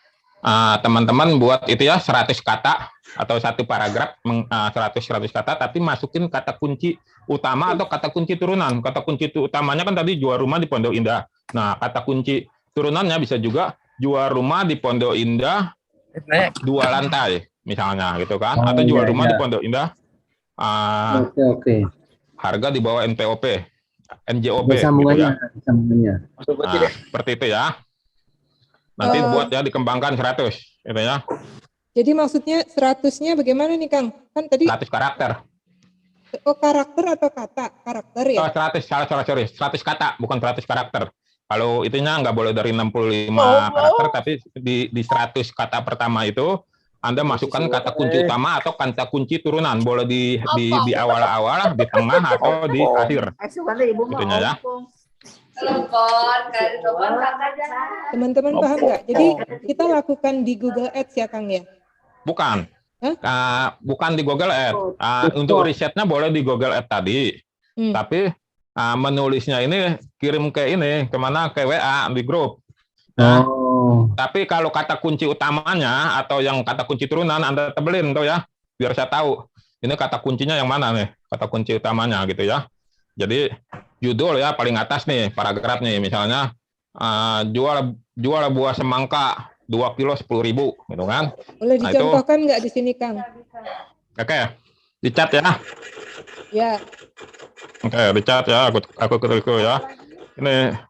B: teman-teman buat itu ya 100 kata atau 1 paragraf 100 kata, tapi masukin kata kunci utama atau kata kunci turunan. Kata kunci utamanya kan tadi jual rumah di Pondok Indah. Nah, kata kunci turunannya bisa juga jual rumah di Pondok Indah 2 lantai misalnya gitu kan, atau jual rumah di Pondok Indah harga di bawah NJOP gitu ya. Seperti itu ya. Nanti buat ya dikembangkan 100 gitu ya.
A: Jadi maksudnya 100-nya bagaimana nih Kang? Kan tadi
B: 100 karakter.
A: Oh, karakter atau kata? Karakter ya?
B: Oh, 100 kata, bukan 100 karakter. Kalau itunya nggak boleh dari 65 karakter, tapi di 100 kata pertama itu Anda masukkan kata kunci utama atau kata kunci turunan. Boleh di awal-awal, di tengah, atau di akhir. Itunya ya.
A: Teman-teman paham nggak? Jadi kita lakukan di Google Ads ya Kang ya?
B: Bukan. Bukan di Google Ads. Untuk risetnya boleh di Google Ads tadi. Tapi menulisnya ini kirim ke kemana? Ke WA di grup. Tapi kalau kata kunci utamanya atau yang kata kunci turunan Anda tebelin tuh ya, biar saya tahu ini kata kuncinya yang mana nih, kata kunci utamanya gitu ya. Jadi judul ya paling atas nih, paragraf nih, misalnya jual buah semangka 2 kilo 10.000 gitu kan.
A: Boleh dicontohkan nggak di sini Kang?
B: Oke, dicat ya.
A: Ya.
B: Oke, dicat ya, aku ketik ya. Ini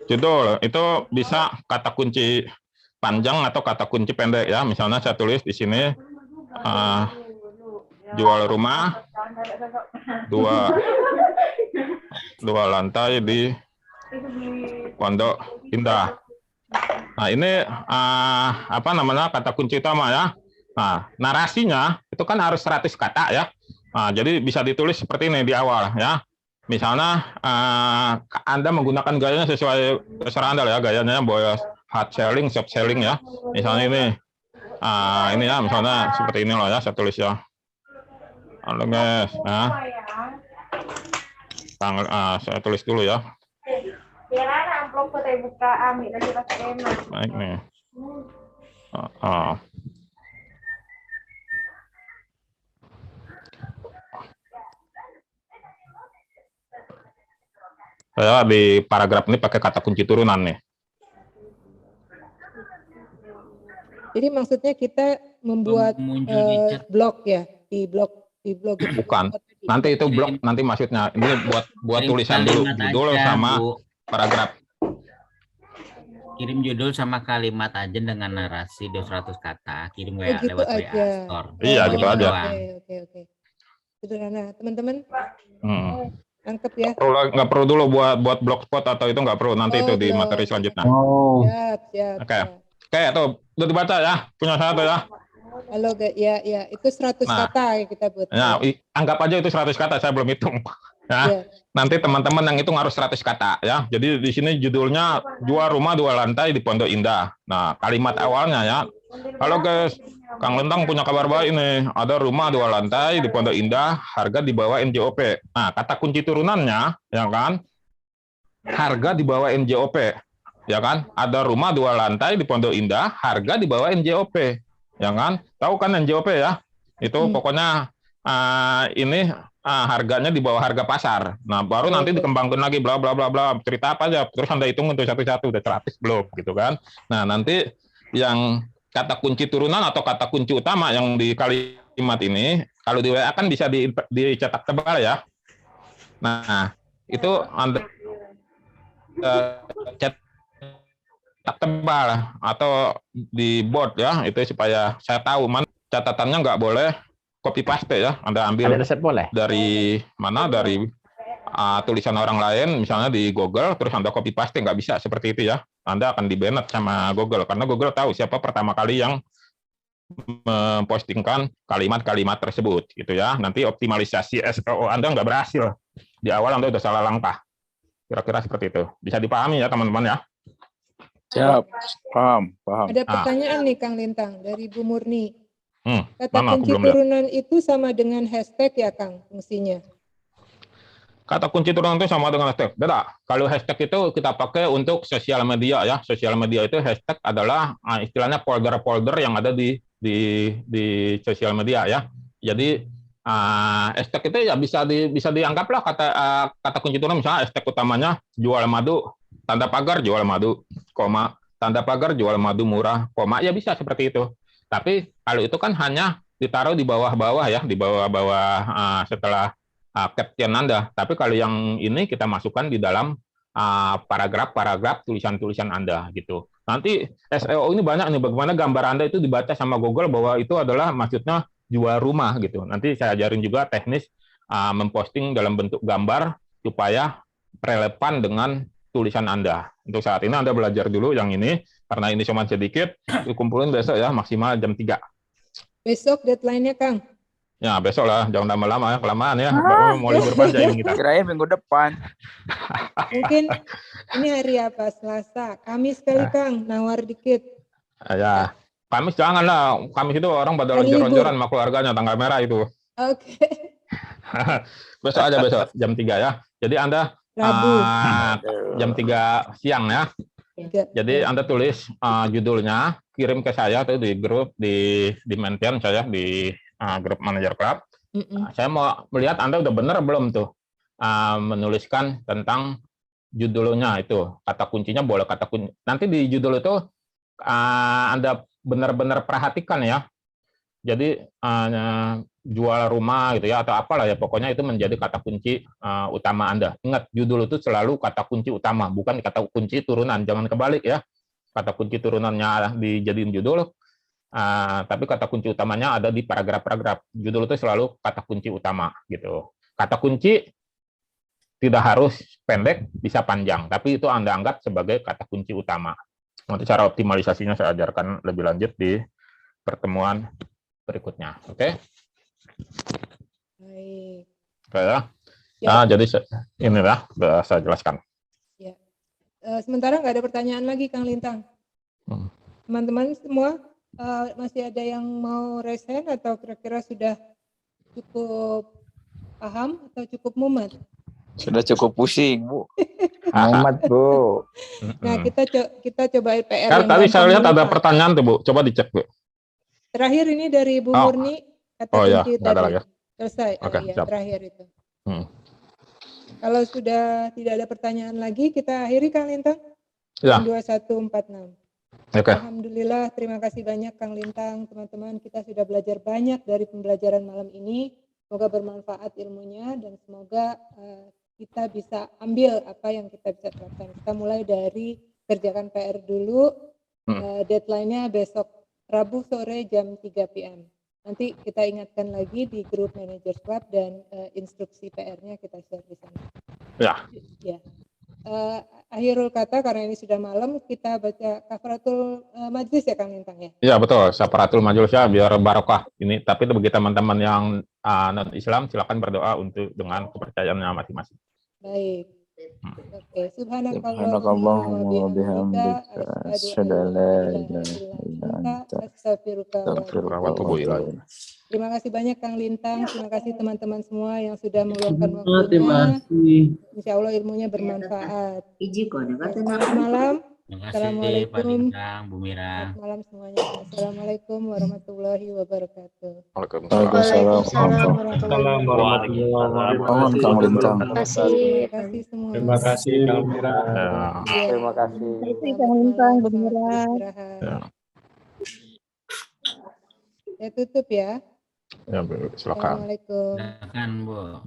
B: judul itu bisa kata kunci panjang atau kata kunci pendek ya. Misalnya saya tulis di sini jual rumah 2 lantai di Pondok Indah. Nah, ini apa namanya kata kunci utama ya. Nah, narasinya itu kan harus 100 kata ya. Nah, jadi bisa ditulis seperti ini di awal ya. Misalnya Anda menggunakan gayanya sesuai terserah Anda ya, gayanya boleh hard selling, soft selling ya. Misalnya ini ya, misalnya seperti ini loh ya, saya tulis ya. Halo guys, nah. Saya tulis dulu ya. Baik nih. Saya di paragraf ini pakai kata kunci turunan nih.
A: Jadi maksudnya kita membuat blog ya, di blog.
B: Bukan. Nanti itu blog nanti maksudnya. Ini buat tulisan dulu, judul sama paragraf.
D: Kirim judul sama kalimat aja dengan narasi 200 kata, kirim WA lewat WA Store.
B: Iya, gitu aja.
A: Oke. sederhana. Teman-teman
B: Hmm.
A: tangkep ya.
B: Nggak perlu dulu buat blogspot atau itu nggak perlu, nanti itu di
A: belum.
B: materi selanjutnya.
A: Siap.
B: Oke. Oke, tuh udah dibaca ya, punya saya tuh ya.
A: Halo, ya, itu 100 kata yang kita buat.
B: Nah, anggap aja itu 100 kata, saya belum hitung. Ya. Nanti teman-teman yang hitung harus 100 kata ya. Jadi di sini judulnya jual rumah 2 lantai di Pondok Indah. Nah, kalimat awalnya ya. Halo guys, Kang Lintang punya kabar baik nih. Ada rumah 2 lantai di Pondok Indah, harga di bawah NJOP. Nah, kata kunci turunannya, ya kan? Harga di bawah NJOP, ya kan? Ada rumah 2 lantai di Pondok Indah, harga di bawah NJOP, ya kan? Tahu kan NJOP ya? Itu pokoknya ini harganya di bawah harga pasar. Nah, baru nanti dikembangkan lagi bla bla bla bla, cerita apa aja. Terus Anda hitung untuk satu-satu udah 100 belum gitu kan. Nah, nanti yang kata kunci turunan atau kata kunci utama yang di kalimat ini kalau di WA kan bisa dicetak tebal ya. Nah, itu Anda cetak tebal atau di board ya, itu supaya saya tahu mana catatannya, nggak boleh copy paste ya. Anda ambil dari mana, dari tulisan orang lain misalnya di Google terus Anda copy paste, nggak bisa seperti itu ya. Anda akan di-banned sama Google karena Google tahu siapa pertama kali yang mempostingkan kalimat-kalimat tersebut gitu ya. Nanti optimalisasi SEO Anda nggak berhasil. Di awal Anda udah salah langkah. Kira-kira seperti itu. Bisa dipahami ya teman-teman ya.
G: Siap, paham.
A: Ada pertanyaan nih Kang Lintang dari Bu Murni. Kata
B: mana?
A: kunci turunan itu sama dengan hashtag ya Kang fungsinya?
B: Kata kunci turunan itu sama dengan hashtag. Beda. Kalau hashtag itu kita pakai untuk sosial media ya. Sosial media itu hashtag adalah istilahnya folder-folder yang ada di sosial media ya. Jadi hashtag itu ya bisa dianggaplah kata kunci turunan, misalnya hashtag utamanya jual madu, tanda pagar jual madu, koma, tanda pagar jual madu murah, koma, ya bisa seperti itu. Tapi kalau itu kan hanya ditaruh di bawah-bawah ya, di bawah-bawah setelah caption Anda. Tapi kalau yang ini kita masukkan di dalam paragraf-paragraf tulisan-tulisan Anda gitu. Nanti SEO ini banyak nih, bagaimana gambar Anda itu dibaca sama Google bahwa itu adalah maksudnya jual rumah gitu. Nanti saya ajarin juga teknis memposting dalam bentuk gambar supaya relevan dengan tulisan Anda. Untuk saat ini Anda belajar dulu yang ini, karena ini cuma sedikit, dikumpulin besok ya, maksimal jam 3.
A: Besok deadline-nya Kang?
B: Ya, besok lah, jangan lama-lama ya, kelamaan ya. Mau libur panjang ini kita.
G: Kirain minggu depan.
A: Mungkin ini hari apa? Selasa. Kamis kali Kang, nawar dikit.
B: Ya, Kamis jangan lah. Kamis itu orang pada lonjor-lonjoran sama keluarganya, tanggal merah itu.
A: Oke.
B: Besok aja, besok jam 3 ya. Jadi Anda jam 3 siang ya. Jadi Anda tulis judulnya, kirim ke saya tuh di grup, di mention saya di grup manajer club. Saya mau melihat Anda udah benar belum tuh menuliskan tentang judulnya itu. Kata kuncinya boleh kata kunci. Nanti di judul itu Anda benar-benar perhatikan ya. Jadi jual rumah gitu ya atau apalah ya, pokoknya itu menjadi kata kunci utama Anda. Ingat, judul itu selalu kata kunci utama, bukan kata kunci turunan. Jangan kebalik ya. Kata kunci turunannya dijadiin judul, tapi kata kunci utamanya ada di paragraf-paragraf. Judul itu selalu kata kunci utama gitu. Kata kunci tidak harus pendek, bisa panjang, tapi itu Anda anggap sebagai kata kunci utama. Nanti cara optimalisasinya saya ajarkan lebih lanjut di pertemuan berikutnya. Oke?
A: Baik.
B: Oke ya. Nah, jadi inilah sudah saya jelaskan.
A: Ya. Sementara nggak ada pertanyaan lagi Kang Lintang. Teman-teman semua masih ada yang mau raise hand atau kira-kira sudah cukup paham atau cukup mumet?
G: Sudah cukup pusing, Bu.
I: Mumet, Bu.
A: Nah, kita coba PR
B: Kan
A: yang
B: tadi saya lihat ada
A: Pak.
B: pertanyaan tuh, Bu. Coba dicek, Bu.
A: Terakhir ini dari Bu Murni, kata kunci
B: nggak ada
A: tadi.
B: lagi.
A: Selesai.
B: Oke,
A: Iya,
B: siap.
A: terakhir itu. Kalau sudah tidak ada pertanyaan lagi, kita akhiri Kang Lintang.
B: Ya.
A: 2146.
B: Oke.
A: Alhamdulillah, terima kasih banyak Kang Lintang, teman-teman. Kita sudah belajar banyak dari pembelajaran malam ini. Semoga bermanfaat ilmunya dan semoga kita bisa ambil apa yang kita bisa terapkan. Kita mulai dari kerjakan PR dulu. Deadline-nya besok Rabu sore jam 3 PM. Nanti kita ingatkan lagi di grup Managers Club dan instruksi PR-nya kita share di sana.
B: Ya.
A: Ya. Akhirul kata karena ini sudah malam kita baca kafaratul majlis ya Kang Lintang ya.
B: Iya betul, kafaratul majlis ya biar barokah ini. Tapi bagi teman-teman yang non Islam silakan berdoa untuk dengan kepercayaannya masing-masing.
A: Baik. Oke,
G: Subhanakallahumma wa bihamdika asyhadu an la ilaha illa anta
A: astaghfiruka
B: wa atubu ilaik.
A: Terima kasih banyak Kang Lintang, terima kasih teman-teman semua yang sudah meluangkan
C: Terima
A: waktunya.
C: kasih.
A: Insya Allah ilmunya bermanfaat. Selamat
H: Selamat
A: malam.
D: Terima kasih Pak
A: Assalamualaikum.
D: Lintang, Bu Mira.
A: Selamat malam semuanya. Assalamualaikum warahmatullahi wabarakatuh.
G: Waalaikumsalam.
E: warahmatullahi wabarakatuh.
G: Mohon Kang Lintang.
A: Terima kasih semua.
E: Terima kasih Kang Mira.
A: Iya.
I: Terima kasih.
A: Selamat malam, selamat istirahat. Ya tutup ya.
B: Ya, silakan.
A: Assalamualaikum.
D: Silakan, Bu.